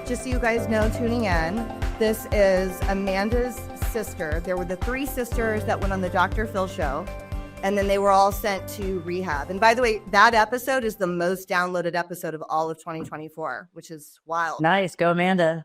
Just so you guys know, tuning in, this is Amanda's sister. There were the three sisters that went on the Dr. Phil show, and then they were all sent to rehab. And by the way, that episode is the most downloaded episode of all of 2024, which is wild. Nice. Go, Amanda.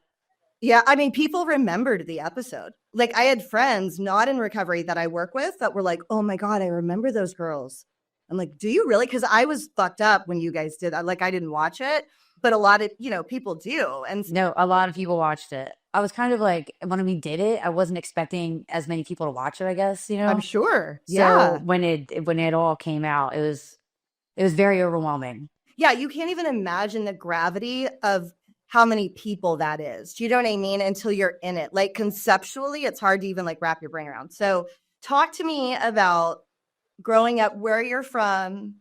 Yeah, I mean, people remembered the episode. Like, I had friends not in recovery that I work with that were like, oh my God, I remember those girls. I'm like, do you really? Because I was fucked up when you guys did that. Like, I didn't watch it, but a lot of, people do. And No, a lot of people watched it. I was kind of like, when we did it, I wasn't expecting as many people to watch it, I guess, I'm sure. So Yeah. when it all came out, it was very overwhelming. Yeah, you can't even imagine the gravity of how many people that is. Do you know what I mean? Until you're in it. Like, conceptually, it's hard to even like wrap your brain around. So talk to me about growing up, where you're from,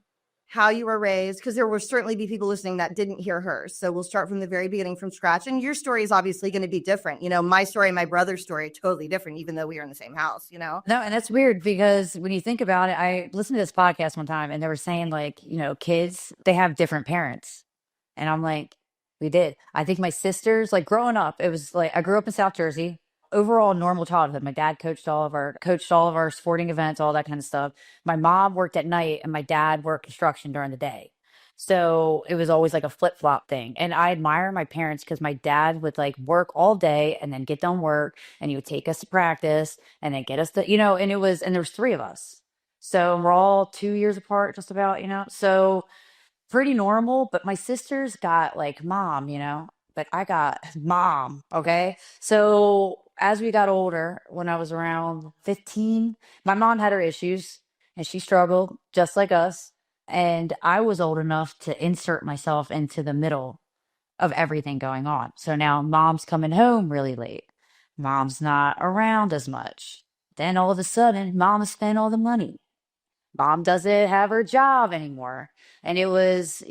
how you were raised, because there will certainly be people listening that didn't hear hers. So we'll start from the very beginning, from scratch. And your story is obviously going to be different. My story, my brother's story, totally different, even though we were in the same house, No, and that's weird because when you think about it, I listened to this podcast one time and they were saying like, kids, they have different parents. And I'm like, we did. I think my sisters, like growing up, it was like, I grew up in South Jersey. Overall normal childhood. My dad coached all of our sporting events, all that kind of stuff. My mom worked at night and my dad worked construction during the day. So it was always like a flip-flop thing. And I admire my parents because my dad would like work all day and then get done work and he would take us to practice and then get us to, and there was three of us. So we're all 2 years apart, just about, so pretty normal. But my sisters got like mom, but I got mom. Okay. So as we got older, when I was around 15, my mom had her issues and she struggled just like us. And I was old enough to insert myself into the middle of everything going on. So now mom's coming home really late. Mom's not around as much. Then all of a sudden, mom spent all the money. Mom doesn't have her job anymore. And it was,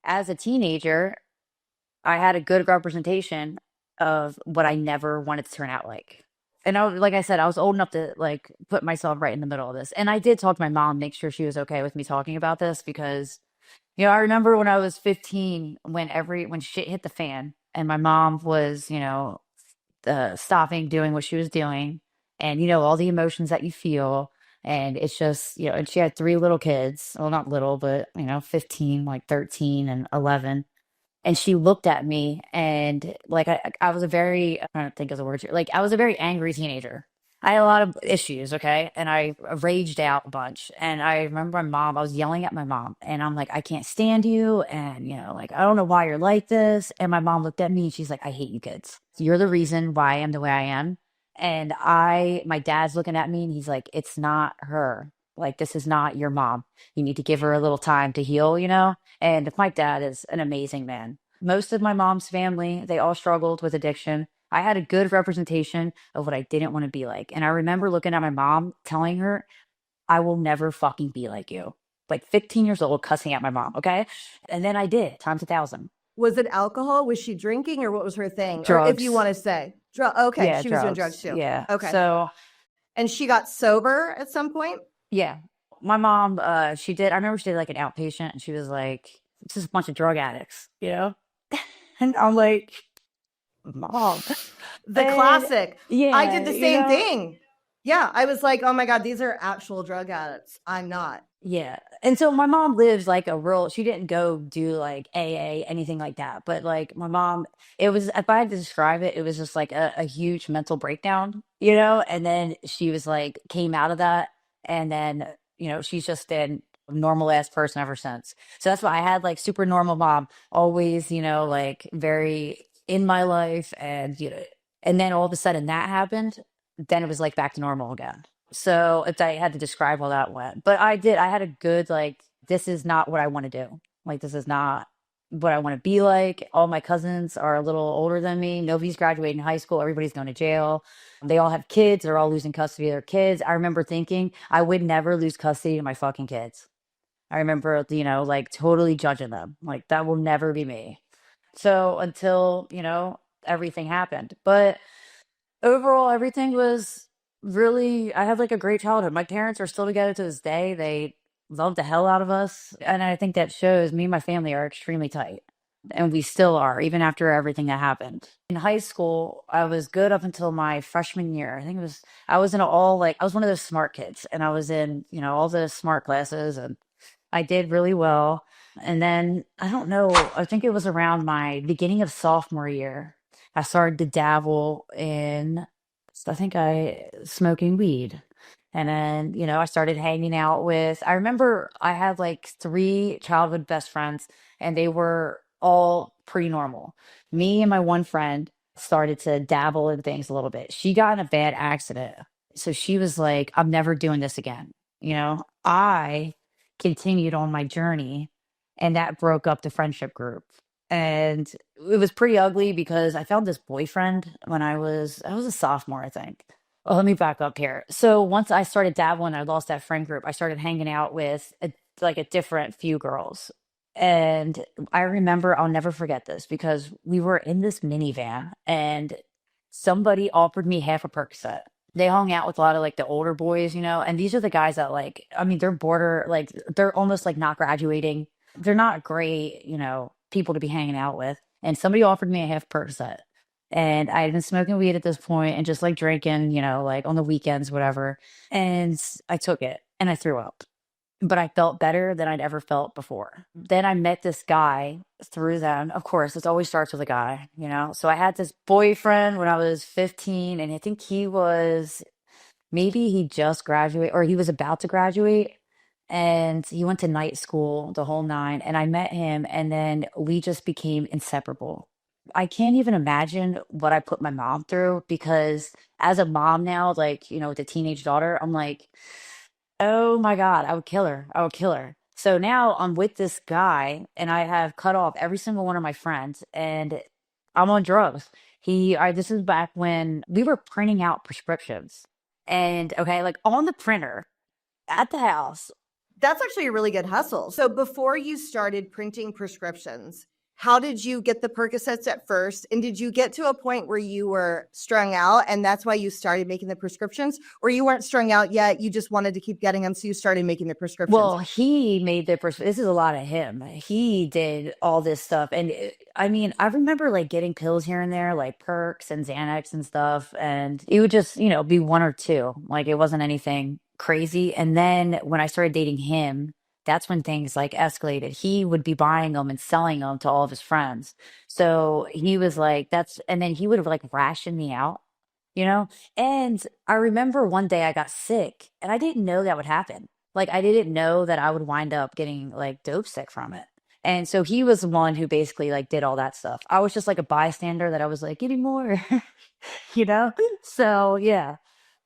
as a teenager, I had a good representation of what I never wanted to turn out like. And like I said, I was old enough to like put myself right in the middle of this. And I did talk to my mom, make sure she was okay with me talking about this because, I remember when I was 15, when shit hit the fan and my mom was, stopping doing what she was doing and, all the emotions that you feel. And it's just, and she had three little kids. Well, not little, but, 15, like 13 and 11. And she looked at me and like I was a very, I'm trying to think of the word here. Like I was a very angry teenager. I had a lot of issues, okay? And I raged out a bunch. And I remember I was yelling at my mom and I'm like, I can't stand you. And, like, I don't know why you're like this. And my mom looked at me and she's like, I hate you kids. You're the reason why I am the way I am. And my dad's looking at me and he's like, it's not her. Like, this is not your mom. You need to give her a little time to heal, And my dad is an amazing man. Most of my mom's family, they all struggled with addiction. I had a good representation of what I didn't want to be like. And I remember looking at my mom, telling her, I will never fucking be like you. Like 15 years old, cussing at my mom, okay? And then I did, times 1,000. Was it alcohol? Was she drinking or what was her thing? Drugs. Or if you want to say. Okay, yeah, she drugs. was doing drugs too. Yeah. Okay. So. And she got sober at some point? Yeah. My mom, I remember she did like an outpatient and she was like, it's just a bunch of drug addicts, And I'm like, Mom. The classic. Yeah. I did the same thing. Yeah. I was like, oh my God, these are actual drug addicts. I'm not. Yeah. And so my mom lives like she didn't go do like AA, anything like that. But like my mom, it was, if I had to describe it, it was just like a huge mental breakdown, and then she was like, came out of that. And then, she's just been a normal ass person ever since. So that's why I had like super normal mom, always, like very in my life. And, and then all of a sudden that happened. Then it was like back to normal again. So if I had to describe how that went, but I had a good, like, this is not what I want to do. Like, this is not what I want to be like. All my cousins are a little older than me. Nobody's graduating high school. Everybody's going to jail. They all have kids. They're all losing custody of their kids. I remember thinking I would never lose custody of my fucking kids. I remember, like totally judging them. Like, that will never be me. So until, everything happened. But overall, everything was really, I had like a great childhood. My parents are still together to this day. They love the hell out of us. And I think that shows me and my family are extremely tight. And we still are, even after everything that happened. In high school, I was good up until my freshman year. I think it was, I was in all like, I was one of those smart kids and I was in, all the smart classes and I did really well. And then I don't know, I think it was around my beginning of sophomore year, I started to dabble in, I think I smoking weed. And then, I started hanging out with, I remember I had like three childhood best friends and they were all pretty normal. Me and my one friend started to dabble in things a little bit. She got in a bad accident. So she was like, I'm never doing this again. I continued on my journey and that broke up the friendship group. And it was pretty ugly because I found this boyfriend when I was a sophomore, I think. Well, let me back up here. So once I started dabbling, I lost that friend group. I started hanging out with like a different few girls. And I remember, I'll never forget this because we were in this minivan and somebody offered me half a Percocet. They hung out with a lot of like the older boys, and these are the guys that like, I mean, they're border, like, they're almost like not graduating. They're not great, people to be hanging out with. And somebody offered me a half Percocet. And I had been smoking weed at this point and just like drinking, like on the weekends, whatever. And I took it and I threw up, but I felt better than I'd ever felt before. Then I met this guy through them. Of course, it always starts with a guy, So I had this boyfriend when I was 15, and I think maybe he just graduated or he was about to graduate. And he went to night school, the whole nine. And I met him, and then we just became inseparable. I can't even imagine what I put my mom through because as a mom now, like, with a teenage daughter, I'm like, oh my God, I would kill her. I would kill her. So now I'm with this guy and I have cut off every single one of my friends and I'm on drugs. This is back when we were printing out prescriptions and okay, like on the printer at the house. That's actually a really good hustle. So before you started printing prescriptions, how did you get the Percocets at first? And did you get to a point where you were strung out and that's why you started making the prescriptions? Or you weren't strung out yet, you just wanted to keep getting them, so you started making the prescriptions? Well, he made this is a lot of him. He did all this stuff. And I mean, I remember like getting pills here and there, like Perks and Xanax and stuff. And it would just, be one or two. Like it wasn't anything crazy. And then when I started dating him, that's when things like escalated. He would be buying them and selling them to all of his friends. So he was like, and then he would like ration me out, you know? And I remember one day I got sick and I didn't know that would happen. Like I didn't know that I would wind up getting like dope sick from it. And so he was the one who basically like did all that stuff. I was just like a bystander that I was like, give me more, you know? So yeah.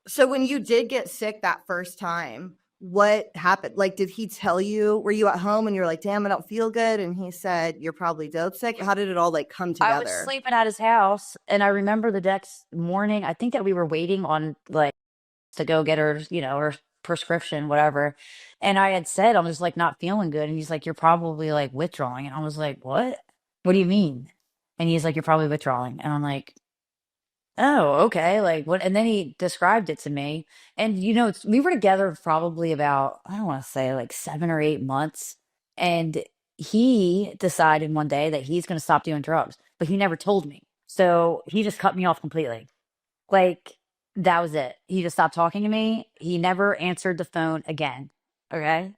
So when you did get sick that first time, what happened? Like, did he tell you, were you at home and you're like, damn, I don't feel good? And he said, you're probably dope sick. How did it all like come I was together? sleeping at his house and I remember the next morning, I think that we were waiting on like to go get her, her prescription, whatever. And I had said, I'm just like not feeling good. And he's like, you're probably like withdrawing. And I was like, what? What do you mean? And he's like, you're probably withdrawing. And I'm like, oh, okay. Like what? And then he described it to me. And, we were together probably about, I don't want to say like 7 or 8 months. And he decided one day that he's going to stop doing drugs, but he never told me. So he just cut me off completely. Like, that was it. He just stopped talking to me. He never answered the phone again. Okay.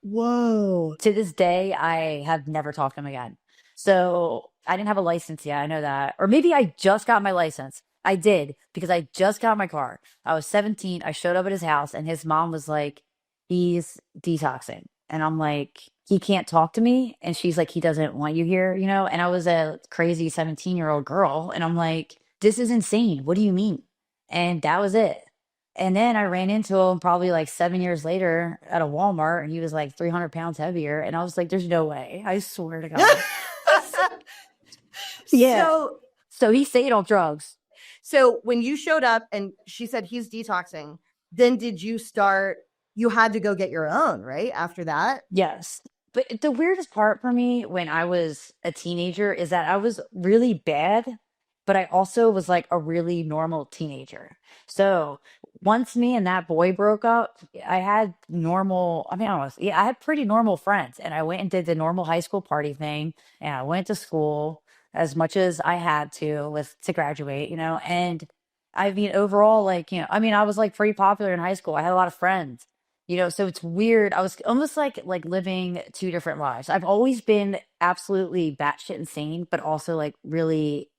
Whoa. To this day, I have never talked to him again. So I didn't have a license yet. I know that. Or maybe I just got my license. I did because I just got my car. I was 17. I showed up at his house and his mom was like, he's detoxing. And I'm like, he can't talk to me. And she's like, he doesn't want you here, And I was a crazy 17-year-old girl. And I'm like, this is insane. What do you mean? And that was it. And then I ran into him probably like 7 years later at a Walmart and he was like 300 pounds heavier. And I was like, there's no way. I swear to God. Yeah. So, So he stayed on drugs. so when you showed up and she said he's detoxing, then did you start, you had to go get your own, right? After that? Yes. But the weirdest part for me when I was a teenager is that I was really bad, but I also was like a really normal teenager. So once me and that boy broke up, I had normal, I mean, honestly, yeah, I had pretty normal friends. And I went and did the normal high school party thing. And I went to school as much as I had to with to graduate, And I mean, overall, like, I mean, I was like pretty popular in high school. I had a lot of friends, so it's weird. I was almost like living two different lives. I've always been absolutely batshit insane, but also like really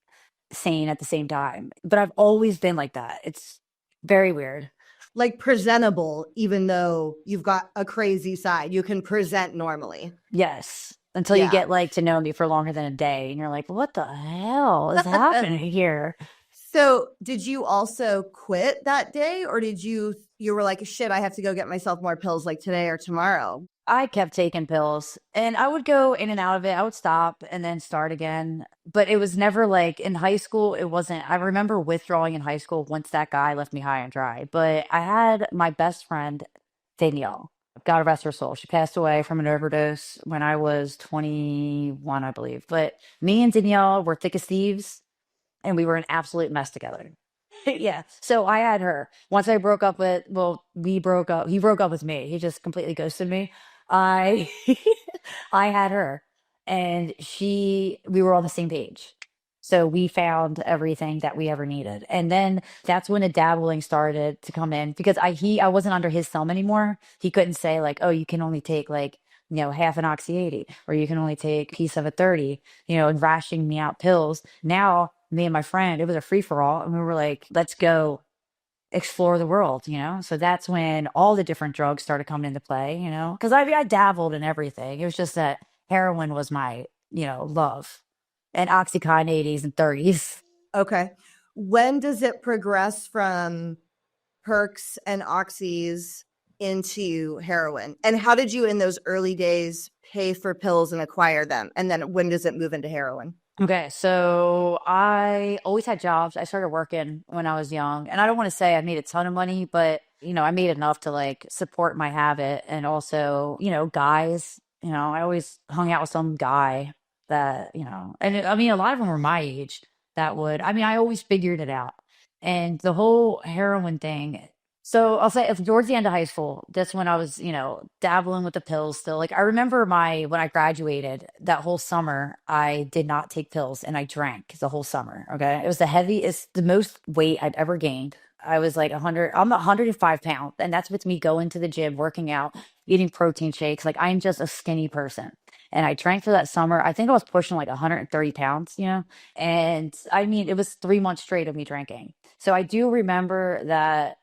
sane at the same time. But I've always been like that. It's very weird. Like presentable, even though you've got a crazy side, you can present normally. Yes. Until you Yeah. get like to know me for longer than a day and you're like, what the hell is happening here? So, did you also quit that day, or did you were like, shit, I have to go get myself more pills like today or tomorrow? I kept taking pills and I would go in and out of it. I would stop and then start again. But it was never like in high school, it wasn't. I remember withdrawing in high school once that guy left me high and dry. But I had my best friend, Danielle. God rest her soul. She passed away from an overdose when I was 21, I believe. But me and Danielle were thick as thieves and we were an absolute mess together. Yeah. So I had her. Once I broke up with, well, we broke up. He broke up with me. He just completely ghosted me. I I had her and we were on the same page. So we found everything that we ever needed. And then that's when the dabbling started to come in because I wasn't under his thumb anymore. He couldn't say like, oh, you can only take like, half an oxy 80 or you can only take a piece of a 30, and rationing me out pills. Now me and my friend, it was a free for all. And we were like, let's go explore the world. So that's when all the different drugs started coming into play. Because I dabbled in everything. It was just that heroin was my, love and Oxycontin 80s and 30s. Okay. When does it progress from perks and oxys into heroin? And how did you in those early days pay for pills and acquire them? And then when does it move into heroin? Okay, so I always had jobs. I started working when I was young, and I don't want to say I made a ton of money, but I made enough to like support my habit and also, guys, I always hung out with some guy that, and I mean, a lot of them were my age that would, I mean, I always figured it out. And the whole heroin thing, so I'll say if towards the end of high school, that's when I was, dabbling with the pills still. Like I remember when I graduated that whole summer, I did not take pills and I drank the whole summer. Okay. It was the most weight I'd ever gained. I was like 100, I'm 105 pounds. And that's with me going to the gym, working out, eating protein shakes. Like I'm just a skinny person. And I drank for that summer. I think I was pushing like 130 pounds, and I mean, it was 3 months straight of me drinking. So I do remember that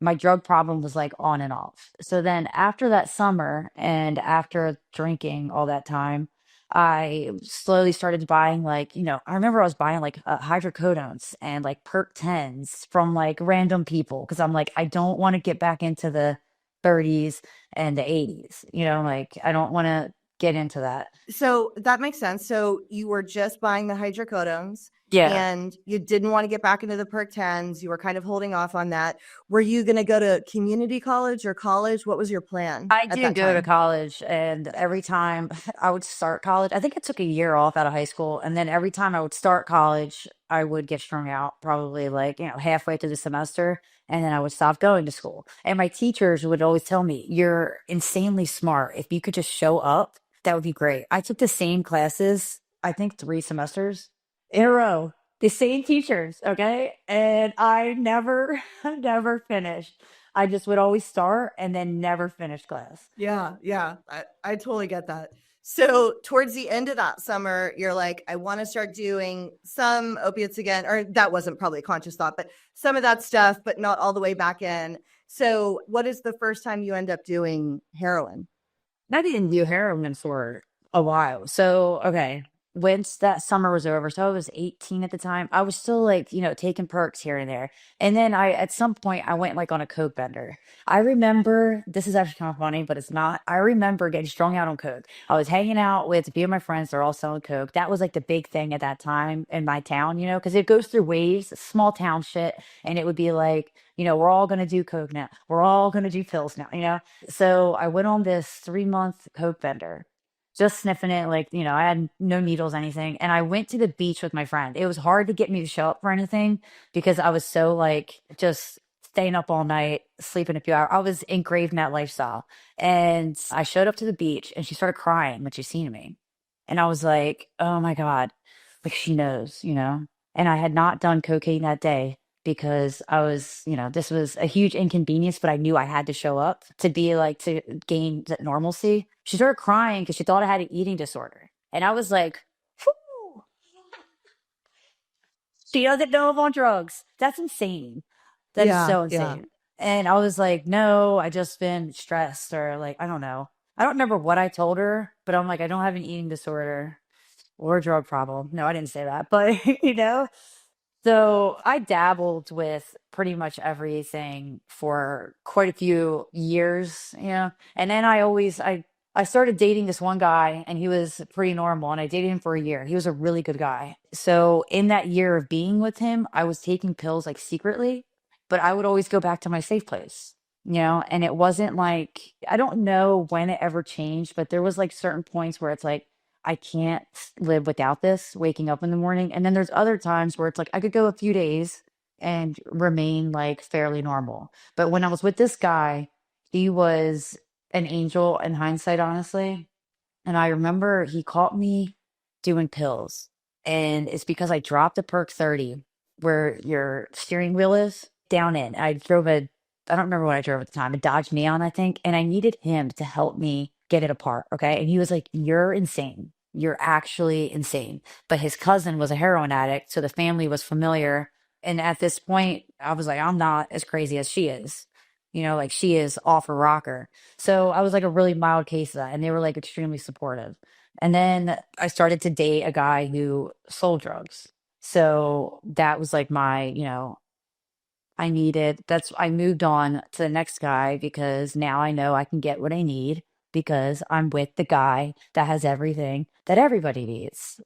my drug problem was like on and off. So then after that summer and after drinking all that time, I slowly started buying like, I remember I was buying like hydrocodones and like perk 10s from like random people because I'm like, I don't want to get back into the 30s and the 80s, like I don't want to get into that. So that makes sense. So you were just buying the hydrocodones Yeah. and you didn't want to get back into the perk 10s. You were kind of holding off on that. Were you going to go to community college or college? What was your plan I at did that go to time? college, and every time I would start college, I think I took a year off out of high school. And then every time I would start college, I would get strung out probably like, halfway through the semester. And then I would stop going to school. And my teachers would always tell me, you're insanely smart. If you could just show up, that would be great. I took the same classes, I think 3 semesters in a row, the same teachers. Okay. And I never, never finished. I just would always start and then never finish class. Yeah, yeah, I totally get that. So towards the end of that summer, you're like, I want to start doing some opiates again, or that wasn't probably a conscious thought, but some of that stuff, but not all the way back in. So what is the first time you end up doing heroin? I didn't do heroin for a while. So, okay, once that summer was over, so I was 18 at the time, I was still like, taking perks here and there. And then at some point, I went like on a coke bender. I remember, this is actually kind of funny, but it's not. I remember getting strung out on coke. I was hanging out with a few of my friends, they're all selling coke. That was like the big thing at that time in my town, because it goes through waves, small town shit. And it would be like, we're all going to do coke now. We're all going to do pills now. So I went on this 3-month coke bender, just sniffing it. Like, I had no needles, anything. And I went to the beach with my friend. It was hard to get me to show up for anything because I was so like just staying up all night, sleeping a few hours. I was engraved in that lifestyle. And I showed up to the beach and she started crying when she seen me. And I was like, oh my God, like she knows, you know? And I had not done cocaine that day because I was, you know, this was a huge inconvenience, but I knew I had to show up to be like, to gain that normalcy. She started crying because she thought I had an eating disorder. And I was like, whew, she doesn't know I'm on drugs. That's insane. That is Yeah, so yeah. insane. And I was like, no, I just been stressed or like, I don't know. I don't remember what I told her, but I'm like, I don't have an eating disorder or a drug problem. No, I didn't say that, but you know, so I dabbled with pretty much everything for quite a few years, you know. And then I started dating this one guy and he was pretty normal and I dated him for a year. He was a really good guy. So in that year of being with him, I was taking pills like secretly, but I would always go back to my safe place. You know, and it wasn't like I don't know when it ever changed, but there was like certain points where it's like I can't live without this waking up in the morning. And then there's other times where it's like I could go a few days and remain like fairly normal. But when I was with this guy, he was an angel in hindsight, honestly. And I remember he caught me doing pills. And it's because I dropped a perk 30 where your steering wheel is down in. I don't remember what I drove at the time, a Dodge Neon, I think. And I needed him to help me get it apart. Okay. And he was like, you're insane. You're actually insane. But his cousin was a heroin addict. So the family was familiar. And at this point, I was like, I'm not as crazy as she is. You know, like she is off her rocker. So I was like a really mild case of that, and they were like extremely supportive. And then I started to date a guy who sold drugs. So that was like my, you know, I moved on to the next guy because now I know I can get what I need because I'm with the guy that has everything that everybody needs.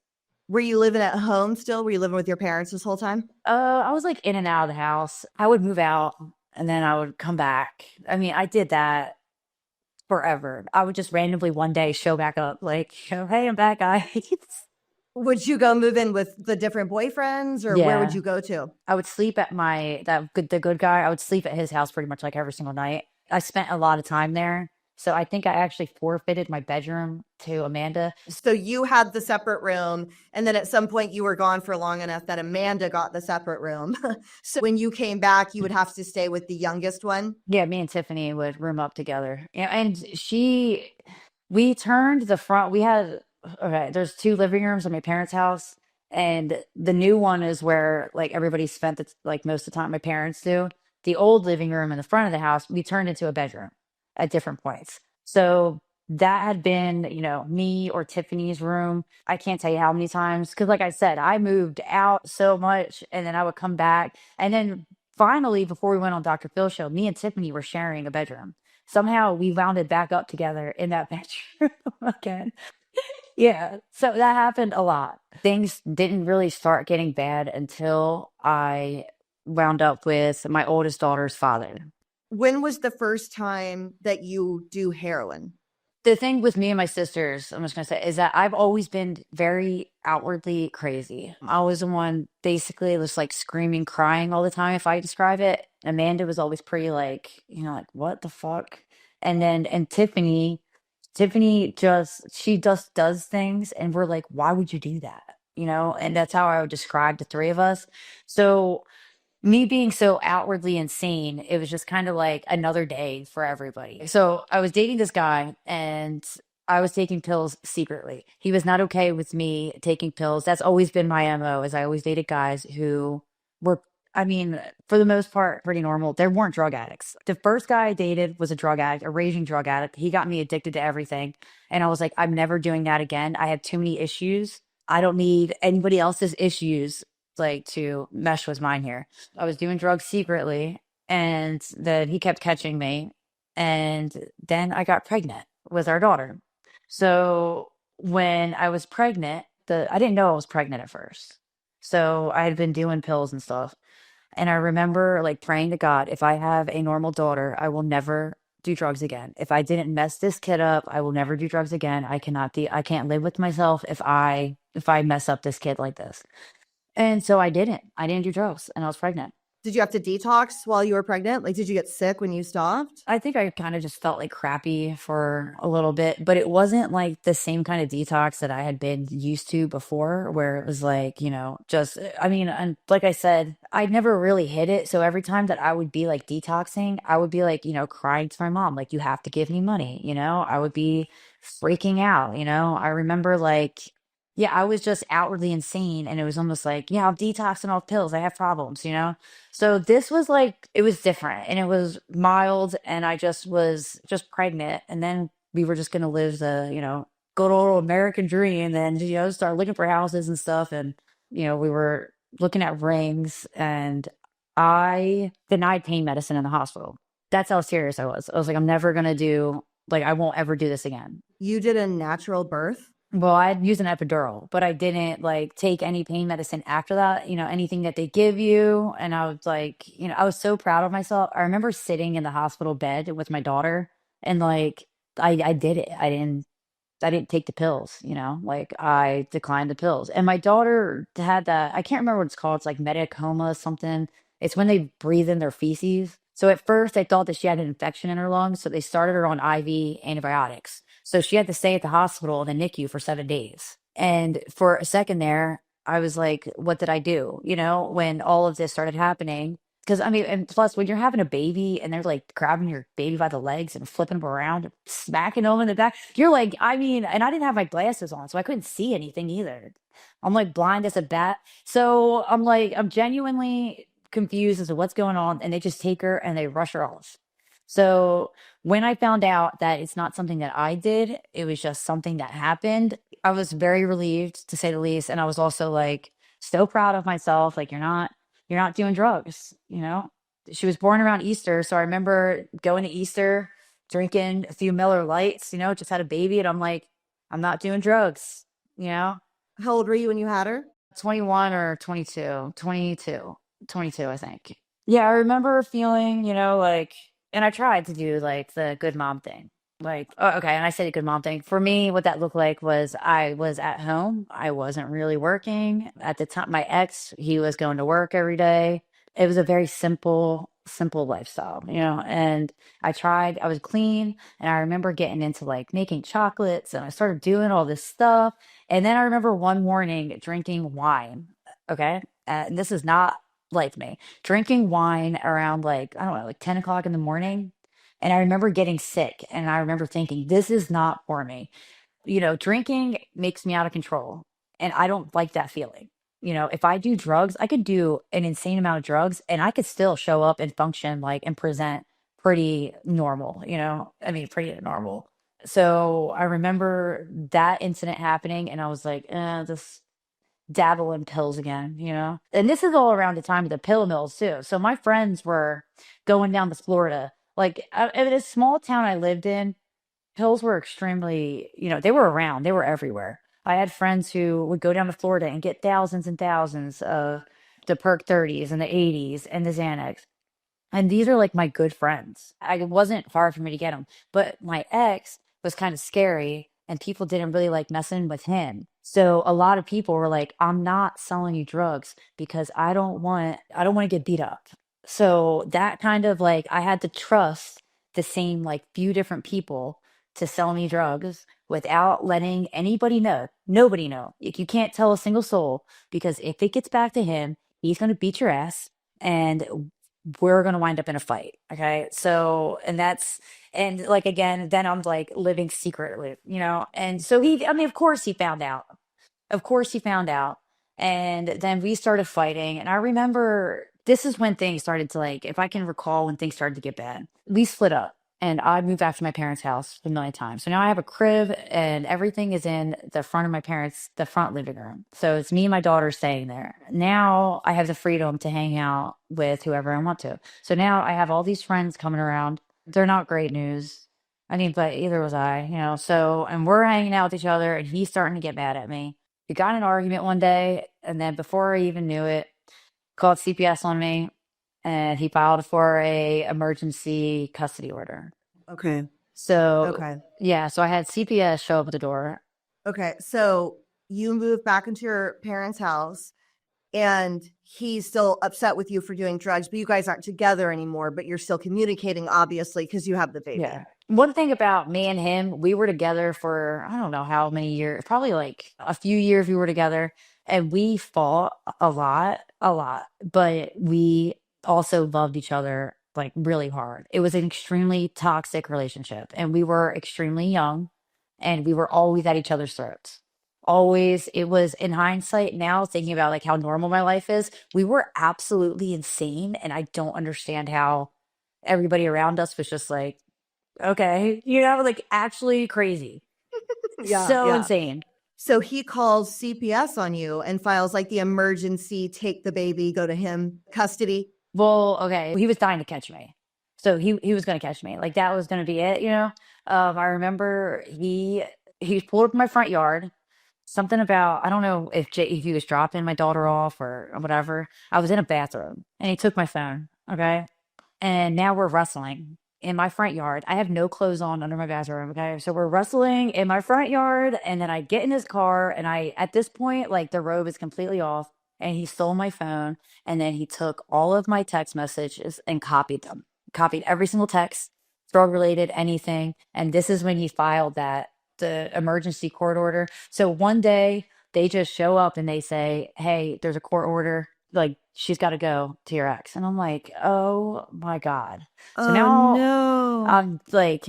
Were you living at home still? Were you living with your parents this whole time? I was like in and out of the house. I would move out and then I would come back. I mean, I did that forever. I would just randomly one day show back up, like, oh, hey, I'm back, guys. Would you go move in with the different boyfriends or where would Yeah. you go to? I would sleep at the good guy. I would sleep at his house pretty much like every single night. I spent a lot of time there. So I think I actually forfeited my bedroom to Amanda. So you had the separate room, and then at some point you were gone for long enough that Amanda got the separate room. So when you came back, you would have to stay with the youngest one. Yeah, me and Tiffany would room up together. Yeah, and we turned the front. We had, okay, there's two living rooms in my parents' house, and the new one is where like everybody spent like most of the time. My parents do. The old living room in the front of the house, we turned into a bedroom at different points. So that had been, you know, me or Tiffany's room. I can't tell you how many times, because like I said, I moved out so much, and then I would come back, and then finally, before we went on Dr. Phil's show, me and Tiffany were sharing a bedroom. Somehow we wounded back up together in that bedroom again. Yeah. So that happened a lot. Things didn't really start getting bad until I wound up with my oldest daughter's father. When was the first time that you do heroin? The thing with me and my sisters, I'm just gonna say, is that I've always been very outwardly crazy. I was the one basically was like screaming, crying all the time if I describe it. Amanda was always pretty like, you know, like what the fuck? And Tiffany she just does things and we're like, why would you do that? You know, and that's how I would describe the three of us. So me being so outwardly insane, it was just kind of like another day for everybody. So I was dating this guy and I was taking pills secretly. He was not okay with me taking pills. That's always been my MO, is I always dated guys who were, I mean, for the most part, pretty normal. They weren't drug addicts. The first guy I dated was a drug addict, a raging drug addict. He got me addicted to everything. And I was like, I'm never doing that again. I have too many issues. I don't need anybody else's issues like to mesh with mine here. I was doing drugs secretly, and then he kept catching me. And then I got pregnant with our daughter. So when I was pregnant, I didn't know I was pregnant at first. So I had been doing pills and stuff. And I remember like praying to God, if I have a normal daughter, I will never do drugs again. If I didn't mess this kid up, I will never do drugs again. I can't live with myself if I mess up this kid like this. And so I didn't. I didn't do drugs and I was pregnant. Did you have to detox while you were pregnant? Like, did you get sick when you stopped? I think I kind of just felt like crappy for a little bit, but it wasn't like the same kind of detox that I had been used to before, where it was like, just, I mean, and like I said, I never really hit it. So every time that I would be like detoxing, I would be like, crying to my mom, like, you have to give me money, I would be freaking out, I remember like, yeah, I was just outwardly insane. And it was almost like, yeah, I'm detoxing off pills. I have problems. So this was like it was different and it was mild and I just was just pregnant and then we were just gonna live the, good old American dream and start looking for houses and stuff and we were looking at rings and I denied pain medicine in the hospital. That's how serious I was. I was like, I'm never gonna do like I won't ever do this again. You did a natural birth? Well, I'd use an epidural, but I didn't like take any pain medicine after that, anything that they give you. And I was like, I was so proud of myself. I remember sitting in the hospital bed with my daughter and like I did it. I didn't take the pills, like I declined the pills. And my daughter had that, I can't remember what it's called. It's like metacoma something. It's when they breathe in their feces. So at first they thought that she had an infection in her lungs. So they started her on IV antibiotics. So she had to stay at the hospital in the NICU for 7 days. And for a second there, I was like, what did I do? When all of this started happening, because I mean, and plus, when you're having a baby and they're like grabbing your baby by the legs and flipping them around, and smacking them in the back, you're like, I mean, and I didn't have my glasses on, so I couldn't see anything either. I'm like blind as a bat. So I'm like, I'm genuinely confused as to what's going on. And they just take her and they rush her off. So when I found out that it's not something that I did, it was just something that happened, I was very relieved to say the least. And I was also like, so proud of myself. Like, you're not doing drugs. She was born around Easter, so I remember going to Easter, drinking a few Miller Lights, just had a baby, and I'm like, I'm not doing drugs, you know. How old were you when you had her? 21 or 22, 22, 22, I think. Yeah, I remember feeling, like, and I tried to do like the good mom thing. Like, oh, okay, and I said a good mom thing. For me, what that looked like was I was at home. I wasn't really working. At the time, my ex, he was going to work every day. It was a very simple lifestyle, and I was clean, and I remember getting into like making chocolates, and I started doing all this stuff. And then I remember one morning drinking wine. Okay. And this is not like me. Drinking wine around like, I don't know, like 10 o'clock in the morning. And I remember getting sick. And I remember thinking, this is not for me. Drinking makes me out of control. And I don't like that feeling. If I do drugs, I could do an insane amount of drugs and I could still show up and function like and present pretty normal, I mean, pretty normal. So I remember that incident happening, and I was like, this dabble in pills again. And this is all around the time of the pill mills too. So my friends were going down to Florida. Like in this small town I lived in, pills were extremely, they were around, they were everywhere. I had friends who would go down to Florida and get thousands and thousands of the Perk 30s and the 80s and the Xanax. And these are like my good friends. It wasn't hard for me to get them, but my ex was kind of scary and people didn't really like messing with him. So a lot of people were like, I'm not selling you drugs because I don't want to get beat up. So that kind of like, I had to trust the same like few different people to sell me drugs without letting anybody know, nobody know. Like, you can't tell a single soul because if it gets back to him, he's going to beat your ass. And we're going to wind up in a fight. Okay. So, and like, again, then I'm like living secretly, and so I mean, of course he found out. Of course he found out. And then we started fighting. And I remember this is when things started to like, if I can recall when things started to get bad, we split up and I moved back to my parents' house a million times. So now I have a crib and everything is in the front of the front living room. So it's me and my daughter staying there. Now I have the freedom to hang out with whoever I want to. So now I have all these friends coming around. They're not great news. I mean, but either was I. So, and we're hanging out with each other and he's starting to get mad at me. We got in an argument one day, and then before I even knew it, called CPS on me, and he filed for a emergency custody order. Okay. So Okay. yeah, so I had CPS show up at the door. Okay. So you moved back into your parents' house. and he's still upset with you for doing drugs, but you guys aren't together anymore, but you're still communicating, obviously, because you have the baby. Yeah. One thing about me and him, we were together for I don't know how many years, probably like a few years we were together, and we fought a lot, but we also loved each other like really hard. It was an extremely toxic relationship, and we were extremely young, and we were always at each other's throats. Always, it was in hindsight now, thinking about like how normal my life is, we were absolutely insane, and I don't understand how everybody around us was just like, okay, like actually crazy. Yeah, So yeah. insane. So he calls CPS on you and files like the emergency, take the baby, go to him custody. Well, okay, he was dying to catch me. So he was gonna catch me. Like that was gonna be it. I remember he pulled up in my front yard. Something about I don't know if he was dropping my daughter off or whatever. I was in a bathroom and he took my phone. Okay. And now we're wrestling in my front yard. I have no clothes on under my bathroom. Okay. So we're wrestling in my front yard. And then I get in his car. And at this point, like the robe is completely off. And he stole my phone. And then he took all of my text messages and copied them, copied every single text, drug related, anything. And this is when he filed the emergency court order. So one day they just show up and they say, hey, there's a court order, like she's got to go to your ex. And I'm like, oh my God. So Oh now no.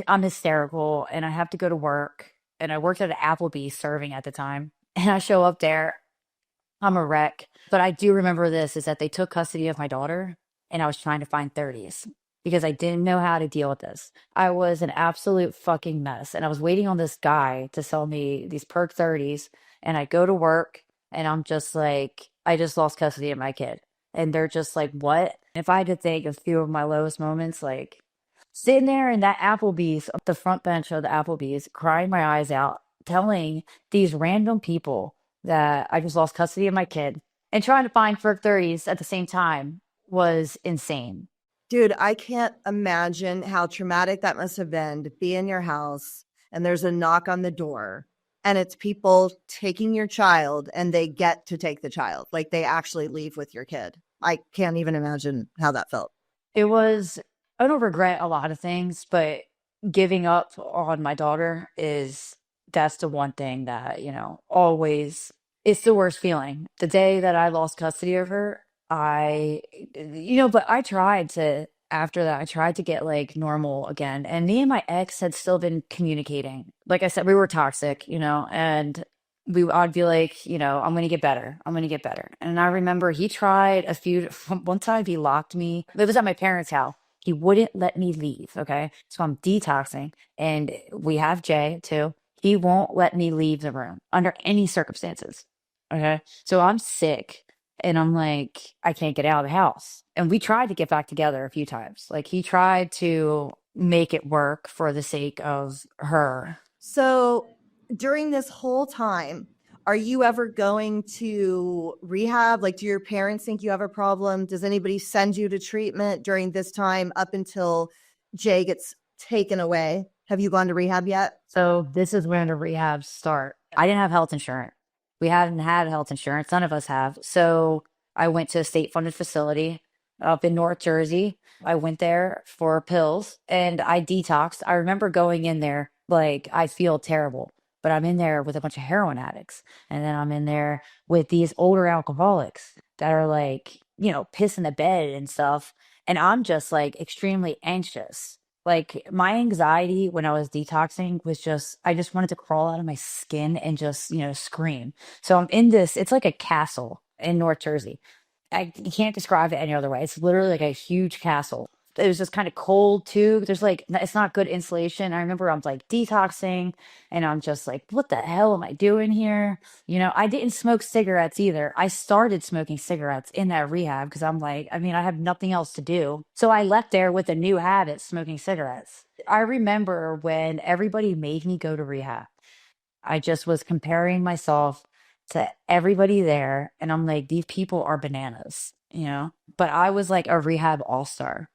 I'm hysterical and I have to go to work. And I worked at an Applebee's serving at the time. And I show up there. I'm a wreck. But I do remember this is that they took custody of my daughter and I was trying to find 30s because I didn't know how to deal with this. I was an absolute fucking mess. And I was waiting on this guy to sell me these perk 30s. And I go to work and I'm just like, I just lost custody of my kid. And they're just like, what? If I had to think of a few of my lowest moments, like sitting there in that Applebee's, up the front bench of the Applebee's, crying my eyes out, telling these random people that I just lost custody of my kid and trying to find for 30s at the same time was insane. Dude, I can't imagine how traumatic that must have been to be in your house and there's a knock on the door and it's people taking your child and they get to take the child. Like they actually leave with your kid. I can't even imagine how that felt. It was, I don't regret a lot of things, but giving up on my daughter that's the one thing that, always, it's the worst feeling. The day that I lost custody of her, but after that, I tried to get like normal again. And me and my ex had still been communicating. Like I said, we were toxic, and I'd be like, I'm going to get better. I'm going to get better. And I remember he tried one time he locked me. It was at my parents' house. He wouldn't let me leave. Okay. So I'm detoxing and we have Jay too. He won't let me leave the room under any circumstances. Okay. So I'm sick and I'm like, I can't get out of the house. And we tried to get back together a few times. Like he tried to make it work for the sake of her. So during this whole time, are you ever going to rehab? Like, do your parents think you have a problem? Does anybody send you to treatment during this time up until Jay gets taken away? Have you gone to rehab yet? So this is when the rehabs start. I didn't have health insurance. We hadn't had health insurance. None of us have. So I went to a state funded facility up in North Jersey. I went there for pills and I detoxed. I remember going in there like I feel terrible, but I'm in there with a bunch of heroin addicts. And then I'm in there with these older alcoholics that are like, pissing the bed and stuff. And I'm just like extremely anxious. Like my anxiety when I was detoxing was I just wanted to crawl out of my skin and just, scream. So I'm in this, it's like a castle in North Jersey. I can't describe it any other way. It's literally like a huge castle. It was just kind of cold too. There's like, it's not good insulation. I remember I'm like detoxing and I'm just like, what the hell am I doing here? I didn't smoke cigarettes either. I started smoking cigarettes in that rehab because I'm like, I have nothing else to do. So I left there with a new habit, smoking cigarettes. I remember when everybody made me go to rehab. I just was comparing myself to everybody there. And I'm like, these people are bananas. But I was like a rehab all-star.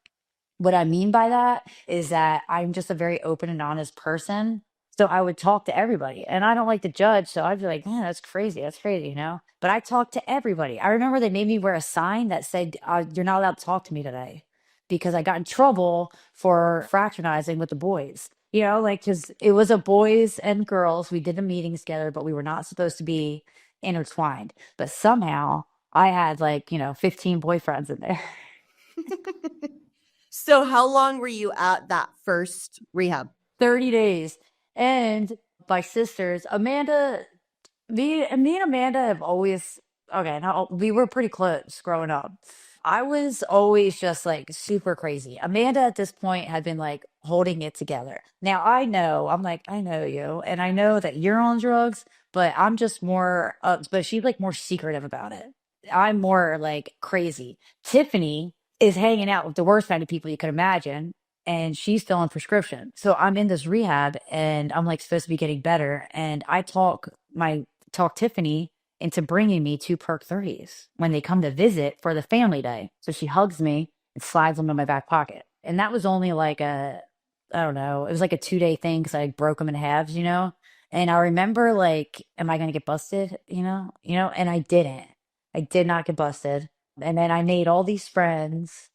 What I mean by that is that I'm just a very open and honest person. So I would talk to everybody, and I don't like to judge. So I'd be like, man, that's crazy. That's crazy, you know? But I talked to everybody. I remember they made me wear a sign that said, you're not allowed to talk to me today because I got in trouble for fraternizing with the boys. You know, like, because it was a boys and girls. We did the meetings together, but we were not supposed to be intertwined. But somehow I had like, 15 boyfriends in there. So how long were you at that first rehab? 30 days. And my sisters, Amanda, me and Amanda have always, okay, now we were pretty close growing up. I was always just like super crazy. Amanda at this point had been like holding it together. Now I know, I'm like, I know you, and I know that you're on drugs, but I'm just more, but she's like more secretive about it. I'm more like crazy. Tiffany is hanging out with the worst kind of people you could imagine, and she's still on prescription. So I'm in this rehab and I'm like supposed to be getting better. And I talk Tiffany into bringing me 2 perk 30s when they come to visit for the family day. So she hugs me and slides them in my back pocket. And that was only like I don't know, it was like a 2-day thing because I broke them in halves, you know? And I remember like, am I going to get busted? And I didn't. I did not get busted. And then I made all these friends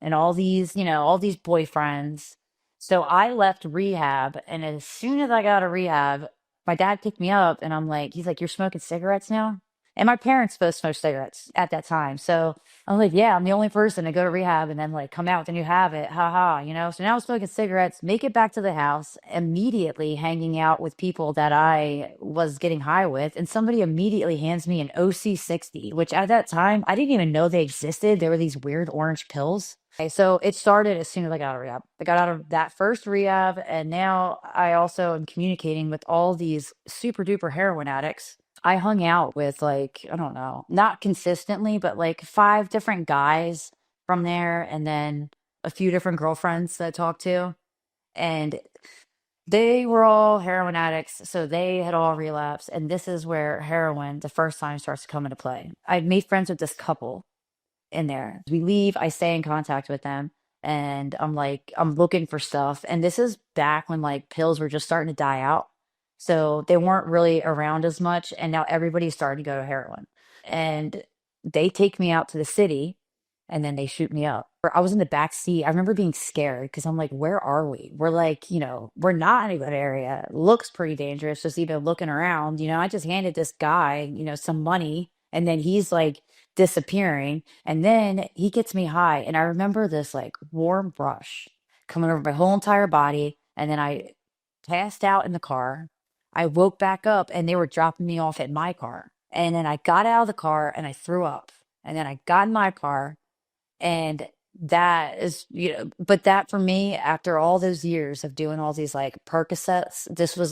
and all these boyfriends. So I left rehab. And as soon as I got out of rehab, my dad picked me up and he's like, you're smoking cigarettes now? And my parents both smoked cigarettes at that time. So I'm like, yeah, I'm the only person to go to rehab and then like come out with a new habit. Ha ha, you know? So now I'm smoking cigarettes, make it back to the house, immediately hanging out with people that I was getting high with. And somebody immediately hands me an OC60, which at that time, I didn't even know they existed. There were these weird orange pills. Okay, so it started as soon as I got out of rehab. I got out of that first rehab, and now I also am communicating with all these super duper heroin addicts. I hung out with like, I don't know, not consistently, but like 5 different guys from there, and then a few different girlfriends that I talked to. And they were all heroin addicts, so they had all relapsed. And this is where heroin, the first time, starts to come into play. I made friends with this couple in there. We leave, I stay in contact with them, and I'm like, I'm looking for stuff. And this is back when like pills were just starting to die out. So they weren't really around as much. And now everybody's starting to go to heroin. And they take me out to the city and then they shoot me up. I was in the back seat. I remember being scared because I'm like, where are we? We're like, we're not in a good area. Looks pretty dangerous just even looking around. I just handed this guy, some money, and then he's like disappearing. And then he gets me high. And I remember this like warm brush coming over my whole entire body. And then I passed out in the car. I woke back up and they were dropping me off at my car. And then I got out of the car and I threw up. And then I got in my car, and that is, but that for me, after all those years of doing all these like Percocets, this was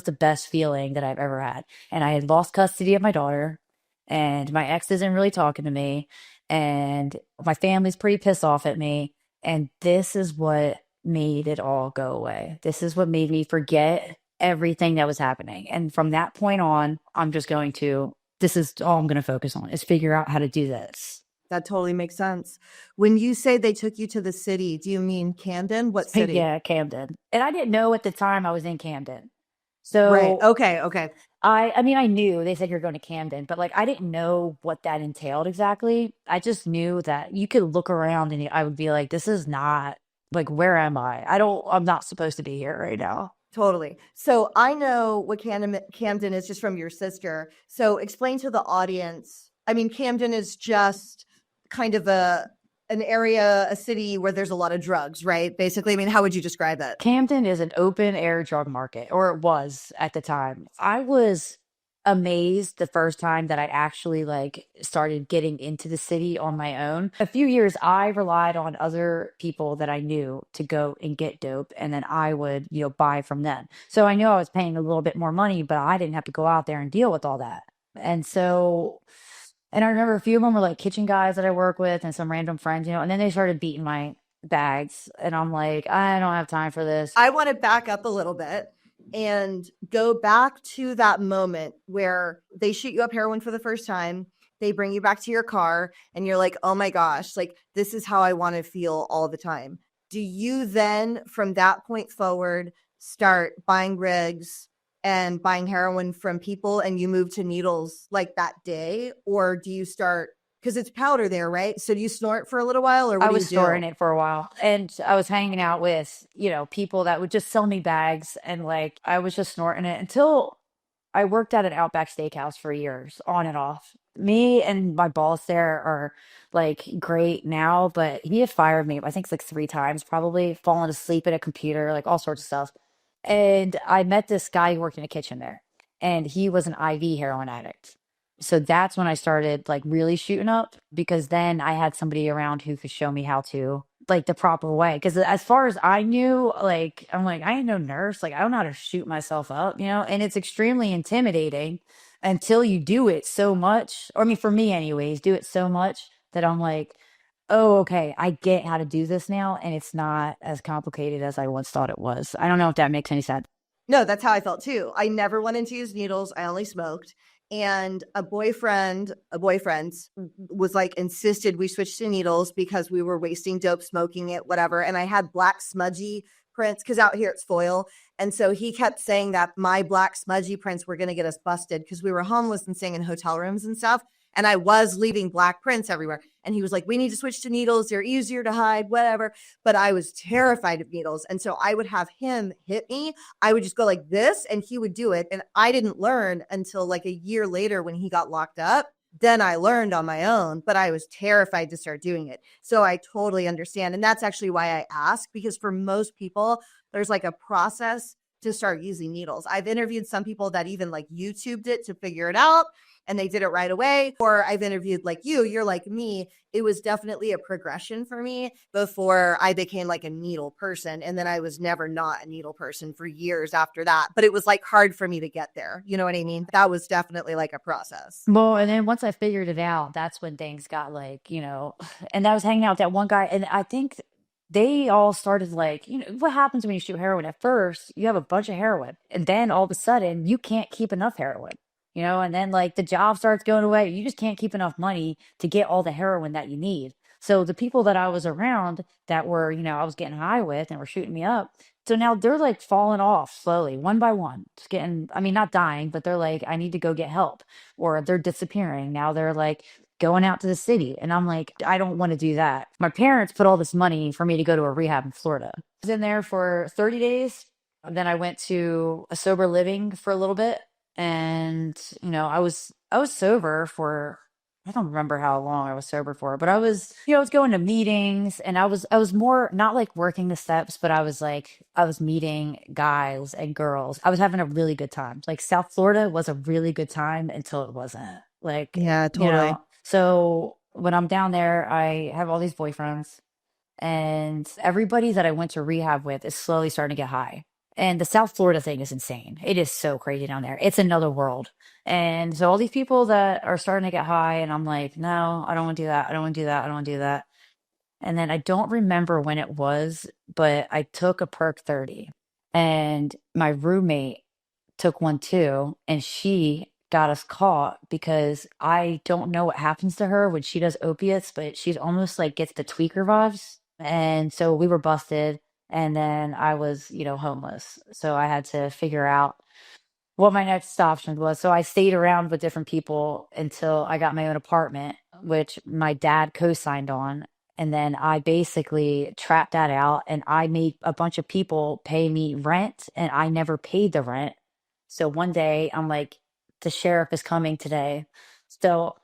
the best feeling that I've ever had. And I had lost custody of my daughter, and my ex isn't really talking to me, and my family's pretty pissed off at me. And this is what made it all go away. This is what made me forget everything that was happening. And from that point on, this is all I'm going to focus on is figure out how to do this. That totally makes sense. When you say they took you to the city, do you mean Camden? What city? Yeah, Camden. And I didn't know at the time I was in Camden. Right. So Okay. I mean, I knew they said you're going to Camden, but like I didn't know what that entailed exactly. I just knew that you could look around and I would be like, this is not like, where am I? I'm not supposed to be here right now. Totally. So I know what Camden is just from your sister. So explain to the audience. I mean, Camden is just kind of an area, a city where there's a lot of drugs, right? Basically, I mean, how would you describe it? Camden is an open air drug market, or it was at the time. I was amazed the first time that I actually like started getting into the city on my own. A few years I relied on other people that I knew to go and get dope, and then I would, buy from them. So I knew I was paying a little bit more money, but I didn't have to go out there and deal with all that. And I remember a few of them were like kitchen guys that I work with and some random friends, and then they started beating my bags. And I'm like, I don't have time for this. I want to back up a little bit and go back to that moment where they shoot you up heroin for the first time. They bring you back to your car and you're like, oh my gosh, like this is how I want to feel all the time. Do you then, from that point forward, start buying rigs and buying heroin from people and you move to needles like that day? Or do you start, because it's powder there, right? So do you snort for a little while or what I do you was storing do? it for a while, and I was hanging out with, people that would just sell me bags, and like I was just snorting it until I worked at an Outback Steakhouse for years, on and off. Me and my boss there are like great now, but he had fired me, I think it's like 3 times, probably fallen asleep at a computer, like all sorts of stuff. And I met this guy who worked in a kitchen there, and he was an IV heroin addict. So that's when I started like really shooting up, because then I had somebody around who could show me how to, like, the proper way. Because as far as I knew, like, I'm like, I ain't no nurse. Like, I don't know how to shoot myself up, and it's extremely intimidating until you do it so much. Or, I mean, for me, anyways, do it so much that I'm like, oh, okay, I get how to do this now. And it's not as complicated as I once thought it was. I don't know if that makes any sense. No, that's how I felt too. I never wanted to use needles. I only smoked. And a boyfriend's was like insisted we switch to needles because we were wasting dope smoking it, whatever. And I had black smudgy prints because out here it's foil. And so he kept saying that my black smudgy prints were going to get us busted because we were homeless and staying in hotel rooms and stuff. And I was leaving black prints everywhere. And he was like, we need to switch to needles. They're easier to hide, whatever. But I was terrified of needles. And so I would have him hit me. I would just go like this and he would do it. And I didn't learn until like a year later when he got locked up. Then I learned on my own, but I was terrified to start doing it. So I totally understand. And that's actually why I ask, because for most people, there's like a process to start using needles. I've interviewed some people that even like YouTubed it to figure it out and they did it right away. Or I've interviewed like you're like me. It was definitely a progression for me before I became like a needle person. And then I was never not a needle person for years after that. But it was like hard for me to get there. You know what I mean? That was definitely like a process. Well, and then once I figured it out, that's when things got like, and I was hanging out with that one guy, and I think they all started like, what happens when you shoot heroin? At first, you have a bunch of heroin, and then all of a sudden, you can't keep enough heroin, and then like the job starts going away. You just can't keep enough money to get all the heroin that you need. So the people that I was around that were, I was getting high with and were shooting me up, so now they're like falling off slowly, one by one, just getting, I mean, not dying, but they're like, I need to go get help, or they're disappearing. Now they're like going out to the city. And I'm like, I don't want to do that. My parents put all this money for me to go to a rehab in Florida. I was in there for 30 days. And then I went to a sober living for a little bit. And, I was sober for, I don't remember how long I was sober for, but I was going to meetings, and I was more not like working the steps, but I was meeting guys and girls. I was having a really good time. Like South Florida was a really good time until it wasn't. Like, Yeah, totally. so when I'm down there, I have all these boyfriends, and everybody that I went to rehab with is slowly starting to get high. And the South Florida thing is insane. It is so crazy down there. It's another world. And so all these people that are starting to get high, and I'm like, no, I don't want to do that. I don't want to do that. I don't want to do that. And then I don't remember when it was, but I took a perk 30, and my roommate took one too, and she got us caught because I don't know what happens to her when she does opiates, but she's almost like gets the tweaker vibes. And so we were busted, and then I was, homeless. So I had to figure out what my next option was. So I stayed around with different people until I got my own apartment, which my dad co-signed on. And then I basically trapped that out, and I made a bunch of people pay me rent, and I never paid the rent. So one day I'm like, the sheriff is coming today. So,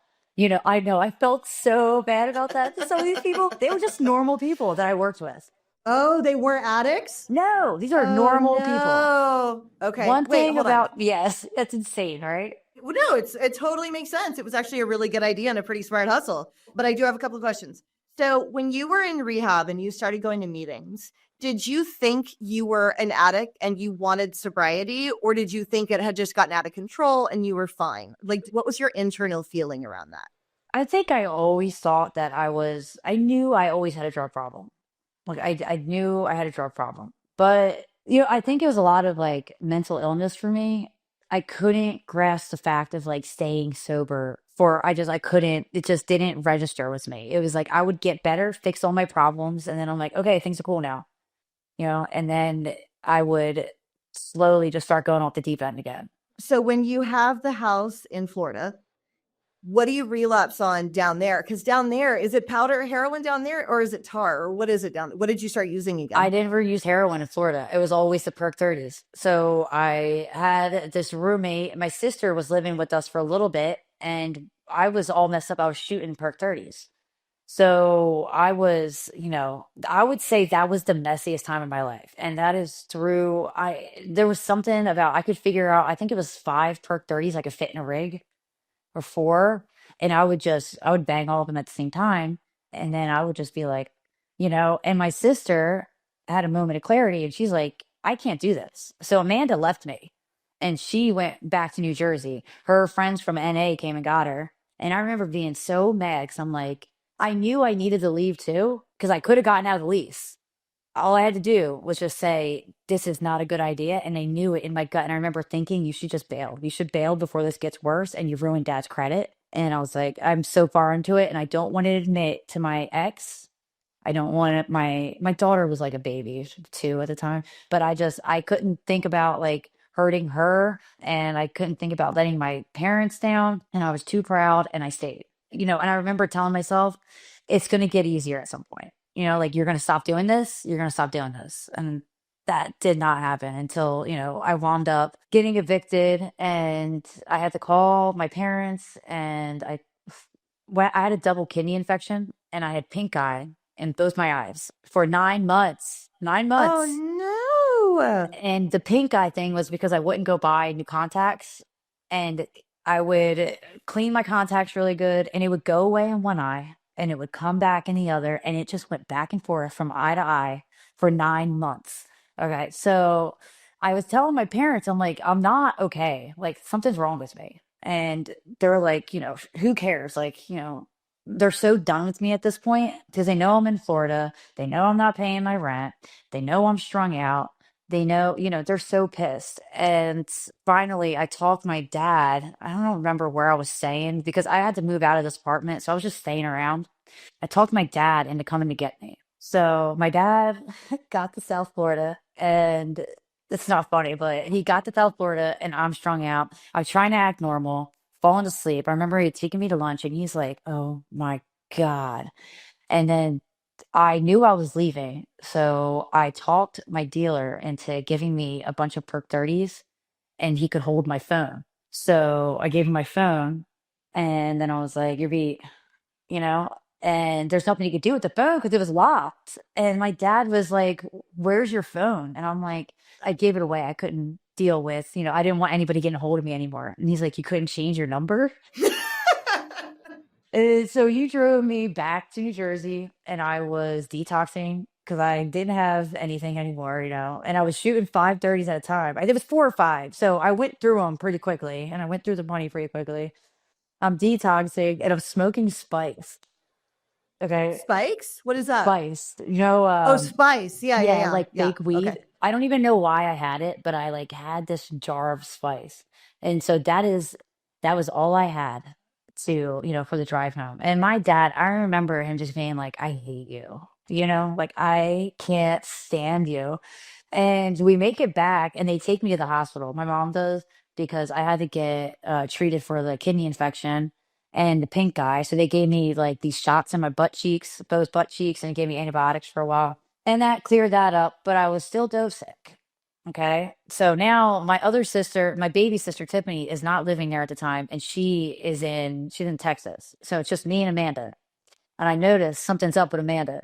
I know I felt so bad about that. Some of these people, they were just normal people that I worked with. Oh, they were addicts? No, these are Oh normal people. no. Okay. One Wait, thing hold on. about, yes, that's insane, right? Well, no, it totally makes sense. It was actually a really good idea and a pretty smart hustle. But I do have a couple of questions. So, when you were in rehab and you started going to meetings, did you think you were an addict and you wanted sobriety, or did you think it had just gotten out of control and you were fine? Like, what was your internal feeling around that? I think I always thought that I knew I always had a drug problem. Like I knew I had a drug problem. But, I think it was a lot of like mental illness for me. I couldn't grasp the fact of like staying sober I couldn't, it just didn't register with me. It was like I would get better, fix all my problems, and then I'm like, okay, things are cool now, and then I would slowly just start going off the deep end again. So when you have the house in Florida, what do you relapse on down there? Because down there, is it powder heroin down there, or is it tar, or what is it down there? What did you start using I again? never used heroin in Florida. It was always the perk 30s. So I had this roommate. My sister was living with us for a little bit, and I was all messed up. I was shooting perk 30s. So I was, I would say that was the messiest time of my life. And that is through there was something about I could figure out, I think it was 5 perk 30s I could fit in a rig, or 4, and I would bang all of them at the same time, and then I would just be like, and my sister had a moment of clarity, and she's like, I can't do this. So Amanda left me, and she went back to New Jersey. Her friends from NA came and got her, and I remember being so mad because I'm like, I knew I needed to leave too because I could have gotten out of the lease. All I had to do was just say, this is not a good idea. And I knew it in my gut. And I remember thinking, you should just bail. You should bail before this gets worse and you've ruined dad's credit. And I was like, I'm so far into it. And I don't want to admit to my ex. I don't want it. My daughter was like a baby, 2 at the time. But I couldn't think about like hurting her. And I couldn't think about letting my parents down. And I was too proud and I stayed. And I remember telling myself, it's going to get easier at some point. Like you're going to stop doing this, you're going to stop doing this. And that did not happen until, I wound up getting evicted and I had to call my parents and I had a double kidney infection and I had pink eye in both my eyes for 9 months. 9 months. Oh no. And the pink eye thing was because I wouldn't go buy new contacts and I would clean my contacts really good and it would go away in one eye and it would come back in the other. And it just went back and forth from eye to eye for 9 months. Okay. So I was telling my parents, I'm like, I'm not okay. Like something's wrong with me. And they're like, who cares? Like, they're so done with me at this point because they know I'm in Florida. They know I'm not paying my rent. They know I'm strung out. They know, they're so pissed. And finally, I talked my dad. I don't remember where I was staying because I had to move out of this apartment. So I was just staying around. I talked my dad into coming to get me. So my dad got to South Florida and it's not funny, but he got to South Florida and I'm strung out. I was trying to act normal, falling asleep. I remember he had taken me to lunch and he's like, oh my God. And then I knew I was leaving, so I talked my dealer into giving me a bunch of perk 30s and he could hold my phone. So I gave him my phone and then I was like, you're beat, you know? And there's nothing he could do with the phone because it was locked. And my dad was like, where's your phone? And I'm like, I gave it away. I couldn't deal with, I didn't want anybody getting a hold of me anymore. And he's like, you couldn't change your number? So you drove me back to New Jersey and I was detoxing because I didn't have anything anymore, and I was shooting 530s at a time. I think it was 4 or 5. So I went through them pretty quickly and I went through the money pretty quickly. I'm detoxing and I'm smoking spice. Okay. Spikes? What is that? Spice, Oh, spice. Yeah, yeah, yeah, yeah, like yeah. fake Okay. weed. I don't even know why I had it, but I like had this jar of spice. And so that was all I had to, for the drive home. And my dad, I remember him just being like, I hate you. Like I can't stand you. And we make it back and they take me to the hospital. My mom does because I had to get treated for the kidney infection and the pink eye. So they gave me like these shots in my butt cheeks, both butt cheeks, and gave me antibiotics for a while. And that cleared that up, but I was still dope sick. Okay. So now my other sister, my baby sister Tiffany, is not living there at the time, and she's in Texas. So it's just me and Amanda. And I noticed something's up with Amanda.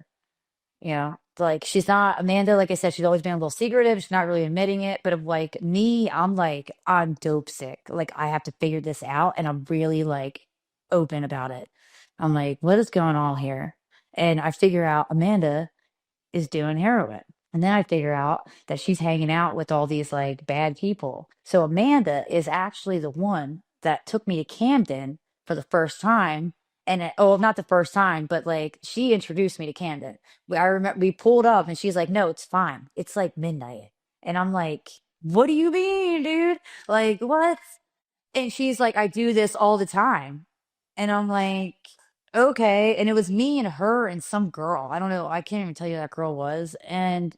Like she's not Amanda, like I said, she's always been a little secretive. She's not really admitting it. But of like me, I'm like, I'm dope sick. Like I have to figure this out. And I'm really like open about it. I'm like, what is going on here? And I figure out Amanda is doing heroin. And then I figure out that she's hanging out with all these like bad people. So Amanda is actually the one that took me to Camden for the first time. And oh, not the first time, but like she introduced me to Camden. I remember we pulled up and she's like, no, it's fine. It's like midnight. And I'm like, what do you mean, dude? Like, what? And she's like, I do this all the time. And I'm like, okay. And it was me and her and some girl. I don't know. I can't even tell you who that girl was. And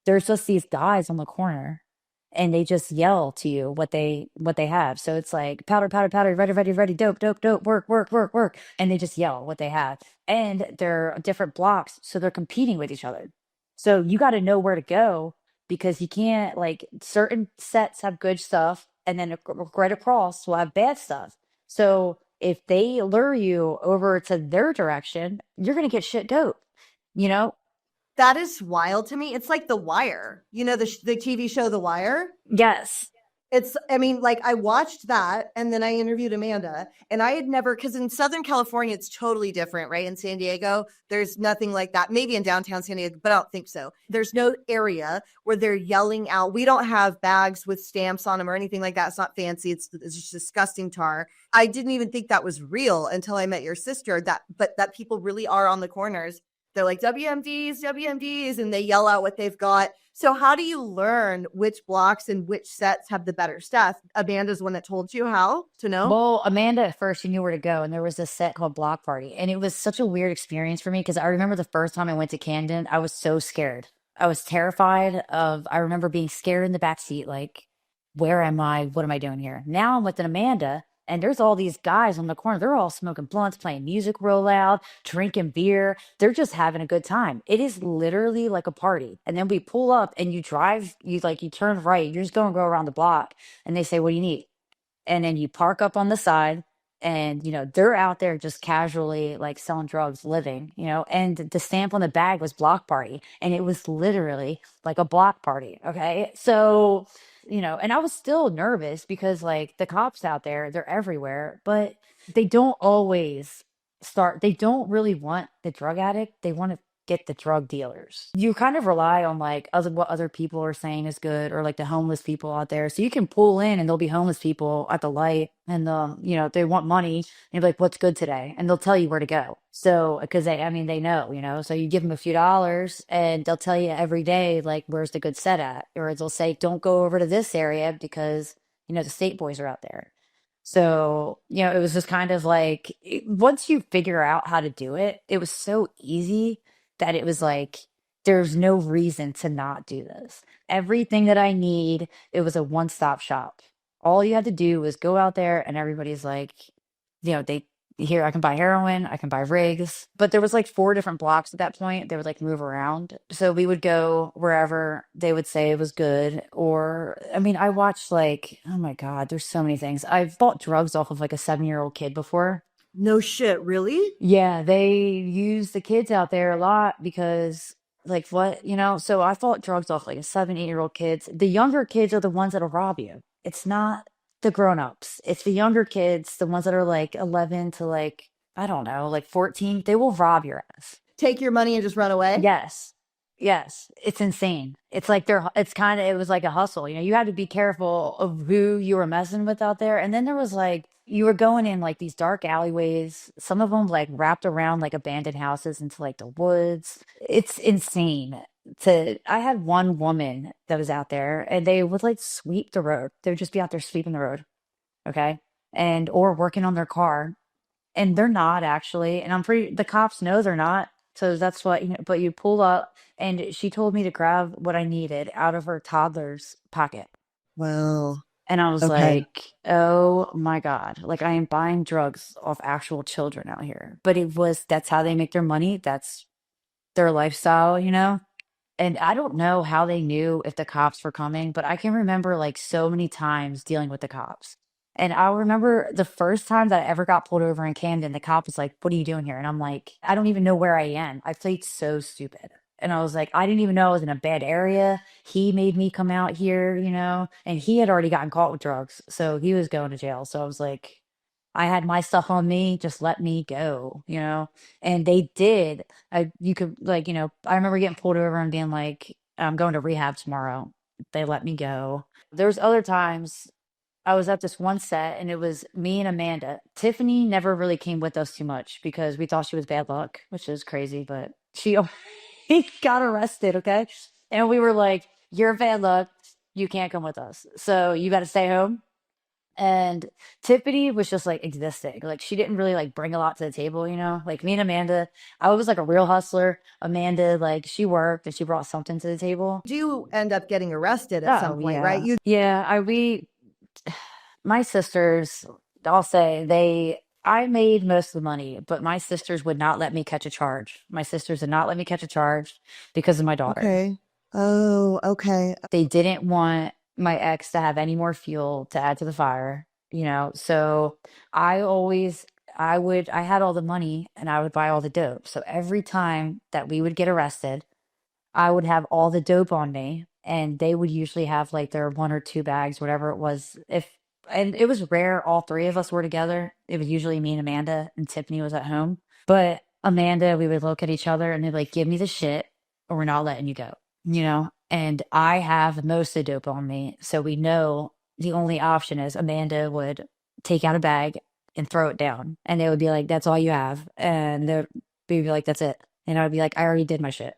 there's just these guys on the corner. and they just yell to you what they have. So it's like powder, powder, powder, ready, ready, ready, dope, dope, dope, work, work, work, work, and they just yell what they have. And they're different blocks, so they're competing with each other. So you got to know where to go because you can't like certain sets have good stuff, and then right across will have bad stuff. So if they lure you over to their direction, you're gonna get shit dope, you know? That is wild to me. It's like The Wire. You know the TV show The Wire? Yes. It's, I mean, like I watched that and then I interviewed Amanda, and I had never, because in Southern California, it's totally different, right? In San Diego, there's nothing like that. Maybe in downtown San Diego, but I don't think so. There's no area where they're yelling out. We don't have bags with stamps on them or anything like that. It's not fancy. It's just disgusting tar. I didn't even think that was real until I met your sister, but that people really are on the corners. They're like WMDs, WMDs, and they yell out what they've got. So how do you learn which blocks and which sets have the better stuff? Amanda's one that told you how to know. Well, Amanda, at first, she knew where to go, and there was this set called Block Party, and it was such a weird experience for me because I remember the first time I went to Camden, I was so scared. I was terrified of. I remember being scared in the back seat, like, where am I? What am I doing here? Now I'm with an Amanda, and there's all these guys on the corner. They're all smoking blunts, playing music real loud, drinking beer. They're just having a good time. It is literally like a party. And then we pull up, and you drive, you turn right. You're just going to go around the block, and they say, "What do you need?" And then you park up on the side, and they're out there just casually like selling drugs, living, and the stamp on the bag was Block Party, and it was literally like a block party. Okay, so and I was still nervous because like the cops out there, they're everywhere, but they don't always they don't really want the drug addict, they want to get the drug dealers. You kind of rely on like what other people are saying is good, or like the homeless people out there. So you can pull in and there'll be homeless people at the light, and they want money, and you're like, what's good today? And they'll tell you where to go. So because they know, so you give them a few dollars and they'll tell you every day like where's the good set at, or they'll say don't go over to this area because the state boys are out there. So, it was just kind of like once you figure out how to do it, it was so easy that it was like, there's no reason to not do this. Everything that I need, it was a one-stop shop. All you had to do was go out there, and everybody's like, they here, I can buy heroin, I can buy rigs. But there was like four different blocks at that point. They would like move around. So we would go wherever they would say it was good. Or, I mean, I watched like, oh my God, there's so many things. I've bought drugs off of like a 7-year-old kid before. No shit, really? Yeah, they use the kids out there a lot because, like, what, so I bought drugs off like a 7, 8-year-old kids. The younger kids are the ones that'll rob you. It's not the grown-ups. It's the younger kids, the ones that are like 11 to like, I don't know, like 14. They will rob your ass. Take your money and just run away? Yes. Yes. It's insane. It's like it was like a hustle. You had to be careful of who you were messing with out there. And then there was like, you were going in like these dark alleyways, some of them like wrapped around like abandoned houses into like the woods. It's insane. I had one woman that was out there, and they would like sweep the road. They would just be out there sweeping the road. Okay. And, or working on their car, and they're not actually, and the cops know they're not, so that's what, but you pull up, and she told me to grab what I needed out of her toddler's pocket, Well, and I was okay. like, oh my God, like I am buying drugs off actual children out here. But that's how they make their money, that's their lifestyle. And I don't know how they knew if the cops were coming, but I can remember like so many times dealing with the cops. And I remember the first time that I ever got pulled over in Camden, the cop was like, "What are you doing here?" And I'm like, "I don't even know where I am. I played so stupid." And I was like, "I didn't even know I was in a bad area. He made me come out here. And he had already gotten caught with drugs. So he was going to jail. So I was like, I had my stuff on me, just let me go. And they did. You could like, I remember getting pulled over and being like, I'm going to rehab tomorrow. They let me go. There's other times I was at this one set, and it was me and Amanda. Tiffany never really came with us too much because we thought she was bad luck, which is crazy, but she got arrested. Okay. And we were like, you're bad luck. You can't come with us. So you got to stay home. And Tiffany was just like existing. Like she didn't really like bring a lot to the table, you know? Like me and Amanda, I was like a real hustler. Amanda, like she worked and she brought something to the table. Do end up getting arrested at some Oh point, right? yeah. Yeah, my sisters, I'll say I made most of the money, but my sisters would not let me catch a charge. My sisters did not let me catch a charge because of my daughter. Okay. Oh, okay. They didn't want my ex to have any more fuel to add to the fire, you know. So I always I had all the money and I would buy all the dope. So every time that we would get arrested, I would have all the dope on me, and they would usually have like their one or two bags, whatever it was. If and it was rare all three of us were together. It was usually me and Amanda, and Tiffany was at home. But Amanda, we would look at each other and they'd like, give me the shit or we're not letting you go, you know? And I have most of the dope on me. So we know the only option is Amanda would take out a bag and throw it down. And they would be like, that's all you have. And they'd be like, that's it. And I would be like, I already did my shit.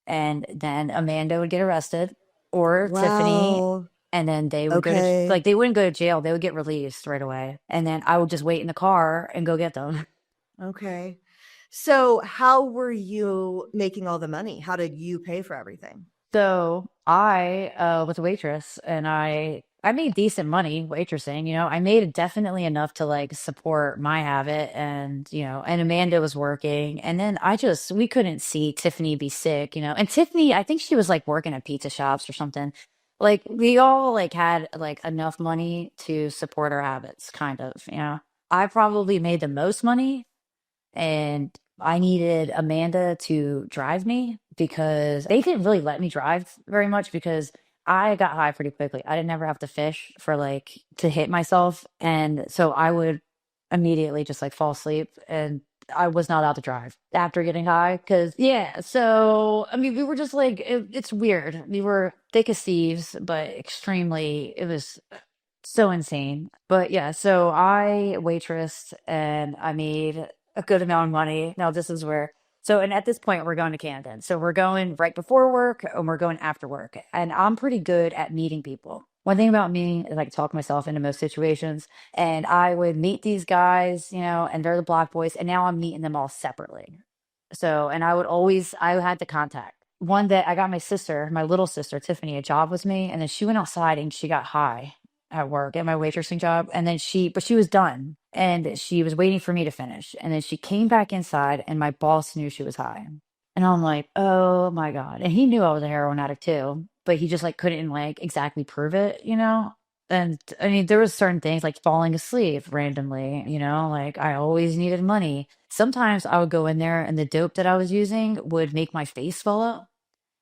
And then Amanda would get arrested or Tiffany. Wow. And then they would go to, Okay. like, they wouldn't go to jail. They would get released right away. And then I would just wait in the car and go get them. Okay. So how were you making all the money? How did you pay for everything? So I was a waitress and I made decent money waitressing, you know. I made definitely enough to like support my habit and, you know, and Amanda was working. And then we couldn't see Tiffany be sick, you know. And Tiffany, I think she was like working at pizza shops or something. Like we all like had like enough money to support our habits, kind of, you know. I probably made the most money and I needed Amanda to drive me because they didn't really let me drive very much because I got high pretty quickly. I didn't ever have to fish for like to hit myself. And so I would immediately just like fall asleep and I was not allowed to drive after getting high because, yeah. So, I mean, we were just like, it's weird. We were thick as thieves, but it was so insane. But yeah, so I waitressed and I made a good amount of money. Now this is where and at this point we're going to Camden. So we're going right before work and we're going after work. And I'm pretty good at meeting people. One thing about me is I can talk myself into most situations. And I would meet these guys, you know, and they're the block boys, and now I'm meeting them all separately. So, and I had the contact. One day I got my little sister, Tiffany, a job with me, and then she went outside and she got high at work at my waitressing job. And then but she was done and she was waiting for me to finish. And then she came back inside and my boss knew she was high. And I'm like, oh my God. And he knew I was a heroin addict too, but he just like couldn't like exactly prove it, you know? And I mean, there was certain things like falling asleep randomly, you know, like I always needed money. Sometimes I would go in there and the dope that I was using would make my face swell up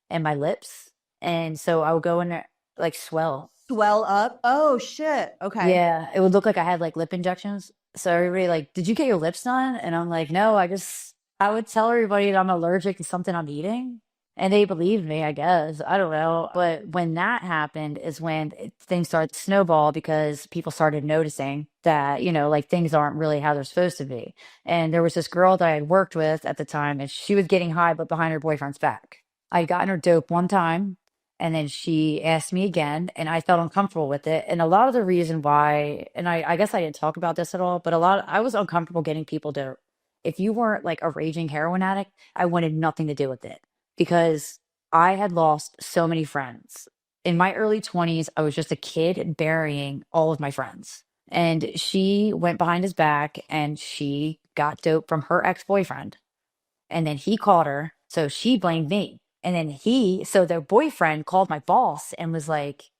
and my lips. And so I would go in there like swell. Swell up. Oh shit. Okay. Yeah, it would look like I had like lip injections. So everybody like, did you get your lips done? And I'm like, no, I would tell everybody that I'm allergic to something I'm eating. And they believed me, I guess. I don't know. But when that happened is when things started to snowball because people started noticing that, you know, like things aren't really how they're supposed to be. And there was this girl that I had worked with at the time and she was getting high, but behind her boyfriend's back. I'd gotten her dope one time and then she asked me again, and I felt uncomfortable with it. And a lot of the reason why, and I guess I didn't talk about this at all, but I was uncomfortable getting people to, if you weren't like a raging heroin addict, I wanted nothing to do with it because I had lost so many friends. In my early 20s, I was just a kid burying all of my friends. And she went behind his back and she got dope from her ex boyfriend. And then he called her. So she blamed me. And then so their boyfriend called my boss and was like,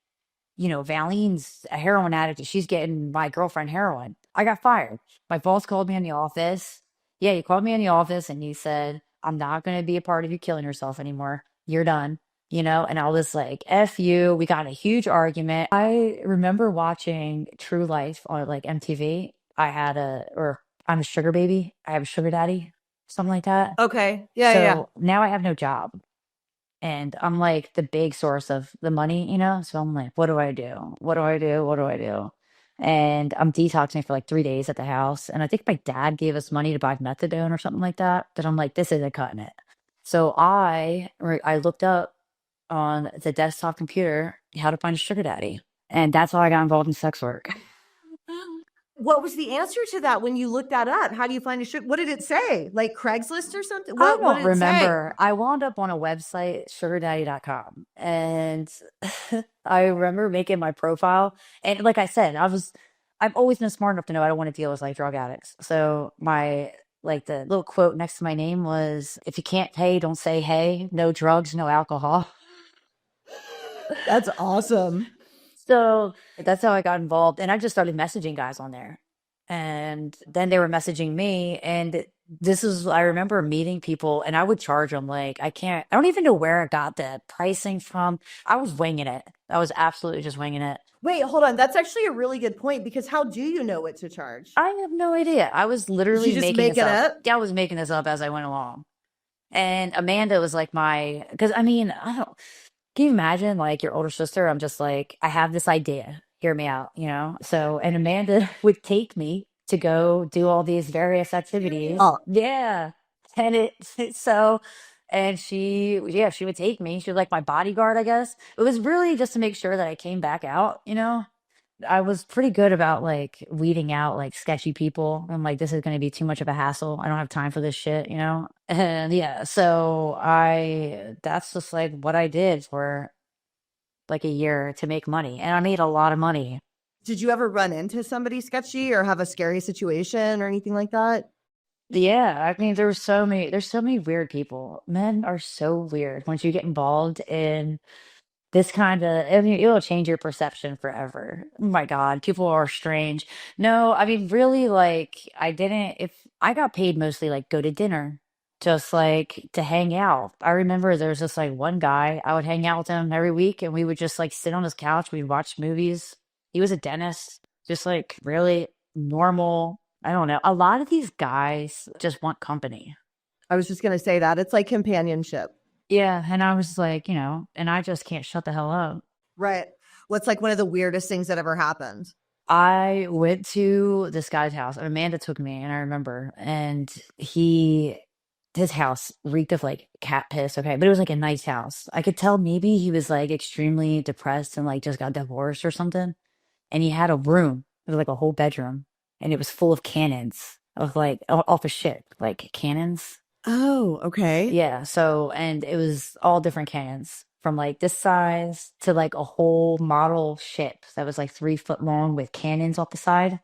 you know, Valeen's a heroin addict. And she's getting my girlfriend heroin. I got fired. My boss called me in the office. Yeah, he called me in the office and he said, I'm not going to be a part of you killing yourself anymore. You're done. You know, and I was like, F you. We got in a huge argument. I remember watching True Life on like MTV. I'm a sugar baby. I have a sugar daddy, something like that. Okay. Yeah, yeah, yeah. So now I have no job and I'm like the big source of the money, you know? So I'm like, what do I do? What do I do? What do I do? And I'm detoxing for like 3 days at the house. And I think my dad gave us money to buy methadone or something like that. But I'm like, this isn't cutting it. So I looked up on the desktop computer how to find a sugar daddy. And that's how I got involved in sex work. What was the answer to that when you looked that up? How do you find a sugar? What did it say? Like Craigslist or something? I What don't did it say? remember. I wound up on a website, sugardaddy.com, and I remember making my profile. And like I said, I've always been smart enough to know I don't want to deal with like drug addicts. So like the little quote next to my name was, if you can't pay, don't say hey, no drugs, no alcohol. That's awesome. So that's how I got involved. And I just started messaging guys on there. And then they were messaging me. And I remember meeting people and I would charge them like, I don't even know where I got the pricing from. I was winging it. I was absolutely just winging it. Wait, hold on. That's actually a really good point because how do you know what to charge? I have no idea. I was Did you literally just making make this it up. up? Yeah, I was making this up as I went along. And Amanda was like because I mean, I don't, can you imagine like your older sister? I'm just like, I have this idea. Hear me out, you know? So, and Amanda would take me to go do all these various activities. Oh, Yeah. And and she would take me. She was like my bodyguard, I guess. It was really just to make sure that I came back out, you know? I was pretty good about like weeding out like sketchy people. I'm like, this is going to be too much of a hassle. I don't have time for this shit, you know? And yeah, that's just like what I did for like a year to make money. And I made a lot of money. did you ever run into somebody sketchy or have a scary situation or anything like that? Yeah, I mean, there's so many weird people. Men are so weird once you get involved in this kind of, I mean, it'll change your perception forever. Oh my God, people are strange. No, I mean, really, like, if I got paid mostly like go to dinner, just like to hang out. I remember there's just like one guy, I would hang out with him every week and we would just like sit on his couch, we'd watch movies. He was a dentist, just like really normal. I don't know. A lot of these guys just want company. I was just going to say that. It's like companionship. Yeah. And I was like, and I just can't shut the hell up. Right. What's like one of the weirdest things that ever happened? I went to this guy's house and Amanda took me and I remember and his house reeked of like cat piss, okay, but it was like a nice house. I could tell maybe he was like extremely depressed and like just got divorced or something. And he had a room, it was like a whole bedroom, and it was full of cannons of like off of shit, like cannons. Oh, okay. Yeah, so and it was all different cannons from like this size to like a whole model ship that was like 3 foot long with cannons off the side.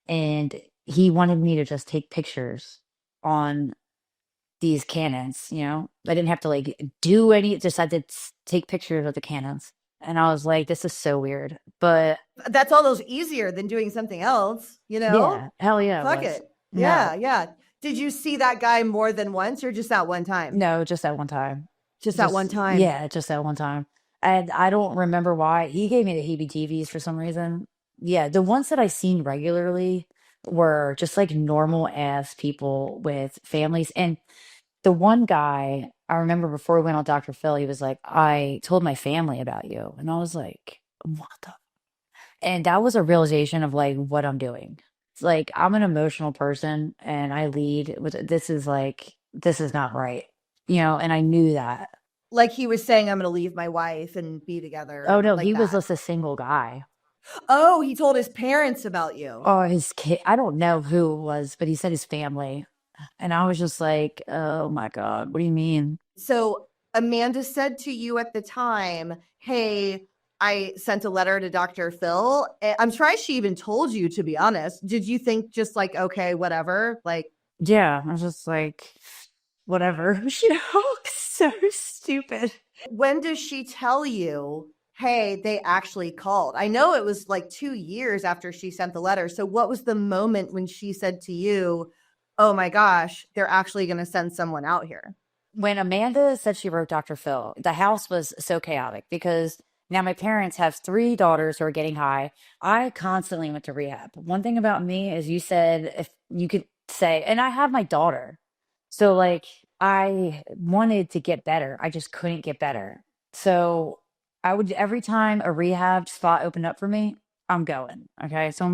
And he wanted me to just take pictures on these cannons, you know? I didn't have to like do any, just had to take pictures of the cannons. And I was like, this is so weird. But That's almost easier than doing something else, you know? yeah, hell yeah, it Fuck was. it. No, Yeah, yeah. Did you see that guy more than once or just that one time? no, just that one time. Just that one time. Yeah, just that one time. And I don't remember why. He gave me the heebie-jeebies for some reason. Yeah, the ones that I seen regularly were just like normal ass people with families. And the one guy, I remember before we went on Dr. Phil, he was like, I told my family about you. And I was like, what the? And that was a realization of like what I'm doing. It's like I'm an emotional person and I lead with this is not right. And I knew that. Like he was saying, I'm going to leave my wife and be Oh together no, like he was that. just a single guy. Oh, he told his parents about you. Oh, his kid. I don't know who it was, but he said his family. And I was just like, oh my God, what do you mean? So Amanda said to you at the time, hey, I sent a letter to Dr. Phil. I'm sure she even told you, to be honest. Did you think just like, okay, whatever? Like, Yeah, I was just like, whatever. So stupid. when does she tell you, hey, they actually called? I know it was like 2 years after she sent the letter. So what was the moment when she said to you, oh my gosh, they're actually going to send someone out here? When Amanda said she wrote Dr. Phil, the house was so chaotic because now my parents have 3 daughters who are getting high. I constantly went to rehab. One thing about me is you said if you could say, and I have my daughter. So like I wanted to get better. I just couldn't get better. So I would every time a rehab spot opened up for me, I'm going. Okay. So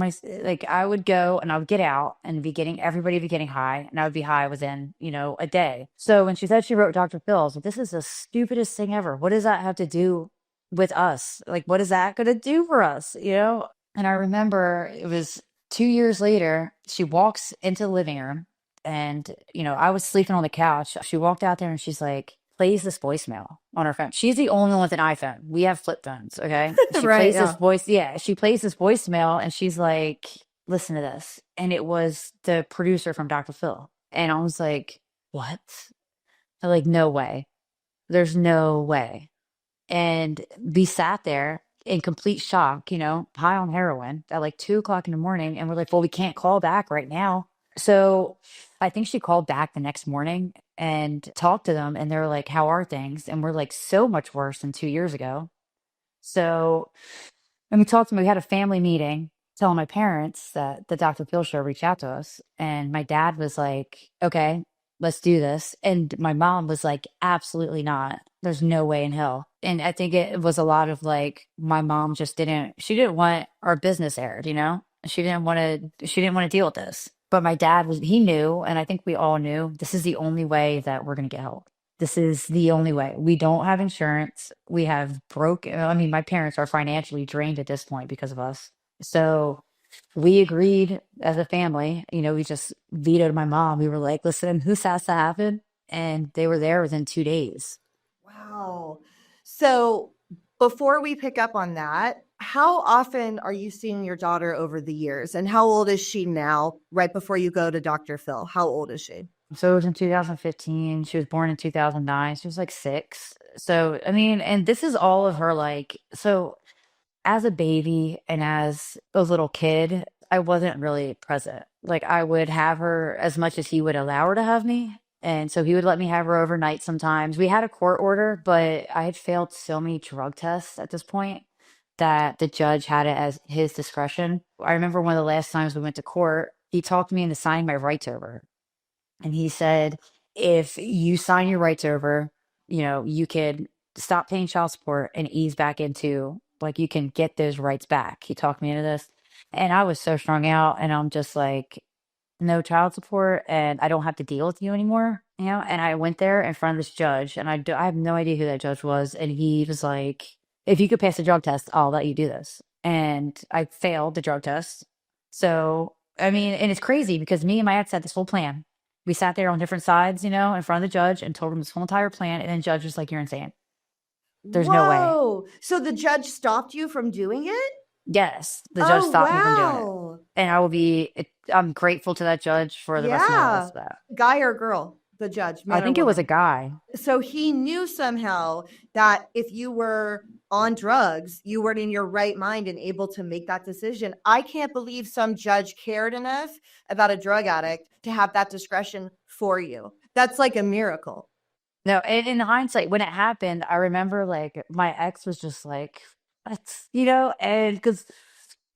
I would go and I would get out and everybody be getting high and I would be high within, a day. So when she said she wrote Dr. Phil, I was like, this is the stupidest thing ever. What does that have to do with us? Like, what is that going to do for us? And I remember it was 2 years later, she walks into the living room and, I was sleeping on the couch. She walked out there and she's like, plays this voicemail on her phone. She's the only one with an iPhone. We have flip phones. Okay. She Right. plays this Yeah. voice. Yeah. She plays this voicemail and she's like, listen to this. And it was the producer from Dr. Phil. And I was like, what? I'm like, no way. There's no way. And we sat there in complete shock, high on heroin at like 2 o'clock in the morning. And we're like, well, we can't call back right now. So I think she called back the next morning and talked to them. And they were like, how are things? And we're like, so much worse than 2 years ago. So, and we talked to them. We had a family meeting telling my parents that the Dr. Phil show reached out to us. And my dad was like, okay, let's do this. And my mom was like, absolutely not. There's no way in hell. And I think it was a lot of like, my mom just she didn't want our business aired, she didn't want to deal with this. But my dad he knew, and I think we all knew, this is the only way that we're going to get help. This is the only way. We don't have insurance. We have I mean, my parents are financially drained at this point because of us. So we agreed as a family, we just vetoed my mom. We were like, listen, this has to happen. And they were there within 2 days. Wow. So before we pick up on that, how often are you seeing your daughter over the years? And how old is she now, right before you go to Dr. Phil? How old is she? So it was in 2015. She was born in 2009. She was like 6. So, I mean, and this is all of her so as a baby and as a little kid, I wasn't really present. Like I would have her as much as he would allow her to have me. And so he would let me have her overnight sometimes. We had a court order, but I had failed so many drug tests at this point that the judge had it as his discretion. I remember one of the last times we went to court, he talked me into signing my rights over. And he said, if you sign your rights over, you could stop paying child support and ease back into like you can get those rights back. He talked me into this. And I was so strung out and I'm just like, no child support and I don't have to deal with you anymore. And I went there in front of this judge and I have no idea who that judge was. And he was like, if you could pass the drug test, I'll let you do this. And I failed the drug test. So, I mean, and it's crazy because me and my ex had this whole plan. We sat there on different sides, in front of the judge and told him this whole entire plan. And then the judge was like, you're insane. There's no way. Whoa. So the judge stopped you from doing it? Yes, the judge Oh, stopped me from doing it. wow. And I'm grateful to that judge for the rest of my life for that. Guy or girl, the judge, I man or think it was a woman? guy. So he knew somehow that if you were on drugs, you weren't in your right mind and able to make that decision. I can't believe some judge cared enough about a drug addict to have that discretion for you. That's like a miracle. No, and in hindsight, when it happened, I remember like my ex was just like, "What?"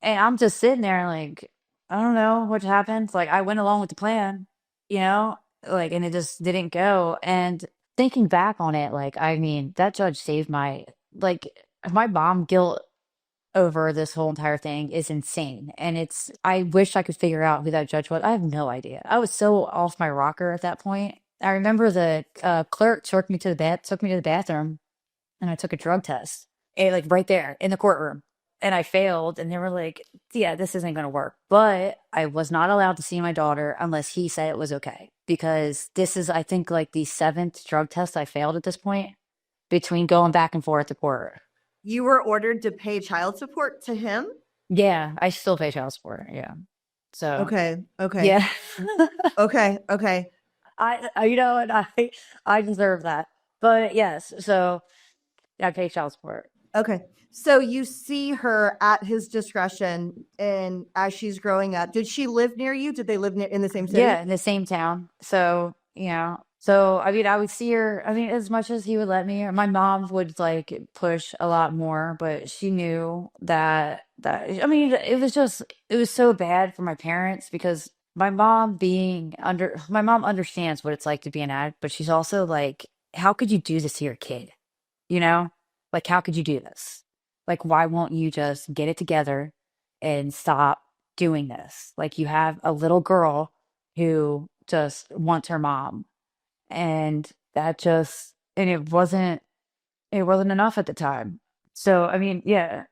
And I'm just sitting there like, I don't know what happened. Like I went along with the plan, you know, and it just didn't go. And thinking back on it, like, I mean, that judge saved like, my mom guilt over this whole entire thing is insane. And I wish I could figure out who that judge was. I have no idea. I was so off my rocker at that point. I remember the clerk took me to the bathroom and I took a drug test. Like right there in the courtroom. And I failed. And they were like, yeah, this isn't going to work. But I was not allowed to see my daughter unless he said it was okay. Because this is, I think, like the 7th drug test I failed at this point between going back and forth to court. You were ordered to pay child support to him? Yeah, I still pay child support. Yeah. So, Okay. yeah. Okay. And I deserve that. But yes, so I pay child support. Okay. So you see her at his discretion and as she's growing up. Did she live near you? Did they live in the same city? Yeah, in the same town. So, I mean, I would see her, I mean, as much as he would let me, or my mom would like push a lot more, but she knew I mean, it was so bad for my parents because my mom understands what it's like to be an addict, but she's also like, how could you do this to your kid? You know, like, how could you do this? Like, why won't you just get it together and stop doing this? Like, you have a little girl who just wants her mom. And it wasn't enough at the time. So, I mean, yeah.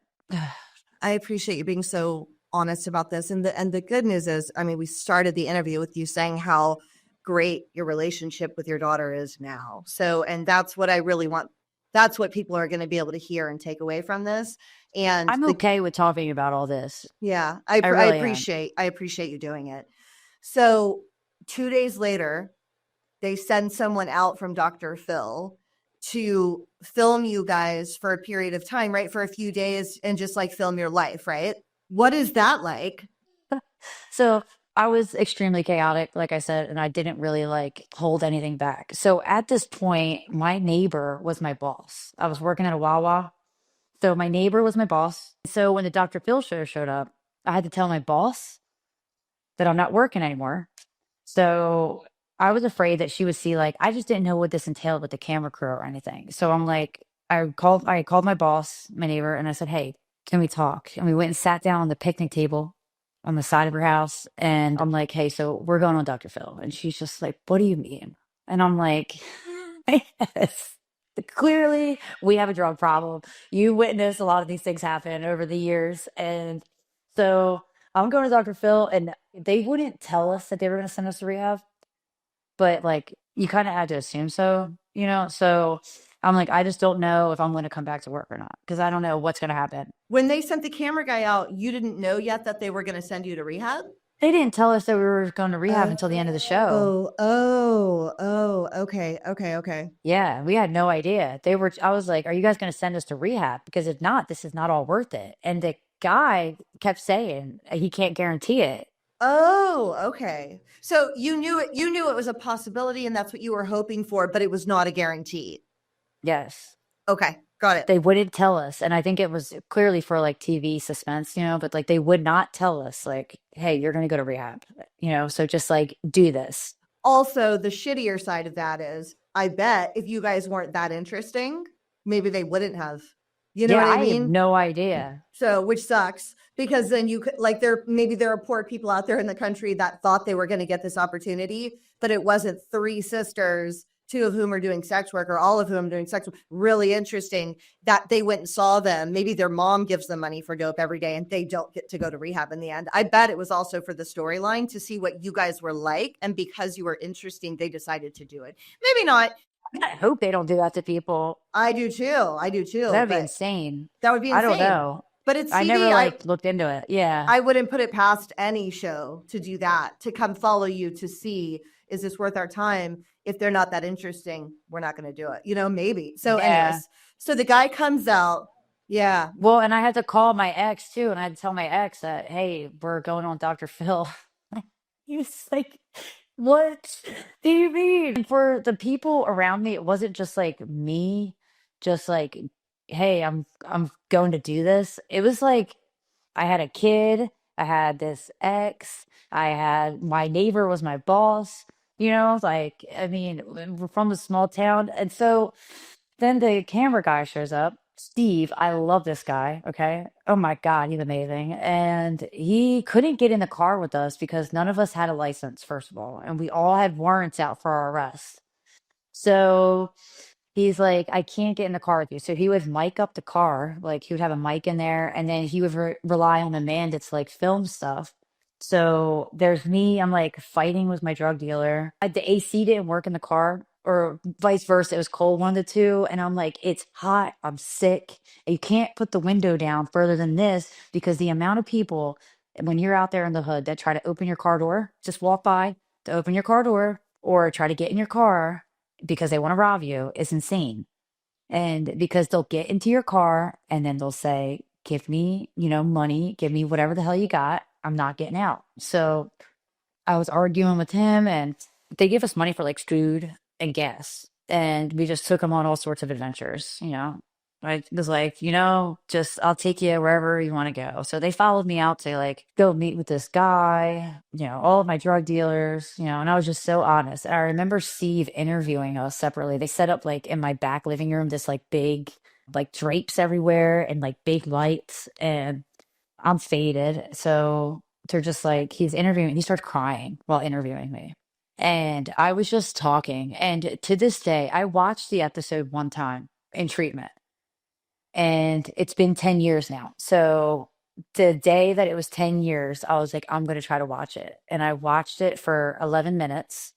I appreciate you being so honest about this. And the good news is, I mean, we started the interview with you saying how great your relationship with your daughter is now. So, and that's what I really want. That's what people are going to be able to hear and take away from this. And I'm the okay with talking about all this. yeah, I I really am. appreciate you doing it. So 2 days later, they send someone out from Dr. Phil to film you guys for a period of time, right? For a few days and just like film your life, right? What is that like? So I was extremely chaotic, like I said, and I didn't really like hold anything back. So at this point, my neighbor was my boss. I was working at a Wawa. So my neighbor was my boss. So when the Dr. Phil show showed up, I had to tell my boss that I'm not working anymore. So I was afraid that she would see like I just didn't know what this entailed with the camera crew or anything. So I'm like, I called my boss, my neighbor, and I said, "Hey, can we talk?" And we went and sat down on the picnic table on the side of her house. And I'm like, "Hey, so we're going on Dr. Phil." And she's just like, "What do you mean?" And I'm like, "Yes. Clearly, we have a drug problem. You witnessed a lot of these things happen over the years." And so I'm going to Dr. Phil, and they wouldn't tell us that they were going to send us to rehab, but like you kind of had to assume so, you know? So I'm like, I just don't know if I'm going to come back to work or not because I don't know what's going to happen. When they sent the camera guy out, you didn't know yet that they were going to send you to rehab? They didn't tell us that we were going to rehab until the end of the show. Okay, okay. Yeah, we had no idea. They were, I was like, are you guys going to send us to rehab? Because if not, this is not all worth it. And the guy kept saying he can't guarantee it. Oh, okay. So you knew it was a possibility and that's what you were hoping for, but it was not a guarantee. Yes. Okay, got it. They wouldn't tell us. And I think it was clearly for like TV suspense, you know, but like they would not tell us, like, hey, you're going to go to rehab, you know, so just like do this. Also, the shittier side of that is, I bet if you guys weren't that interesting, maybe they wouldn't have. You know Yeah, what I I have mean? no idea. So, which sucks because then you could like there are poor people out there in the country that thought they were going to get this opportunity, but it wasn't three sisters, two of whom are doing sex work or all of whom are doing sex work. Really interesting that they went and saw them. Maybe their mom gives them money for dope every day and they don't get to go to rehab in the end. I bet it was also for the storyline to see what you guys were like. And because you were interesting, they decided to do it. Maybe not. I hope they don't do that to people. I do too. I do too. That'd be But insane. that would be I don't insane. know. But it's I never TV. like looked into it. Yeah. I wouldn't put it past any show to do that, to come follow you to see, is this worth our time? If they're not that interesting, we're not going to do it. You know, maybe. So, Yeah. anyways, so the guy comes out. Yeah. Well, and I had to call my ex too, and I had to tell my ex that, hey, we're going on Dr. Phil. He was like, what do you mean? And for the people around me, it wasn't just like me, just like, hey, I'm going to do this. It was like I had a kid, I had this ex, I had my neighbor was my boss, you know, like I mean, we're from a small town. And so then the camera guy shows up. Steve, I love this guy. Okay. Oh my God, he's amazing. And he couldn't get in the car with us because none of us had a license, first of all. And we all had warrants out for our arrest. So he's like, I can't get in the car with you. So he would mic up the car, like he would have a mic in there, and then he would rely on Amanda to like film stuff. So there's me, I'm like fighting with my drug dealer. The AC didn't work in the car, or vice versa. It was cold, one of the two. And I'm like, it's hot, I'm sick. And you can't put the window down further than this because the amount of people, when you're out there in the hood, that try to open your car door, just walk by to open your car door or try to get in your car because they want to rob you is insane. And because they'll get into your car and then they'll say, give me, you know, money, give me whatever the hell you got. I'm not getting out. So I was arguing with him and they gave us money for like food and gas. And we just took him on all sorts of adventures, you know. I was like, you know, just I'll take you wherever you want to go. So they followed me out to like go meet with this guy, you know, all of my drug dealers, you know, and I was just so honest. And I remember Steve interviewing us separately. They set up like in my back living room, this like big, like drapes everywhere and like big lights. And I'm faded. So they're just like, he's interviewing, he starts crying while interviewing me. And I was just talking. And to this day, I watched the episode one time in treatment. And it's been 10 years now. So The day that it was 10 years, I was like, I'm going to try to watch it. And I watched it for 11 minutes.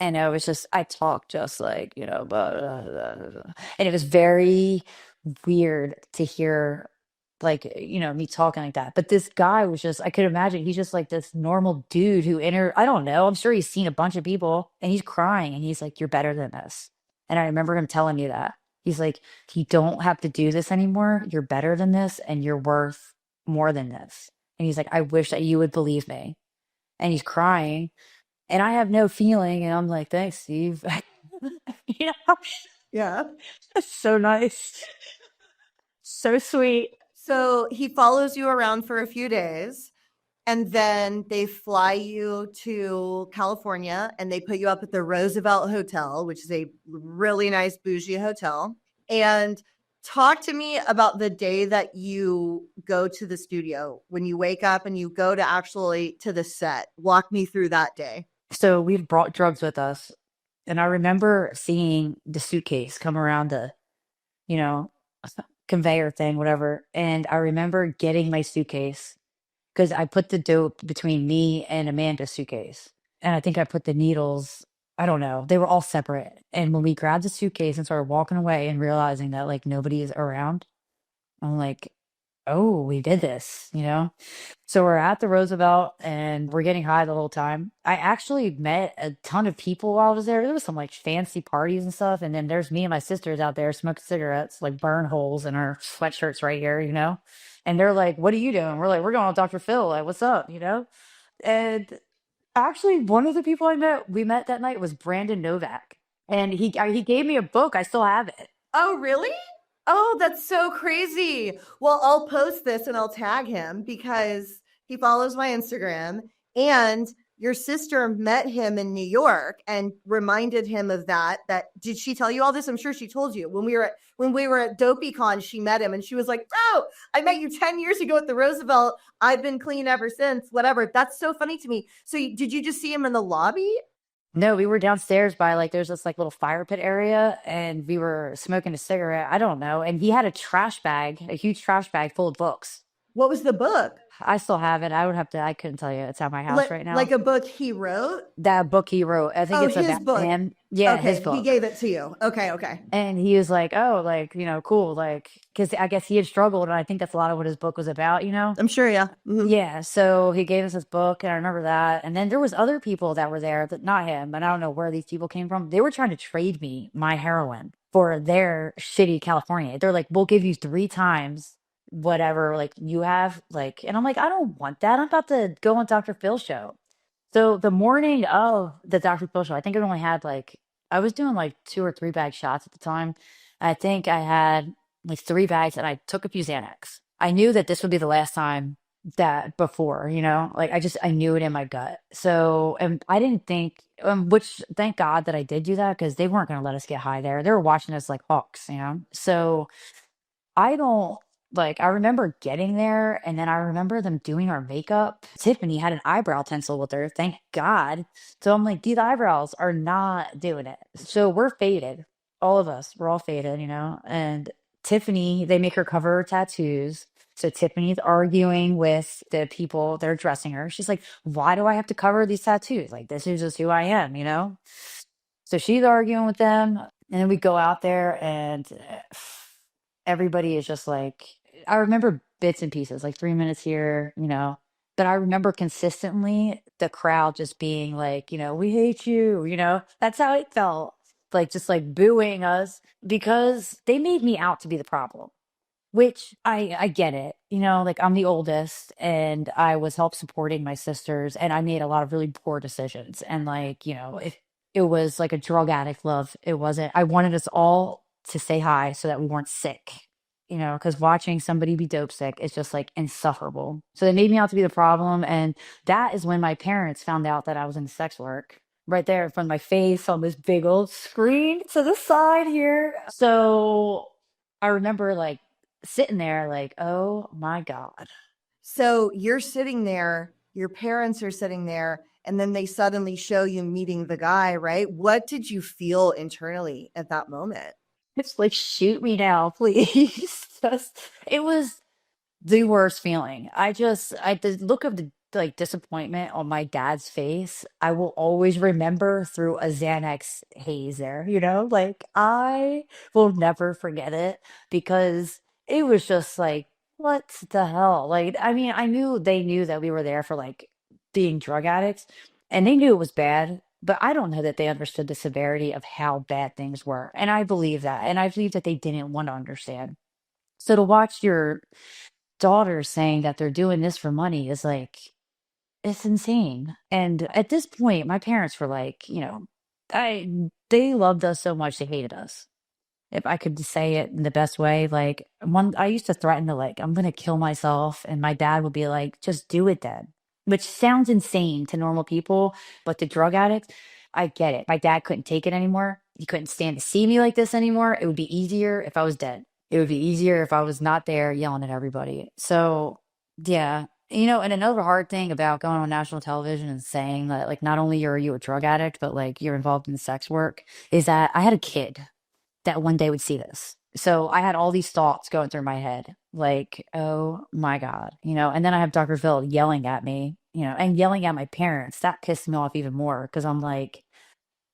And I was just, I talked just like, blah, blah, blah, blah, blah. And it was very weird to hear, like, me talking like that. But this guy was just, I could imagine he's just like this normal dude who I don't know, I'm sure he's seen a bunch of people and he's crying and he's like, you're better than this. And I remember him telling me that. He's like, you don't have to do this anymore. You're better than this and you're worth more than this. And he's like, I wish that you would believe me. And he's crying and I have no feeling. And I'm like, thanks, Steve. you know, Yeah. that's so nice. So sweet. So he follows you around for a few days and then they fly you to California and they put you up at the Roosevelt Hotel, which is a really nice bougie hotel. And talk to me about the day that you go to the studio when you wake up and you go to actually to the set. Walk me through that day. So we brought drugs with us. And I remember seeing the suitcase come around the, you know, conveyor thing, whatever. And I remember getting my suitcase because I put the dope between me and Amanda's suitcase. And I think I put the needles, I don't know, they were all separate. And when we grabbed the suitcase and started walking away and realizing that like nobody is around, I'm like, oh, we did this. So we're at the Roosevelt and we're getting high the whole time. I actually met a ton of people while I was there. There was some like fancy parties and stuff. And then there's me and my sisters out there smoking cigarettes, like burn holes in our sweatshirts right here. And they're like, what are you doing? We're like, we're going with Dr. Phil. Like, what's up? And actually, one of the people we met that night was Brandon Novak. And he gave me a book. I still have it. Oh, really? Oh, that's so crazy. Well, I'll post this and I'll tag him because he follows my Instagram and your sister met him in New York and reminded him of that. That did she tell you all this? I'm sure she told you. When we were at DopeyCon, she met him and she was like, "Bro, I met you 10 years ago at the Roosevelt. I've been clean ever since." Whatever. That's so funny to me. So, did you just see him in the lobby? No, we were downstairs by like there's this like little fire pit area and we were smoking a cigarette. I don't know. And he had a trash bag, a huge trash bag full of books. What was the book? I still have it. I couldn't tell you. It's at my house right Like now. a book he wrote? That book he wrote, I think Oh, it's his about book. him. Yeah, his Okay, he book. gave it to you. Okay, okay. And he was like, oh, like, cool. Like, because I guess he had struggled. And I think that's a lot of what his book was about. I'm sure, yeah. Mhm. Yeah, so he gave us this book, and I remember that. And then there was other people that were there, that not him, and I don't know where these people came from. They were trying to trade me my heroin for their shitty California. They're like, "We'll give you 3 times whatever like you have." Like, and I'm like, I don't want that. I'm about to go on Dr. Phil's show. So the morning of the Dr. Phil show, I think I only had like I was doing like 2 or 3 bag shots at the time. I think I had like 3 bags, and I took a few Xanax. I knew that this would be the last time that before, like I knew it in my gut. So, and I didn't think, which thank God that I did do that because they weren't going to let us get high there. They were watching us like hawks. So I don't like, I remember getting there and then I remember them doing our makeup. Tiffany had an eyebrow pencil with her, thank God. So I'm like, these eyebrows are not doing it. So we're faded. All of us, we're all faded. And Tiffany, they make her cover her tattoos. So Tiffany's arguing with the people that are dressing her. She's like, why do I have to cover these tattoos? Like, this is just who I am? So she's arguing with them. And then we go out there and everybody is just like, I remember bits and pieces, like 3 minutes here. But I remember consistently the crowd just being like, we hate you. That's how it felt. Like, just like booing us because they made me out to be the problem. Which I get it, like I'm the oldest and I was help supporting my sisters and I made a lot of really poor decisions. And like, if it was like a drug addict love, it wasn't, I wanted us all to stay high so that we weren't sick, because watching somebody be dope sick is just like insufferable. So they made me out to be the problem. And that is when my parents found out that I was in sex work. Right there in front of my face on this big old screen to the side here. So I remember like sitting there like, oh my God. So you're sitting there, your parents are sitting there, and then they suddenly show you meeting the guy, right? What did you feel internally at that moment? It's like, shoot me now, please. Just, it was, the worst feeling. The look of the like disappointment on my dad's face, I will always remember through a Xanax haze there, you know? Like I will never forget it because it was just like, what the hell? Like, I mean, I knew they knew that we were there for like being drug addicts and they knew it was bad, but I don't know that they understood the severity of how bad things were. And I believe that. And I believe that they didn't want to understand. So to watch your daughter saying that they're doing this for money is like, it's insane. And at this point, my parents were like, I they loved us so much they hated us. If I could say it in the best way, like one I used to threaten to like, I'm gonna kill myself, and my dad would be like, just do it then. Which sounds insane to normal people, but to drug addicts, I get it. My dad couldn't take it anymore. He couldn't stand to see me like this anymore. It would be easier if I was dead. It would be easier if I was not there yelling at everybody. So yeah. And another hard thing about going on national television and saying that like not only are you a drug addict, but like you're involved in sex work is that I had a kid that one day would see this. So I had all these thoughts going through my head, like, oh my God, and then I have Dr. Phil yelling at me, and yelling at my parents. That pissed me off even more because I'm like,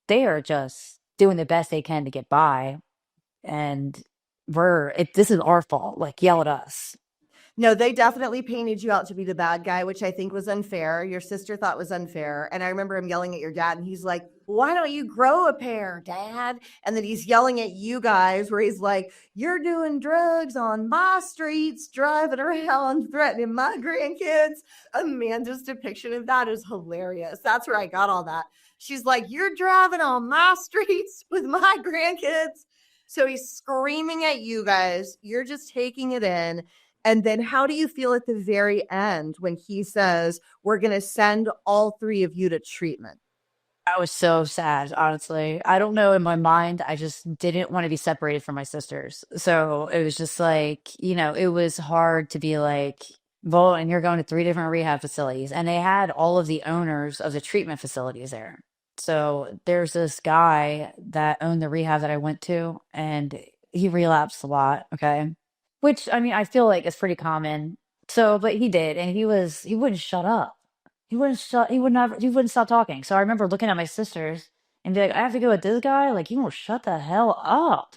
they are just doing the best they can to get by. And this is our fault. Like, yell at us. No, they definitely painted you out to be the bad guy, which I think was unfair. Your sister thought was unfair. And I remember him yelling at your dad, and he's like, why don't you grow a pair, dad? And then he's yelling at you guys, where he's like, you're doing drugs on my streets, driving around, threatening my grandkids. Amanda's depiction of that is hilarious. That's where I got all that. She's like, you're driving on my streets with my grandkids. So he's screaming at you guys. You're just taking it in. And then how do you feel at the very end when he says, we're going to send all three of you to treatment? I was so sad, honestly. I don't know. In my mind, I just didn't want to be separated from my sisters. So it was just like, it was hard to be like, well, and you're going to three different rehab facilities. And they had all of the owners of the treatment facilities there. So there's this guy that owned the rehab that I went to, and he relapsed a lot. Okay. Which, I mean, I feel like it's pretty common. So, but he did, and he wouldn't shut up. He wouldn't stop talking. So I remember looking at my sisters and be like, I have to go with this guy. Like, you won't shut the hell up.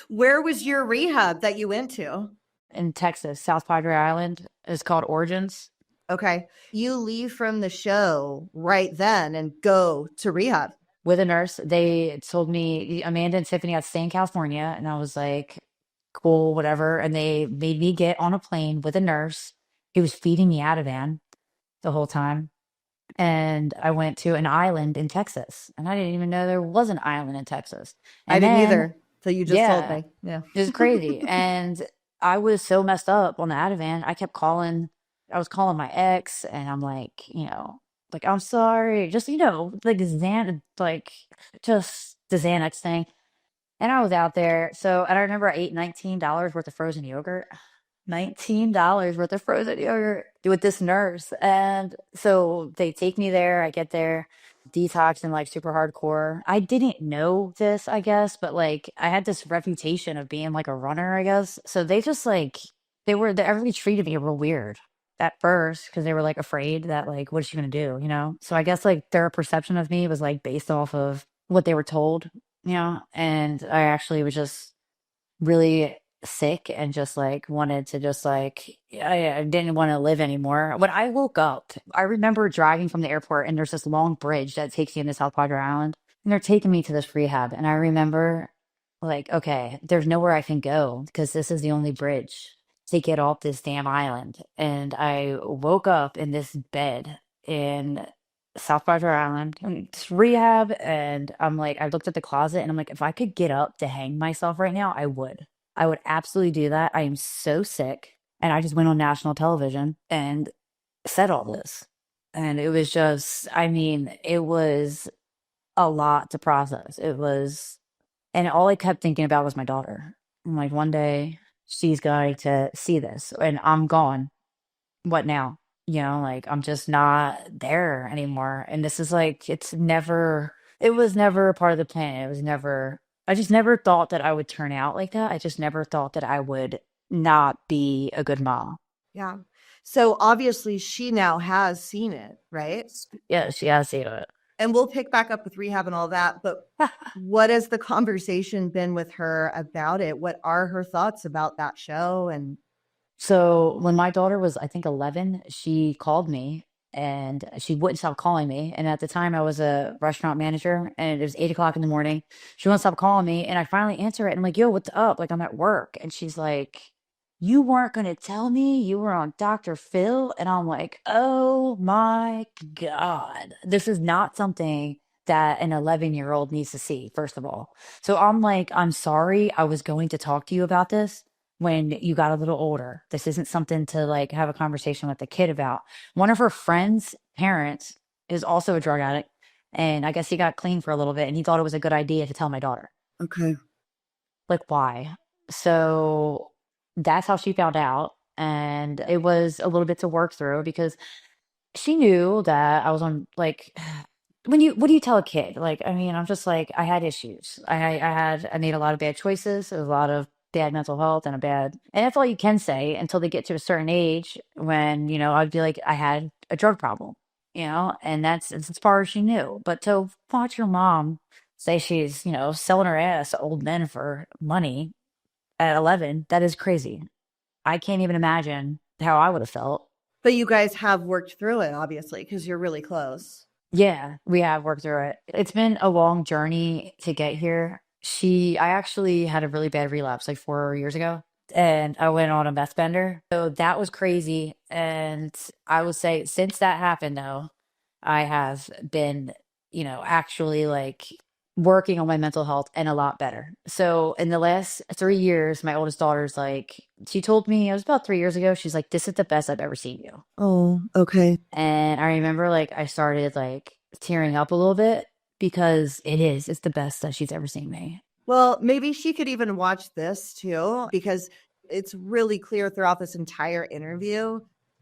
Where was your rehab that you went to? In Texas, South Padre Island is called Origins. Okay. You leave from the show right then and go to rehab. With a nurse. They told me Amanda and Tiffany had to stay in California, and I was like, cool, whatever. And they made me get on a plane with a nurse. He was feeding me Ativan the whole time. And I went to an island in Texas, and I didn't even know there was an island in Texas. I And didn't then, either. So you just told yeah, me. Yeah. it was crazy. And I was so messed up on the Ativan. I was calling my ex, and I'm like, like, I'm sorry. Just, like just the Xanax thing. And I was out there. So, and I remember I ate $19 worth of frozen yogurt. $19 worth of frozen yogurt with this nurse. And so they take me there. I get there, detox and like super hardcore. I didn't know this, I guess, but like I had this reputation of being like a runner, I guess. So they just like, everybody treated me real weird at first because they were like afraid that like, what's she gonna do, So I guess like their perception of me was like based off of what they were told, and I actually was just really sick and just like wanted to just like I didn't want to live anymore. When I woke up, I remember driving from the airport and there's this long bridge that takes you into South Padre Island, and they're taking me to this rehab, and I remember like, okay, there's nowhere I can go because this is the only bridge to get off this damn island. And I woke up in this bed in South Padre Island, and it's rehab, and I'm like, I looked at the closet and I'm like, if I could get up to hang myself right now, I would. I would absolutely do that. I am so sick. And I just went on national television and said all this. And it was just, I mean, it was a lot to process. And all I kept thinking about was my daughter. I'm like, one day she's going to see this and I'm gone. What now? Like I'm just not there anymore. And this is like, it was never a part of the plan. I just never thought that I would turn out like that. I just never thought that I would not be a good mom. Yeah. So obviously she now has seen it, right? Yeah, she has seen it. And we'll pick back up with rehab and all that. But what has the conversation been with her about it? What are her thoughts about that show? And So when my daughter was, I think, 11, she called me and she wouldn't stop calling me. And at the time, I was a restaurant manager and it was 8 o'clock in the morning. She wouldn't stop calling me. And I finally answer it. And I'm like, yo, what's up? Like, I'm at work. And she's like, you weren't going to tell me you were on Dr. Phil? And I'm like, oh my God. This is not something that an 11-year-old needs to see, first of all. So I'm like, I'm sorry. I was going to talk to you about this when you got a little older. This isn't something to like have a conversation with the kid about. One of her friends' parents is also a drug addict. And I guess he got clean for a little bit and he thought it was a good idea to tell my daughter. okay. Like, why? So that's how she found out. And it was a little bit to work through because she knew that I was on like what do you tell a kid? Like, I mean, I'm just like, I had issues. I made a lot of bad choices. There was a lot of bad mental health and and that's all you can say until they get to a certain age when, I'd be like, I had a drug problem, and that's as far as she knew. But to watch your mom say she's, selling her ass to old men for money at 11, that is crazy. I can't even imagine how I would have felt. But you guys have worked through it, obviously, because you're really close. Yeah, we have worked through it. It's been a long journey to get here. I actually had a really bad relapse like 4 years ago, and I went on a meth bender. So that was crazy. And I would say since that happened, though, I have been, actually like working on my mental health and a lot better. So in the last 3 years, my oldest daughter's like, she told me, it was about 3 years ago, she's like, this is the best I've ever seen you. Oh, okay. And I remember like I started like tearing up a little bit because it's the best that she's ever seen me. Well, maybe she could even watch this too, because it's really clear throughout this entire interview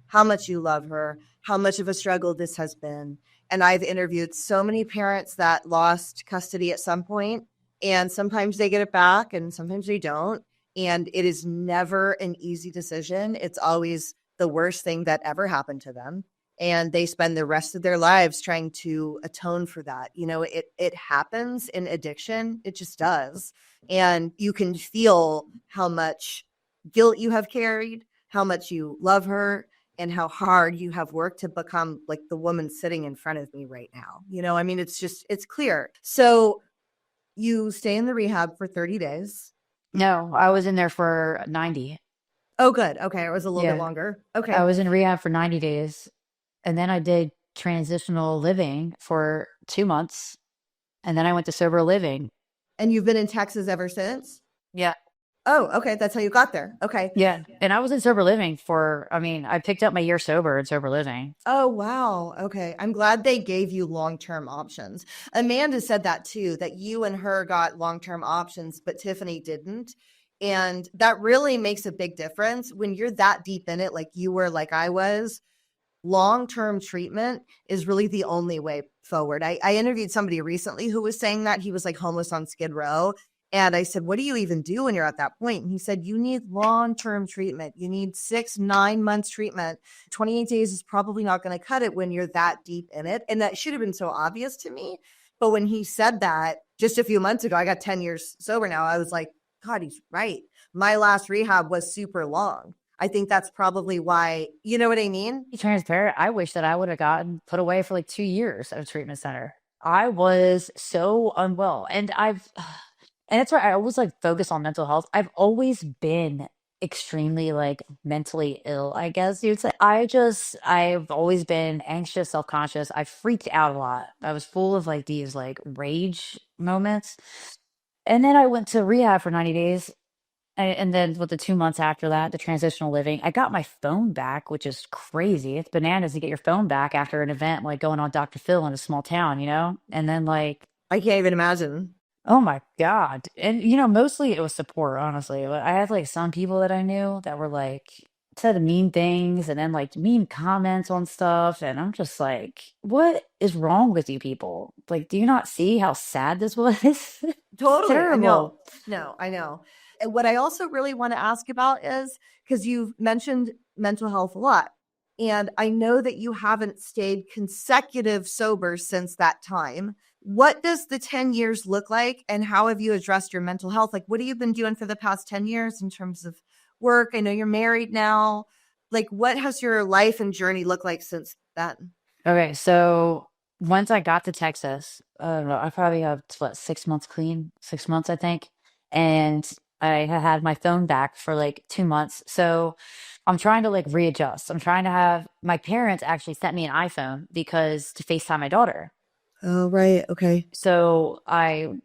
how much you love her, how much of a struggle this has been. And I've interviewed so many parents that lost custody at some point, and sometimes they get it back and sometimes they don't. And it is never an easy decision. It's always the worst thing that ever happened to them. And they spend the rest of their lives trying to atone for that. It happens in addiction. It just does. And you can feel how much guilt you have carried, how much you love her, and how hard you have worked to become like the woman sitting in front of me right now. I mean, it's clear. So you stay in the rehab for 30 days. No, I was in there for 90. Oh, good. Okay. It was a little bit Yeah. longer. I Okay. was in rehab for 90 days. And then I did transitional living for 2 months. And then I went to sober living. And you've been in Texas ever since? Yeah. Oh, okay. That's how you got there. Okay. Yeah. And I was in sober living I picked up my year sober in sober living. Oh, wow. Okay. I'm glad they gave you long-term options. Amanda said that too, that you and her got long-term options, but Tiffany didn't. And that really makes a big difference when you're that deep in it, like you were, like I was. Long-term treatment is really the only way forward. I interviewed somebody recently who was saying that he was like homeless on Skid Row. And I said, what do you even do when you're at that point? And he said, you need long-term treatment. You need 6-9 months treatment. 28 days is probably not going to cut it when you're that deep in it. And that should have been so obvious to me. But when he said that just a few months ago, I got 10 years sober now. I was like, God, he's right. My last rehab was super long. I think that's probably why, you know what I mean? Be transparent, I wish that I would have gotten put away for like 2 years at a treatment center. I was so unwell. And that's why I always like focus on mental health. I've always been extremely like mentally ill, I guess you'd say. I've always been anxious, self-conscious. I freaked out a lot. I was full of like these like rage moments. And then I went to rehab for 90 days. And then with the 2 months after that, the transitional living, I got my phone back, which is crazy. It's bananas to get your phone back after an event like going on Dr. Phil in a small town, And then like, I can't even imagine. oh my God. And mostly it was support, honestly. But I had like some people that I knew that were like said mean things and then like mean comments on stuff. And I'm just like, what is wrong with you people? Like, do you not see how sad this was? It's Totally. I know. terrible. No, I know. what I also really want to ask about is because you've mentioned mental health a lot. And I know that you haven't stayed consecutive sober since that time. What does the 10 years look like? And how have you addressed your mental health? Like, what have you been doing for the past 10 years in terms of work? I know you're married now. Like, what has your life and journey looked like since then? Okay, so once I got to Texas, I don't know, I probably have what 6 months clean, 6 months I think, and I had my phone back for like 2 months. So I'm trying to like readjust. I'm trying to have my parents actually sent me an iPhone because to FaceTime my daughter. Oh, right. Okay. So I'm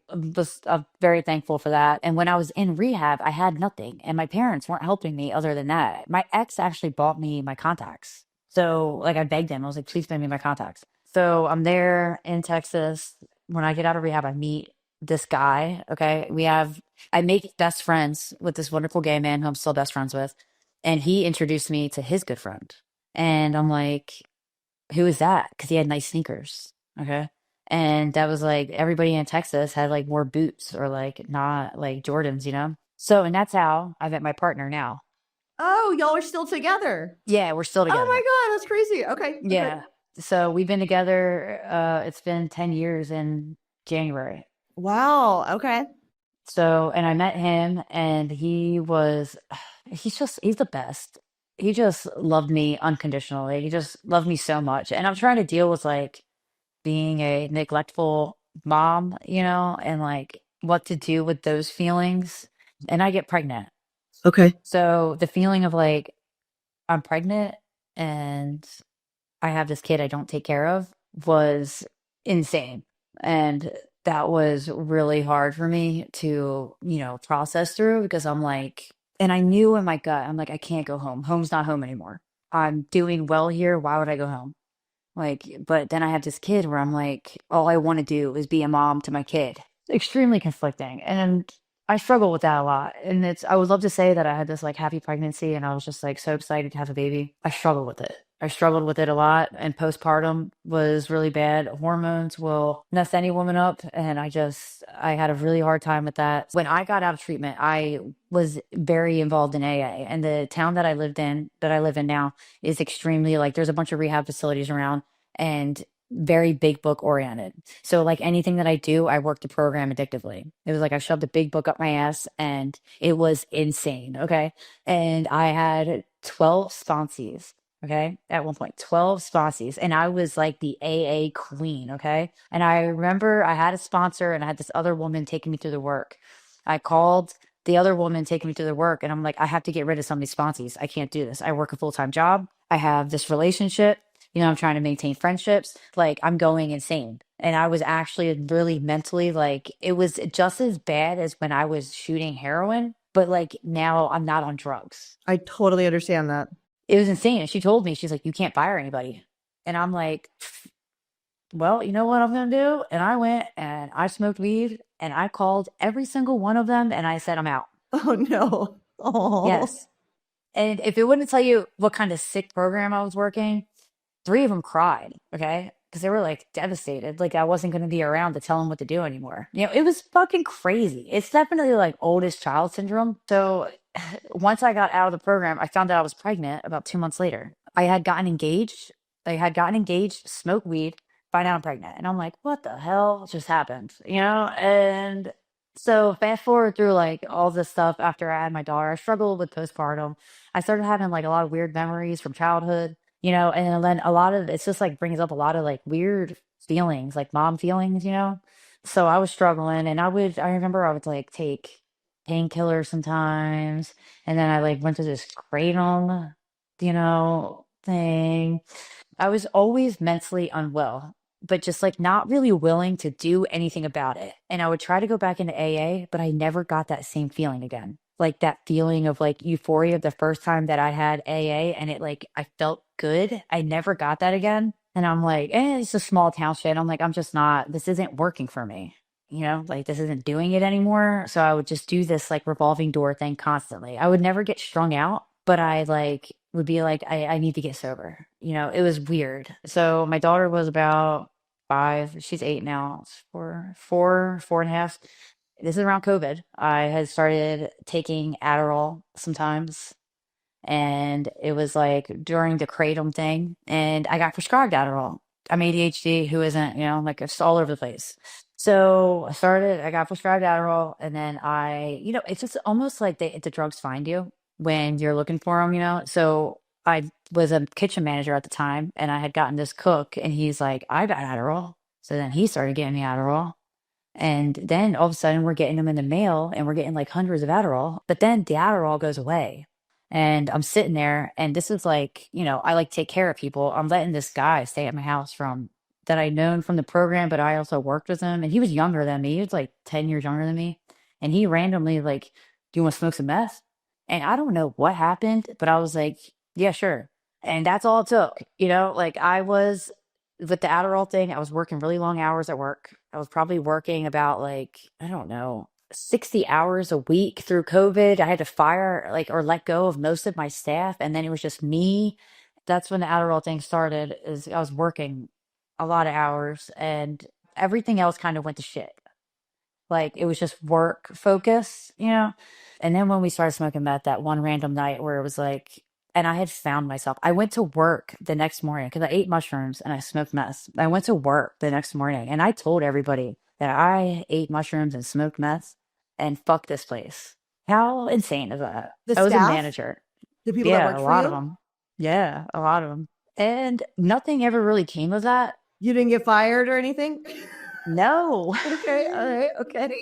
very thankful for that. And when I was in rehab, I had nothing, and my parents weren't helping me other than that. My ex actually bought me my contacts. So like I begged him, I was like, please send me my contacts. So I'm there in Texas. When I get out of rehab, I meet this guy. Okay. I make best friends with this wonderful gay man who I'm still best friends with. And he introduced me to his good friend. And I'm like, who is that? Because he had nice sneakers. Okay. And that was like everybody in Texas had like more boots or like not like Jordans, you know? So, and that's how I met my partner now. Oh, y'all are still together. Yeah, we're still Oh my together. God, that's crazy. Okay. Okay. Yeah. So we've been together, it's been 10 years in January. Wow. Okay. So, and I met him and he's the best. He just loved me unconditionally. He just loved me so much. And I'm trying to deal with like, being a neglectful mom, and like what to do with those feelings. And I get pregnant. Okay. So the feeling of like I'm pregnant and I have this kid I don't take care of was insane. And that was really hard for me to, process through because I'm like, and I knew in my gut, I'm like, I can't go home. Home's not home anymore. I'm doing well here. Why would I go home? Like, but then I have this kid where I'm like, all I want to do is be a mom to my kid. Extremely conflicting. And I struggle with that a lot. And I would love to say that I had this like happy pregnancy and I was just like so excited to have a baby. I struggle with it. I struggled with it a lot. And postpartum was really bad. Hormones will mess any woman up. And I had a really hard time with that. When I got out of treatment, I was very involved in AA. And the town that I live in now, is extremely like there's a bunch of rehab facilities around and very big book oriented. So like anything that I do, I work the program addictively. It was like I shoved a big book up my ass and it was insane. Okay. And I had 12 sponsees. Okay. At one point, 12 sponsees. And I was like the AA queen. Okay. And I remember I had a sponsor and I had this other woman taking me through the work. I called the other woman taking me through the work and I'm like, I have to get rid of some of these sponsees. I can't do this. I work a full-time job. I have this relationship. I'm trying to maintain friendships. Like, I'm going insane. And I was actually really mentally like, it was just as bad as when I was shooting heroin, but like now I'm not on drugs. I totally understand that. It was insane. And she told me, she's like, you can't fire anybody. And I'm like, well, you know what I'm going to do? And I went and I smoked weed and I called every single one of them and I said, I'm out. Oh no. Oh. Yes. And if it wouldn't tell you what kind of sick program I was working, three of them cried, okay? Because they were like devastated. Like I wasn't going to be around to tell them what to do anymore. It was fucking crazy. It's definitely like oldest child syndrome. So once I got out of the program, I found out I was pregnant about 2 months later. I had gotten engaged. Smoked weed, find out I'm pregnant. And I'm like, what the hell just happened? And so fast forward through like all this stuff after I had my daughter, I struggled with postpartum. I started having like a lot of weird memories from childhood, and then a lot of it's just like brings up a lot of like weird feelings, like mom feelings. So I was struggling and I remember I would like take painkillers sometimes. And then I like went to this kratom, thing. I was always mentally unwell, but just like not really willing to do anything about it. And I would try to go back into AA, but I never got that same feeling again. Like that feeling of like euphoria the first time that I had AA and it like I felt good. I never got that again. And I'm like, it's a small town shit. I'm like, I'm just not, this isn't working for me. Like this isn't doing it anymore. So I would just do this like revolving door thing constantly. I would never get strung out, but I like would be like, I need to get sober. It was weird. So my daughter was about 5. She's 8 now. It's four and a half. This is around COVID. I had started taking Adderall sometimes, and it was like during the kratom thing, and I got prescribed Adderall. I'm ADHD, who isn't, like it's all over the place. So I got prescribed Adderall, and then it's just almost like the drugs find you when you're looking for them. So I was a kitchen manager at the time, and I had gotten this cook, and he's like, I got Adderall. So then he started getting me Adderall. And then all of a sudden we're getting them in the mail and we're getting like hundreds of Adderall, but then the Adderall goes away. And I'm sitting there and this is like, I like take care of people. I'm letting this guy stay at my house from that I known from the program, but I also worked with him and he was younger than me. He was like 10 years younger than me. And he randomly like, do you want to smoke some meth? And I don't know what happened, but I was like, yeah, sure. And that's all it took, like I was with the Adderall thing, I was working really long hours at work. I was probably working about like, I don't know, 60 hours a week through COVID. I had to fire like or let go of most of my staff. And then it was just me. That's when the Adderall thing started, is I was working a lot of hours and everything else kind of went to shit. Like it was just work focus. And then when we started smoking meth that one random night where it was like, and I had found myself, I went to work the next morning because I ate mushrooms and I smoked meth. I went to work the next morning and I told everybody that I ate mushrooms and smoked meth and fuck this place. How insane is that? The I was a staff, manager. the people that Yeah, worked a for lot of you, them. Yeah, a lot of them. And nothing ever really came of that. you didn't get fired or anything? No. Okay, all right, okay.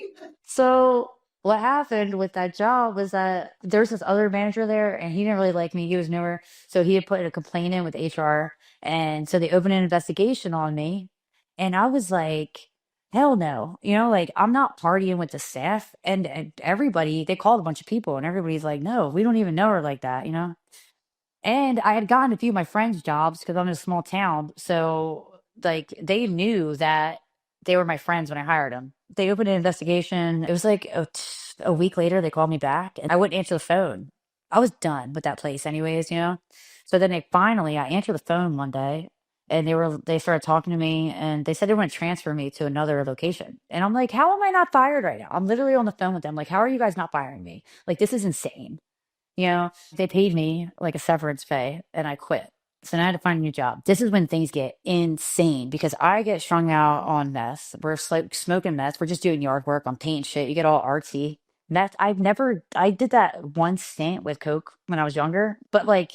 So what happened with that job was that there's this other manager there and he didn't really like me. He was newer. So he had put a complaint in with HR. And so they opened an investigation on me. And I was like, hell no. Like I'm not partying with the staff. And everybody, they called a bunch of people and everybody's like, no, we don't even know her like that. And I had gotten a few of my friends' jobs because I'm in a small town. So, like, they knew that they were my friends when I hired them. They opened an investigation. It was like a week later, they called me back and I wouldn't answer the phone. I was done with that place, anyways. So then I answered the phone one day and they started talking to me and they said they want to transfer me to another location. And I'm like, how am I not fired right now? I'm literally on the phone with them. Like, how are you guys not firing me? Like, this is insane. They paid me like a severance pay and I quit. So now I had to find a new job. This is when things get insane because I get strung out on meth. We're smoking meth. We're just doing yard work on paint shit. You get all artsy. Meth, I did that one stint with Coke when I was younger, but like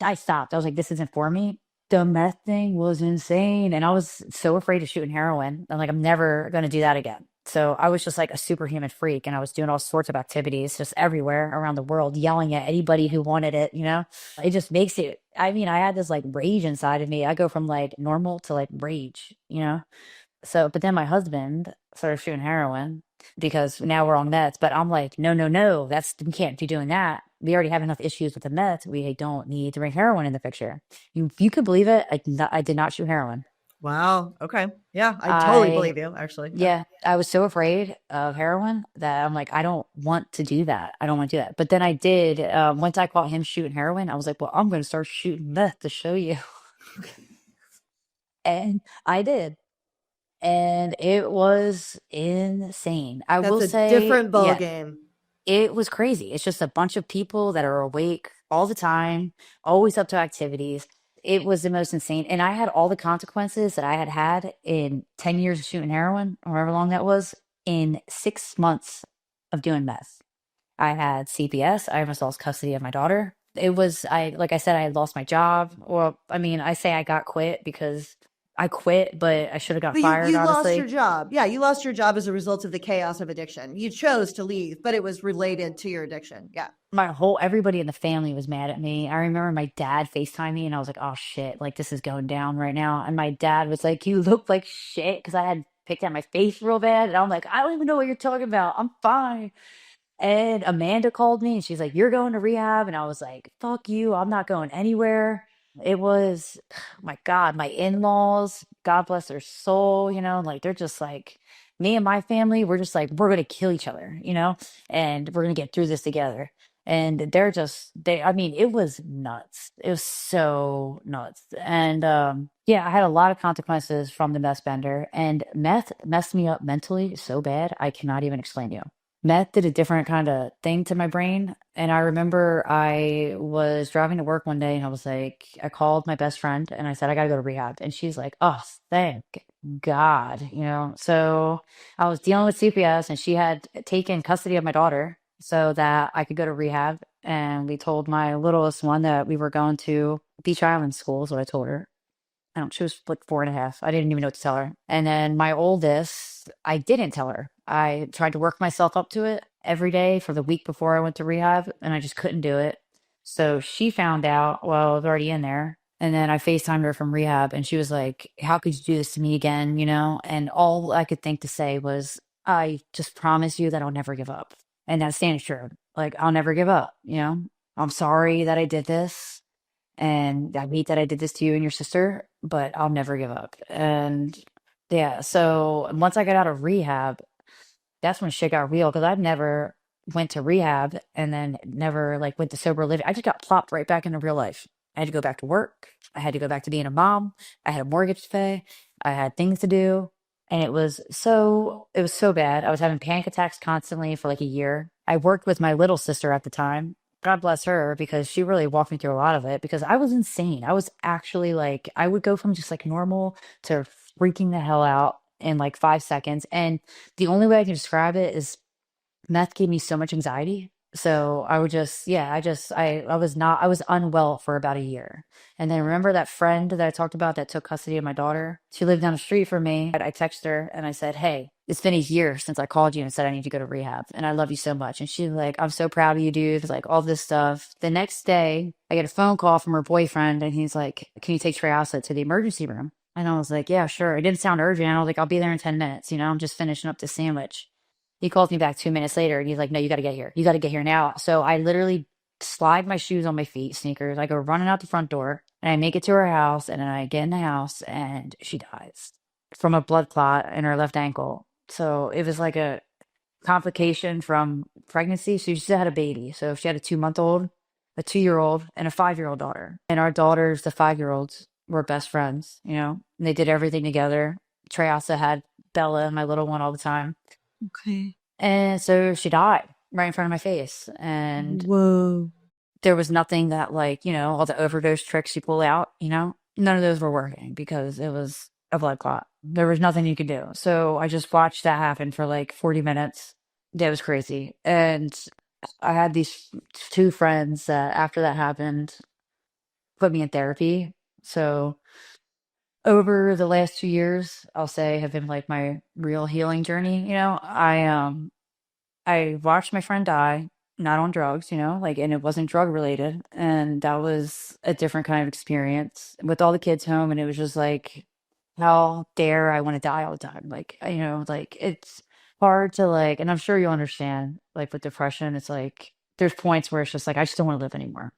I stopped. I was like, this isn't for me. The meth thing was insane. And I was so afraid of shooting heroin. I'm like, I'm never going to do that again. So I was just like a superhuman freak and I was doing all sorts of activities just everywhere around the world, yelling at anybody who wanted it. It just makes it, I mean, I had this like rage inside of me. I go from like normal to like rage. So, but then my husband started shooting heroin because now we're on meth. But I'm like, no, no, no, we can't be doing that. We already have enough issues with the meth. We don't need to bring heroin in the picture. You could believe it. I did not shoot heroin. Wow. Okay. Yeah, I totally I believe you, actually. Yeah. Yeah, I was so afraid of heroin that I'm like, I don't want to do that. I don't want to do that. But then I did. Once I caught him shooting heroin, I was like, well, I'm going to start shooting meth to show you. And I did. And it was insane. I That's will a say, different ball yeah, game. it was crazy. It's just a bunch of people that are awake all the time, always up to activities. It was the most insane. And I had all the consequences that I had had in 10 years of shooting heroin, or however long that was, in 6 months of doing meth. I had CPS. I almost lost custody of my daughter. Like I said, I had lost my job. Well, I mean, I say I got quit because I quit, but I should have got But you fired, you lost your honestly. job. Yeah, you lost your job as a result of the chaos of addiction. You chose to leave, but it was related to your addiction. Yeah. Everybody in the family was mad at me. I remember my dad FaceTimed me and I was like, oh shit, like this is going down right now. And my dad was like, you look like shit because I had picked at my face real bad. And I'm like, I don't even know what you're talking about. I'm fine. And Amanda called me and she's like, you're going to rehab. And I was like, fuck you. I'm not going anywhere. It was, my God, my in laws, God bless their soul, like they're just like, me and my family, we're just like, we're going to kill each other, and we're going to get through this together. And I mean, it was nuts. It was so nuts. And yeah, I had a lot of consequences from the meth bender, and meth messed me up mentally so bad, I cannot even explain to you. Meth did a different kind of thing to my brain. And I remember I was driving to work one day and I was like, I called my best friend and I said, I gotta go to rehab. And she's like, oh, thank God, you know? So I was dealing with CPS and she had taken custody of my daughter so that I could go to rehab. And we told my littlest one that we were going to Beach Island School. So I told her. I don't, she was like 4.5. I didn't even know what to tell her. And then my oldest, I didn't tell her. I tried to work myself up to it every day for the week before I went to rehab, and I just couldn't do it. So she found out while I was already in there. And then I FaceTimed her from rehab, and she was like, how could you do this to me again? You know? And all I could think to say was, I just promise you that I'll never give up. And that stands true. Like, I'll never give up, you know? I'm sorry that I did this. And I hate that I did this to you and your sister, but I'll never give up. And yeah, so once I got out of rehab, that's when shit got real because I've never went to rehab and then never like went to sober living. I just got plopped right back into real life. I had to go back to work. I had to go back to being a mom. I had a mortgage to pay. I had things to do. And it was so bad. I was having panic attacks constantly for like a year. I worked with my little sister at the time. God bless her because she really walked me through a lot of it because I was insane. I was actually like, I would go from just like normal to freaking the hell out in like 5 seconds. And the only way I can describe it is meth gave me so much anxiety. So I would just, yeah, I was not, I was unwell for about a year. And then remember that friend that I talked about that took custody of my daughter? She lived down the street from me. I texted her and I said, hey, it's been a year since I called you and said I need to go to rehab. And I love you so much. And she's like, I'm so proud of you, dude. It's like all this stuff. The next day, I get a phone call from her boyfriend and he's like, can you take Treyasha to the emergency room? And I was like, yeah, sure. It didn't sound urgent. I was like, I'll be there in 10 minutes. You know, I'm just finishing up the sandwich. He calls me back 2 minutes later and he's like, no, you got to get here. You got to get here now. So I literally slide my shoes on my feet, sneakers. I go running out the front door and I make it to her house. And then I get in the house and she dies from a blood clot in her left ankle. So it was like a complication from pregnancy. She just had a baby. So she had a 2 month old, a 2 year old, and a 5 year old daughter. And our daughters, the 5 year olds, were best friends, you know, and they did everything together. Trey also had Bella, my little one, all the time. Okay. And so she died right in front of my face. And Whoa. there was nothing that, like, you know, all the overdose tricks you pull out, you know, none of those were working because it was a blood clot. There was nothing you could do. So I just watched that happen for like 40 minutes. That was crazy. And I had these two friends that after that happened put me in therapy. So over the last 2 years, I'll say have been like my real healing journey. You know, I watched my friend die, not on drugs, you know, like, and it wasn't drug related. And that was a different kind of experience with all the kids home. And it was just like, how dare I want to die all the time? Like, you know, like it's hard to like, and I'm sure you'll understand, like with depression, it's like there's points where it's just like, I just don't want to live anymore.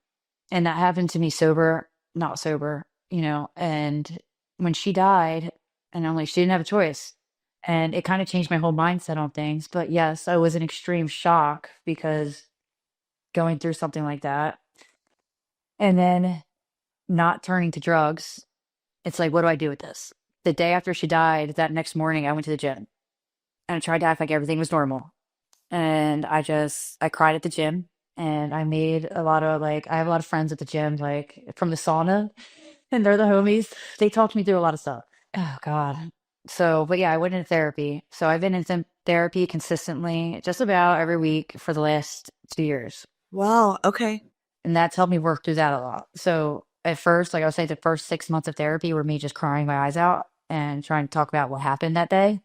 And that happened to me sober, not sober, you know, and when she died, and I'm like, she didn't have a choice. And it kind of changed my whole mindset on things. But yes, I was in extreme shock because going through something like that and then not turning to drugs, it's like, what do I do with this? The day after she died, that next morning, I went to the gym and I tried to act like everything was normal. And I cried at the gym and I made a lot of like, I have a lot of friends at the gym, like from the sauna, and they're the homies. They talked me through a lot of stuff. Oh God. So, but yeah, I went into therapy. So I've been in some therapy consistently just about every week for the last 2 years. Wow. Okay. And that's helped me work through that a lot. So at first, like I would say, the first 6 months of therapy were me just crying my eyes out and trying to talk about what happened that day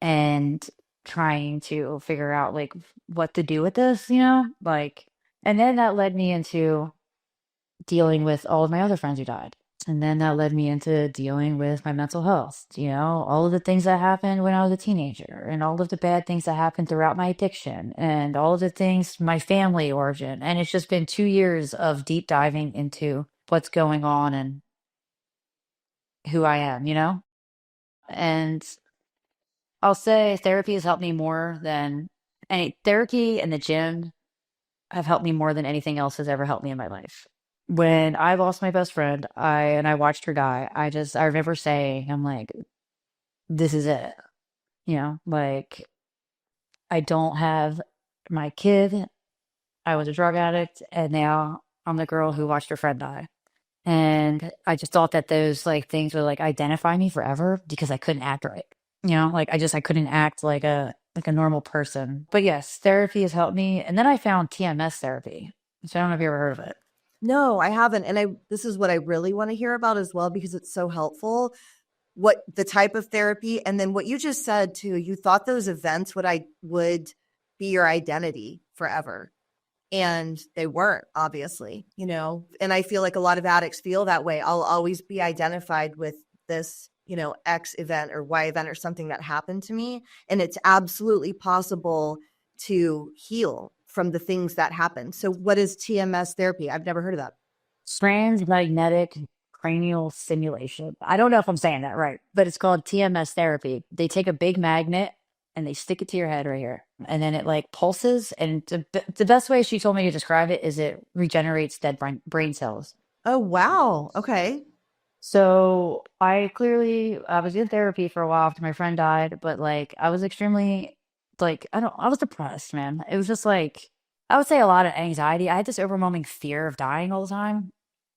and trying to figure out like what to do with this, you know? Like, and then that led me into dealing with all of my other friends who died. And then that led me into dealing with my mental health, you know, all of the things that happened when I was a teenager, and all of the bad things that happened throughout my addiction, and all of the things, my family origin. And it's just been 2 years of deep diving into what's going on and who I am, you know? And I'll say therapy has helped me more than any therapy and the gym. have helped me more than anything else has ever helped me in my life. When I lost my best friend, I watched her die. I remember saying, I'm like, this is it. Like I don't have my kid. I was a drug addict, and now I'm the girl who watched her friend die. And I just thought that those like things would like identify me forever because I couldn't act right. Like I couldn't act like a normal person. But yes, therapy has helped me. And then I found TMS therapy. So I don't know if you ever heard of it. No, I haven't. And this is what I really want to hear about as well, because it's so helpful. What the type of therapy, and then what you just said too, you thought those events would be your identity forever. And they weren't, obviously, and I feel like a lot of addicts feel that way. I'll always be identified with this, X event or Y event or something that happened to me. And it's absolutely possible to heal from the things that happen. So what is TMS therapy? I've never heard of that. Transmagnetic cranial stimulation. I don't know if I'm saying that right, but it's called TMS therapy. They take a big magnet and they stick it to your head right here. And then it like pulses. And the best way she told me to describe it is it regenerates dead brain cells. Oh, wow. Okay. So I was in therapy for a while after my friend died, but like I was extremely like I was depressed, man. It was just like I would say a lot of anxiety. I had this overwhelming fear of dying all the time,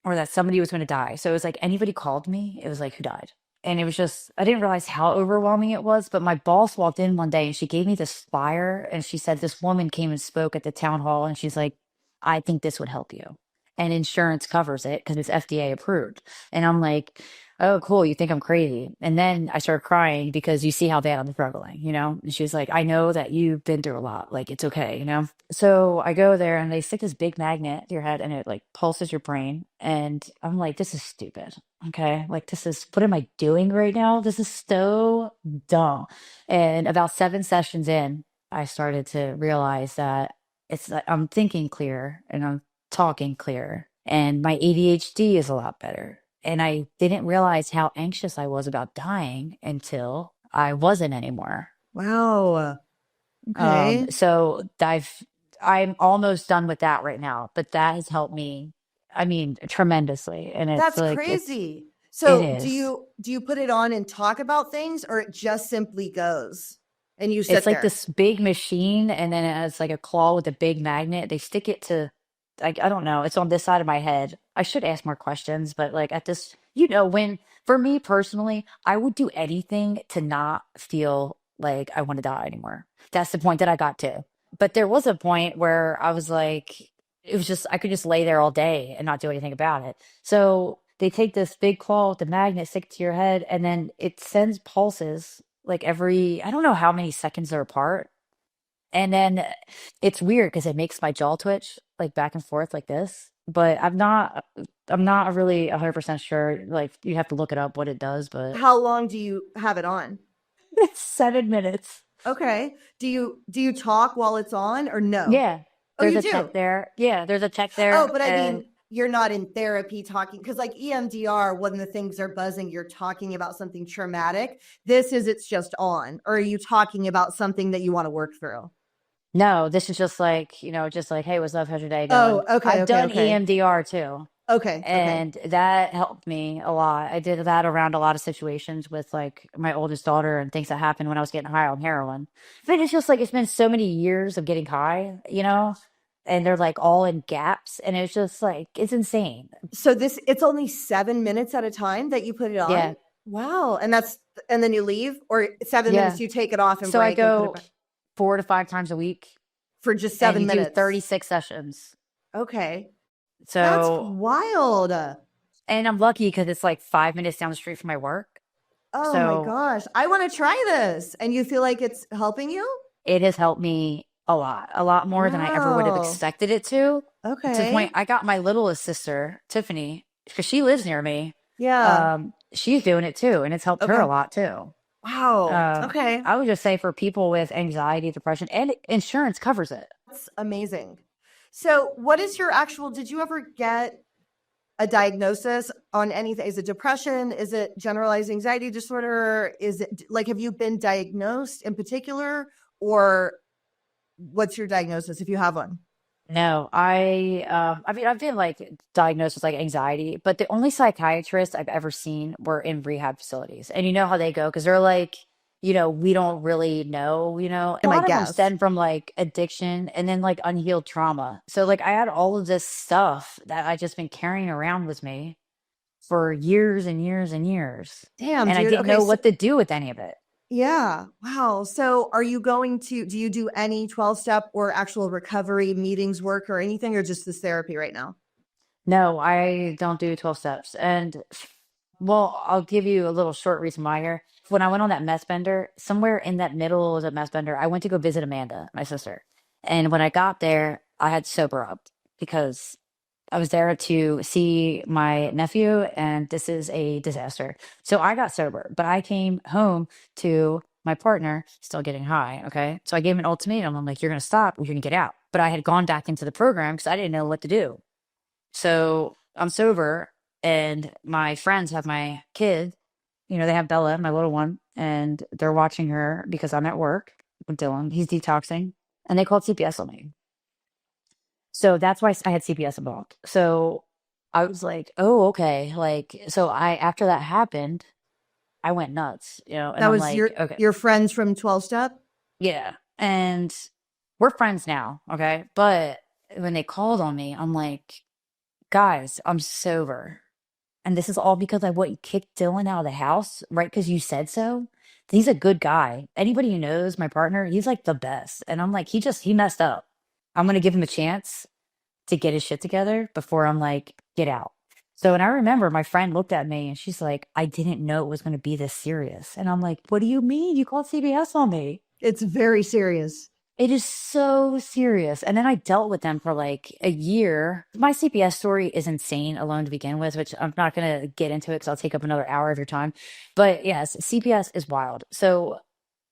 or that somebody was going to die. So it was like anybody called me, it was like who died. And it was just I didn't realize how overwhelming it was. But my boss walked in one day and she gave me this flyer and she said this woman came and spoke at the town hall and she's like, I think this would help you. And insurance covers it because it's FDA approved. And I'm like, oh, cool. You think I'm crazy. And then I started crying because you see how bad I'm struggling. And she was like, I know that you've been through a lot. Like, it's okay. So I go there and they stick this big magnet to your head and it like pulses your brain. And I'm like, this is stupid. Okay. Like, what am I doing right now? This is so dumb. And about 7 sessions in, I started to realize that I'm thinking clear and I'm talking clear and my ADHD is a lot better. And I didn't realize how anxious I was about dying until I wasn't anymore. Wow. Okay. So I'm almost done with that right now, but that has helped me, I mean, tremendously. And it's That's like, crazy. it So is. do you put it on and talk about things, or it just simply goes and you It's sit like there? this big machine, and then it has like a claw with a big magnet. They stick it to, like, I don't know. It's on this side of my head. I should ask more questions, but like at this, for me personally, I would do anything to not feel like I want to die anymore. That's the point that I got to. But there was a point where I was like, it was just, I could just lay there all day and not do anything about it. So they take this big claw with the magnet, stick it to your head, and then it sends pulses like I don't know how many seconds they're apart. And then it's weird because it makes my jaw twitch like back and forth like this. But I'm not really 100% sure. Like you have to look it up what it does, but How long do you have it on? it's 7 minutes. Okay. Do you talk while it's on, or no? Yeah. Oh, There's you a tech do. there. Yeah, there's a tech Oh, there. but I And mean, you're not in therapy talking, because like EMDR, when the things are buzzing, you're talking about something traumatic. It's just on. Or are you talking about something that you want to work through? no, this is just like, hey, what's up? How's your day Oh, going? okay, I've okay, done okay. EMDR too. Okay, okay. And that helped me a lot. I did that around a lot of situations with like my oldest daughter and things that happened when I was getting high on heroin. But it's just like it's been so many years of getting high, and they're like all in gaps. And it's just like it's insane. So it's only 7 minutes at a time that you put it on? Yeah. Wow. And then you leave, or 7 minutes Yeah. you take it off and So I break and put it go back 4 to 5 times a week for just and seven you do minutes. 36 sessions. Okay. That's So, wild. and I'm lucky because it's like 5 minutes down the street from my work. Oh my So gosh. I want to try this. And you feel like it's helping you? it has helped me a lot more than I ever would have Wow. expected it to. To the point Okay. I got my littlest sister, Tiffany, because she lives near me. Yeah. She's doing it too, and it's helped her a Okay. lot too. Wow. Okay. I would just say for people with anxiety, depression, and insurance covers it. That's amazing. So, what is your actual, did you ever get a diagnosis on anything? Is it depression? Is it generalized anxiety disorder? Is it like, have you been diagnosed in particular, or what's your diagnosis if you have one? No, I mean, I've been like diagnosed with like anxiety, but the only psychiatrists I've ever seen were in rehab facilities. And you know how they go because they're like, we don't really know, a My lot of them guess. stem from like addiction and then like unhealed trauma. So like I had all of this stuff that I just been carrying around with me for years and years and years. Damn, And I dude. didn't Okay, know so what to do with any of it. yeah. Wow. So are you going to do you do any 12-step or actual recovery meetings work or anything or just this therapy right now? No, I don't do 12 steps. And well, I'll give you a little short reason why here. When I went on that mess bender, somewhere in that middle of the mess bender, I went to go visit Amanda, my sister. And when I got there, I had to sober up because I was there to see my nephew, and this is a disaster. So I got sober, but I came home to my partner still getting high. Okay. So I gave him an ultimatum. I'm like, you're going to stop, or you're going to get out. But I had gone back into the program because I didn't know what to do. So I'm sober, and my friends have my kid. They have Bella, my little one, and they're watching her because I'm at work with Dylan. He's detoxing, and they called CPS on me. So that's why I had CPS involved. So I was like, oh, okay. Like, so after that happened, I went nuts, and That I'm was like, okay, your friends from 12-step? yeah. And we're friends now. Okay. But when they called on me, I'm like, guys, I'm sober. And this is all because I what kicked Dylan out of the house, right? Because you said so. He's a good guy. Anybody who knows my partner, he's like the best. And I'm like, he messed up. I'm gonna give him a chance to get his shit together before I'm like, get out. So, and I remember my friend looked at me and she's like, I didn't know it was gonna be this serious. And I'm like, what do you mean? You called CBS on me. It's very serious. It is so serious. And then I dealt with them for like a year. My CPS story is insane alone to begin with, which I'm not going to get into it because I'll take up another hour of your time. But yes, CPS is wild. So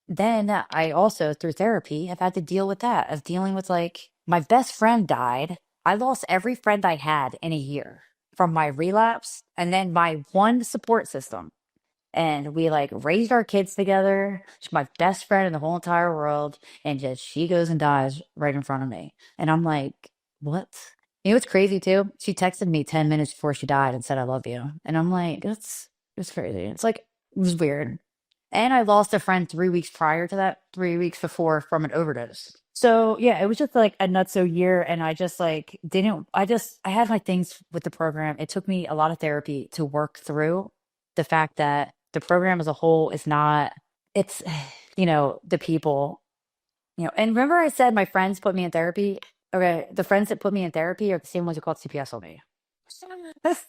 then I also, through therapy, have had to deal with that, of dealing with like my best friend died. I lost every friend I had in a year from my relapse and then my one support system, and we like raised our kids together. She's my best friend in the whole entire world, and just she goes and dies right in front of me. And I'm like, what? What's crazy too? She texted me 10 minutes before she died and said, I love you. And I'm like, it's crazy. It's like, it was weird. And I lost a friend 3 weeks prior to that, 3 weeks before, from an overdose. So yeah, it was just like a nutso year. And I just like didn't, I had my things with the program. It took me a lot of therapy to work through the fact that the program as a whole is not, it's, the people, and remember I said my friends put me in therapy. Okay. The friends that put me in therapy are the same ones who called CPS on me. So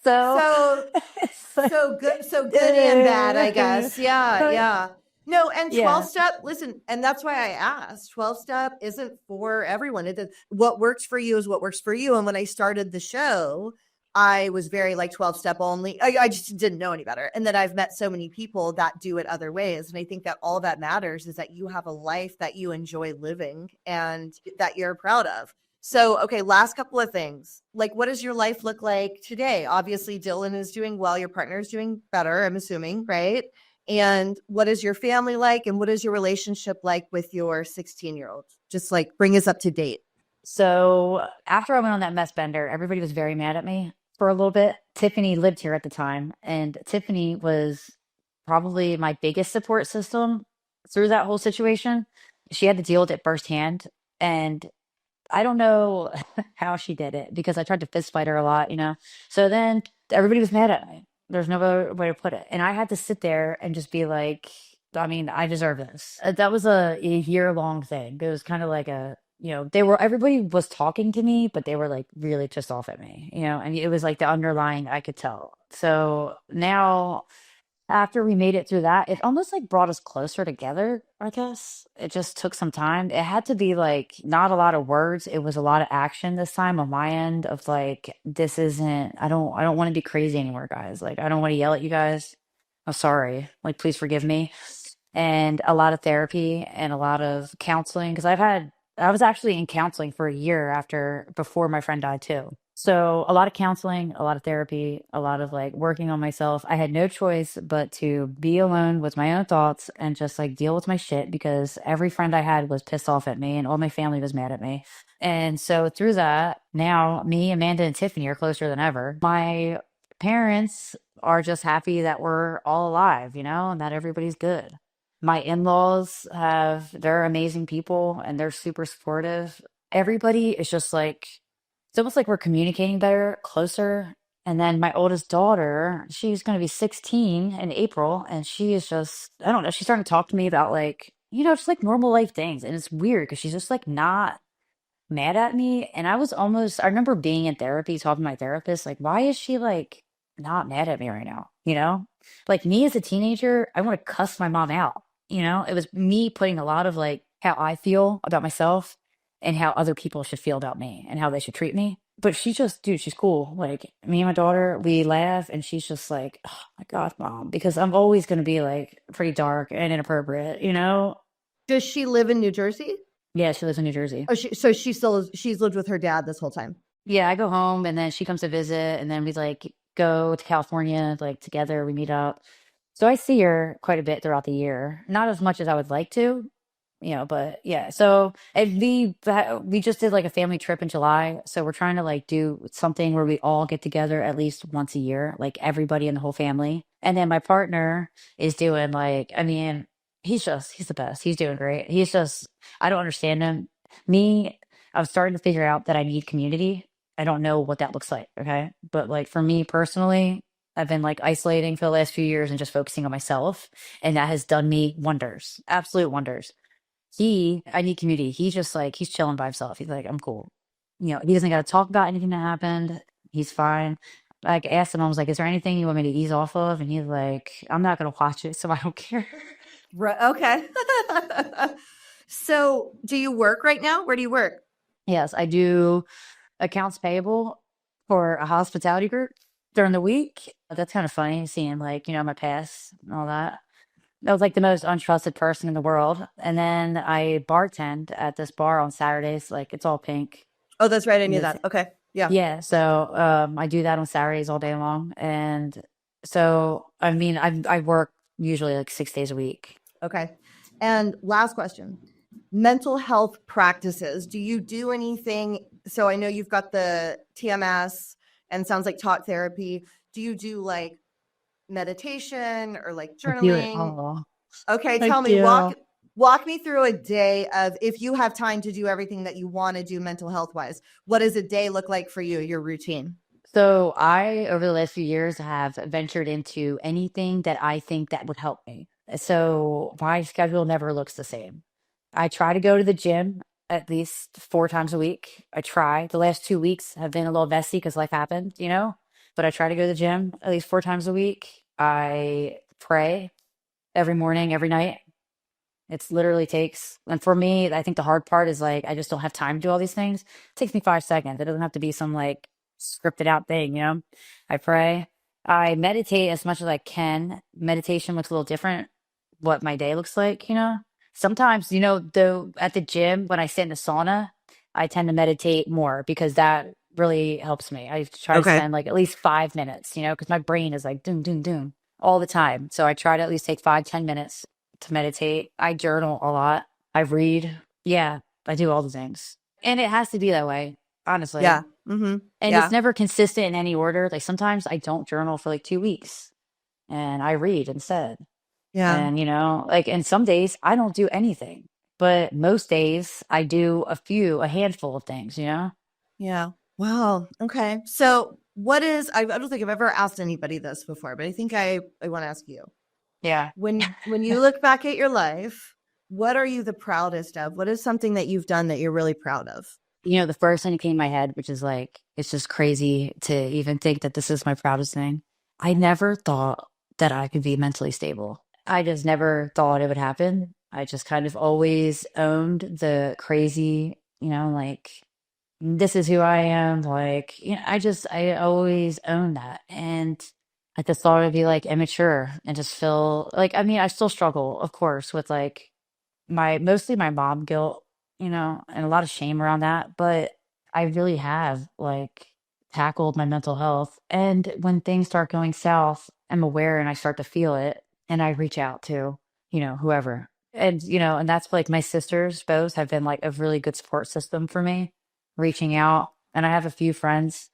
So it's like, so good and bad, I guess. Yeah, so, yeah. No, and yeah. 12-step, listen, and that's why I asked. 12-step isn't for everyone. What works for you is what works for you. And when I started the show, I was very like 12-step only. I just didn't know any better. And then I've met so many people that do it other ways. And I think that all that matters is that you have a life that you enjoy living and that you're proud of. So, okay, last couple of things. Like, what does your life look like today? Obviously, Dylan is doing well. Your partner is doing better, I'm assuming, right? And what is your family like? And what is your relationship like with your 16-year-old? Just like bring us up to date. So after I went on that mess bender, everybody was very mad at me for a little bit. Tiffany lived here at the time, and Tiffany was probably my biggest support system through that whole situation. She had to deal with it firsthand. And I don't know how she did it because I tried to fist fight her a lot, So then everybody was mad at me. There's no other way to put it. And I had to sit there and just be like, I mean, I deserve this. That was a year long thing. It was kind of like everybody was talking to me, but they were like really pissed off at me, and it was like the underlying, I could tell. So now, after we made it through that, it almost like brought us closer together, I guess. It just took some time. It had to be like not a lot of words. It was a lot of action this time on my end of like, this isn't, I don't want to be crazy anymore, guys. Like, I don't want to yell at you guys. I'm sorry. Like, please forgive me. And a lot of therapy and a lot of counseling because I was actually in counseling for a year before my friend died too. So a lot of counseling, a lot of therapy, a lot of like working on myself. I had no choice but to be alone with my own thoughts and just like deal with my shit because every friend I had was pissed off at me and all my family was mad at me. And so through that, now me, Amanda, and Tiffany are closer than ever. My parents are just happy that we're all alive, and that everybody's good. My in-laws they're amazing people and they're super supportive. Everybody is just like, it's almost like we're communicating better, closer. And then my oldest daughter, she's going to be 16 in April. And she is just, I don't know, she's starting to talk to me about like, just like normal life things. And it's weird because she's just like not mad at me. And I remember being in therapy, talking to my therapist, like, why is she like not mad at me right now? Like me as a teenager, I want to cuss my mom out. It was me putting a lot of like how I feel about myself and how other people should feel about me and how they should treat me. But dude, she's cool. Like me and my daughter, we laugh and she's just like, oh my God, mom, because I'm always going to be like pretty dark and inappropriate. Does she live in New Jersey? Yeah, she lives in New Jersey. Oh, she's lived with her dad this whole time. Yeah, I go home and then she comes to visit and then we like go to California like together, we meet up. So I see her quite a bit throughout the year. Not as much as I would like to, but yeah. So and we just did like a family trip in July. So we're trying to like do something where we all get together at least once a year, like everybody in the whole family. And then my partner is doing like, I mean, he's the best. He's doing great. I don't understand him. Me, I'm starting to figure out that I need community. I don't know what that looks like. Okay. But like for me personally, I've been like isolating for the last few years and just focusing on myself. And that has done me wonders, absolute wonders. I need community. He's just like, he's chilling by himself. He's like, I'm cool. He doesn't got to talk about anything that happened. He's fine. Like, I asked him, I was like, is there anything you want me to ease off of? And he's like, I'm not going to watch it, so I don't care. Right. Okay. So do you work right now? Where do you work? Yes, I do accounts payable for a hospitality group during the week. That's kind of funny seeing like, my past and all that. I was like the most untrusted person in the world. And then I bartend at this bar on Saturdays. Like it's all pink. Oh, that's right. I knew This, that. Okay. Yeah. yeah. So I do that on Saturdays all day long. And so, I mean, I work usually like 6 days a week. Okay. And last question, mental health practices. Do you do anything? So I know you've got the TMS and sounds like talk therapy. Do you do like meditation or like I do it journaling? all. Okay, I tell me, do. walk me through a day of, if you have time to do everything that you want to do mental health wise, what does a day look like for you, your routine? So I, over the last few years, have ventured into anything that I think that would help me. So my schedule never looks the same. I try to go to the gym at least 4 times a week. I try. The last 2 weeks have been a little messy because life happened. But I try to go to the gym at least 4 times a week. I pray every morning, every night. It's literally takes, and for me, I think the hard part is like, I just don't have time to do all these things. It takes me 5 seconds. It doesn't have to be some like scripted out thing. I pray. I meditate as much as I can. Meditation looks a little different, what my day looks like. Sometimes, though, at the gym, when I sit in the sauna, I tend to meditate more because that really helps me. I try to Okay. spend like at least 5 minutes, because my brain is like doom, doom, doom all the time. So I try to at least take 5, 10 minutes to meditate. I journal a lot. I read. Yeah, I do all the things. And it has to be that way, honestly. Yeah. Mm-hmm. And it's Yeah. never consistent in any order. Like sometimes I don't journal for like 2 weeks and I read instead. Yeah. And, like, and some days I don't do anything, but most days I do a handful of things. Yeah. Wow. Okay. So I don't think I've ever asked anybody this before, but I think I want to ask you. Yeah. When you look back at your life, what are you the proudest of? What is something that you've done that you're really proud of? The first thing that came to my head, which is like, it's just crazy to even think that this is my proudest thing. I never thought that I could be mentally stable. I just never thought it would happen. I just kind of always owned the crazy, like, this is who I am. Like, I always owned that. And I just thought it'd be like immature and just feel like, I mean, I still struggle, of course, with like mostly my mom guilt. and a lot of shame around that. But I really have like tackled my mental health. And when things start going south, I'm aware and I start to feel it and I reach out to, whoever. And that's like my sisters both have been like a really good support system for me, reaching out. And I have a few friends.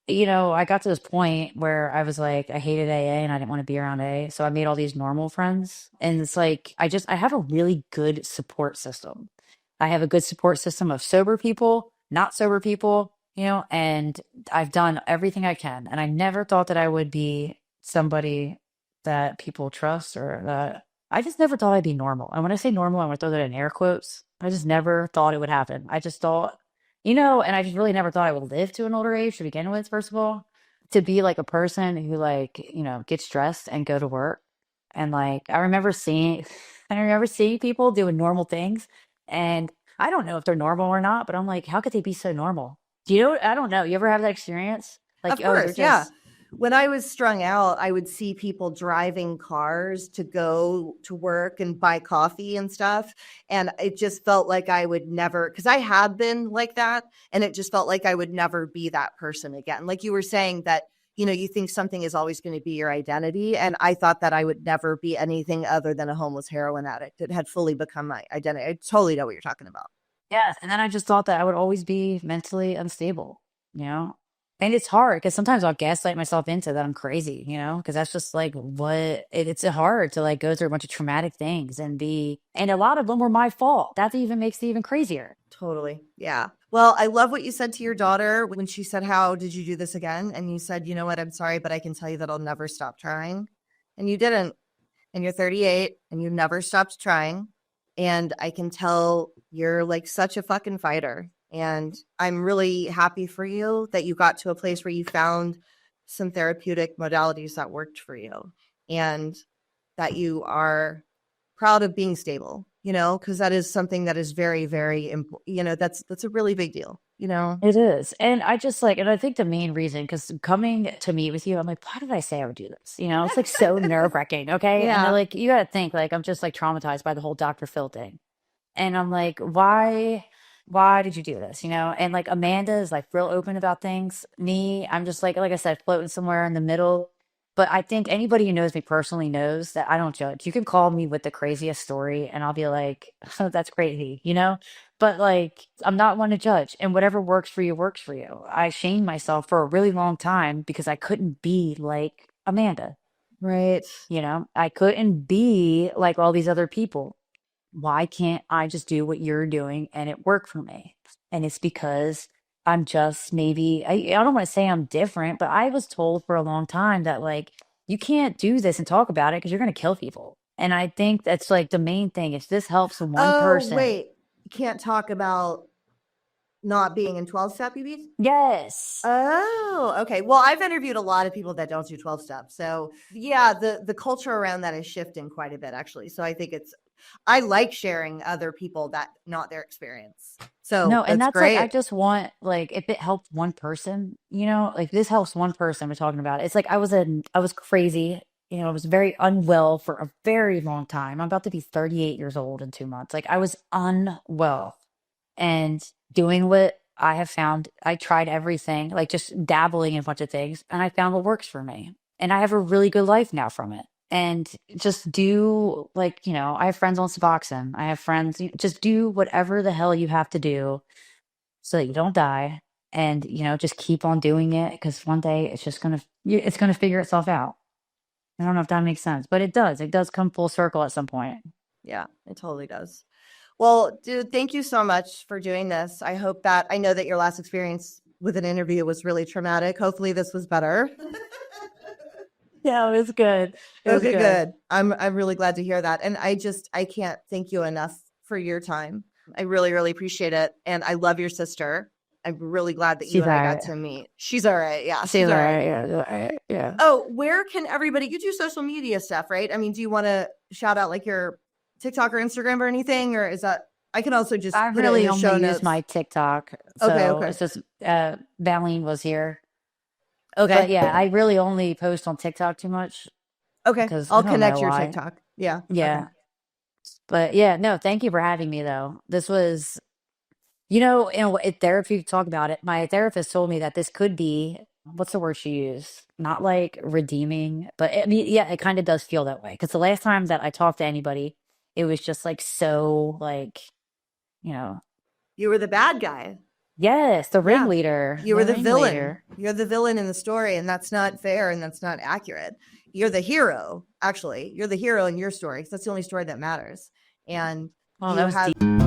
I got to this point where I was like, I hated AA and I didn't want to be around AA. So I made all these normal friends. And it's like, I have a really good support system. I have a good support system of sober people, not sober people, and I've done everything I can. And I never thought that I would be somebody that people trust or that I just never thought I'd be normal. And when I say normal, I want to throw that in air quotes. I just never thought it would happen. I just thought and I just really never thought I would live to an older age to begin with, first of all. To be like a person who like, gets dressed and go to work. And like I remember seeing people doing normal things. And I don't know if they're normal or not, but I'm like, how could they be so normal? Do you know? I don't know. You ever have that experience? Like, Of oh, they're course, yeah. just When I was strung out, I would see people driving cars to go to work and buy coffee and stuff. And it just felt like I would never, because I had been like that. And it just felt like I would never be that person again. Like you were saying that, you think something is always going to be your identity. And I thought that I would never be anything other than a homeless heroin addict. It had fully become my identity. I totally know what you're talking about. yes. And then I just thought that I would always be mentally unstable, you know? And it's hard because sometimes I'll gaslight myself into that I'm crazy, because that's just like it's hard to like go through a bunch of traumatic things and a lot of them were my fault. That even makes it even crazier. Totally. Yeah. Well, I love what you said to your daughter when she said, "How did you do this again?" And you said, "You know what? I'm sorry, but I can tell you that I'll never stop trying." And you didn't. And you're 38 and you never stopped trying. And I can tell you're like such a fucking fighter. And I'm really happy for you that you got to a place where you found some therapeutic modalities that worked for you and that you are proud of being stable, because that is something that is very, very important. That's a really big deal, It is. And I think the main reason, because coming to meet with you, I'm like, why did I say I would do this? It's like so nerve wracking. Okay. And they're Yeah. like, you got to think, like, I'm just like traumatized by the whole Dr. Phil thing. And I'm like, why did you do this? And like Amanda is like real open about things. Me, I'm just like I said, floating somewhere in the middle. But I think anybody who knows me personally knows that I don't judge. You can call me with the craziest story and I'll be like, oh, that's crazy. But like, I'm not one to judge. And whatever works for you, works for you. I shamed myself for a really long time because I couldn't be like Amanda. Right. I couldn't be like all these other people. Why can't I just do what you're doing and it worked for me? And it's because I'm just I don't want to say I'm different, but I was told for a long time that like, you can't do this and talk about it because you're going to kill people. And I think that's like the main thing. If this helps one Oh, person, wait. You can't talk about not being in 12 step, you mean? yes. Oh, okay. Well, I've interviewed a lot of people that don't do 12 steps. So yeah, the culture around that is shifting quite a bit actually. So I think I like sharing other people that not their experience. So No, and that's that's like, I great. just want, like, if it helped one person, like this helps one person we're talking about. It's like I was crazy, I was very unwell for a very long time. I'm about to be 38 years old in 2 months. Like, I was unwell and doing what I have found. I tried everything, like just dabbling in a bunch of things, and I found what works for me. And I have a really good life now from it. And just do like, I have friends on Suboxone. I have friends, just do whatever the hell you have to do so that you don't die. And, just keep on doing it because one day it's gonna figure itself out. I don't know if that makes sense, but it does. It does come full circle at some point. Yeah, it totally does. Well, dude, thank you so much for doing this. I know that your last experience with an interview was really traumatic. Hopefully this was better. Yeah, it was good. It was Okay, good. good. I'm really glad to hear that. And I can't thank you enough for your time. I really, really appreciate it. And I love your sister. I'm really glad that you She's and all I got right. to meet. She's all right. Yeah, She's she's all all right. right. Yeah, she's all right. Yeah. Oh, where can everybody you do social media stuff, right? I mean, do you want to shout out like your TikTok or Instagram or anything? Or is that I can also just I put it in really the only show use notes. my TikTok. Okay, So okay. it's just Valeen was here. But Okay. yeah, I really only post on TikTok too much Okay. because I I'll don't know connect your why. TikTok. Yeah. Okay. Yeah. But yeah, no, thank you for having me though. This was In therapy, talk about it. My therapist told me that this could be, what's the word she used? Not like redeeming, but I mean, yeah, it kind of does feel that way. Because the last time that I talked to anybody, it was just like so, like, you know, You were the bad guy. yes, the Yeah. ringleader, You the were the villain. ringleader. You're the villain in the story, and that's not fair and that's not accurate. You're the hero, actually. You're the hero in your story because that's the only story that matters. And Oh, that you was have deep.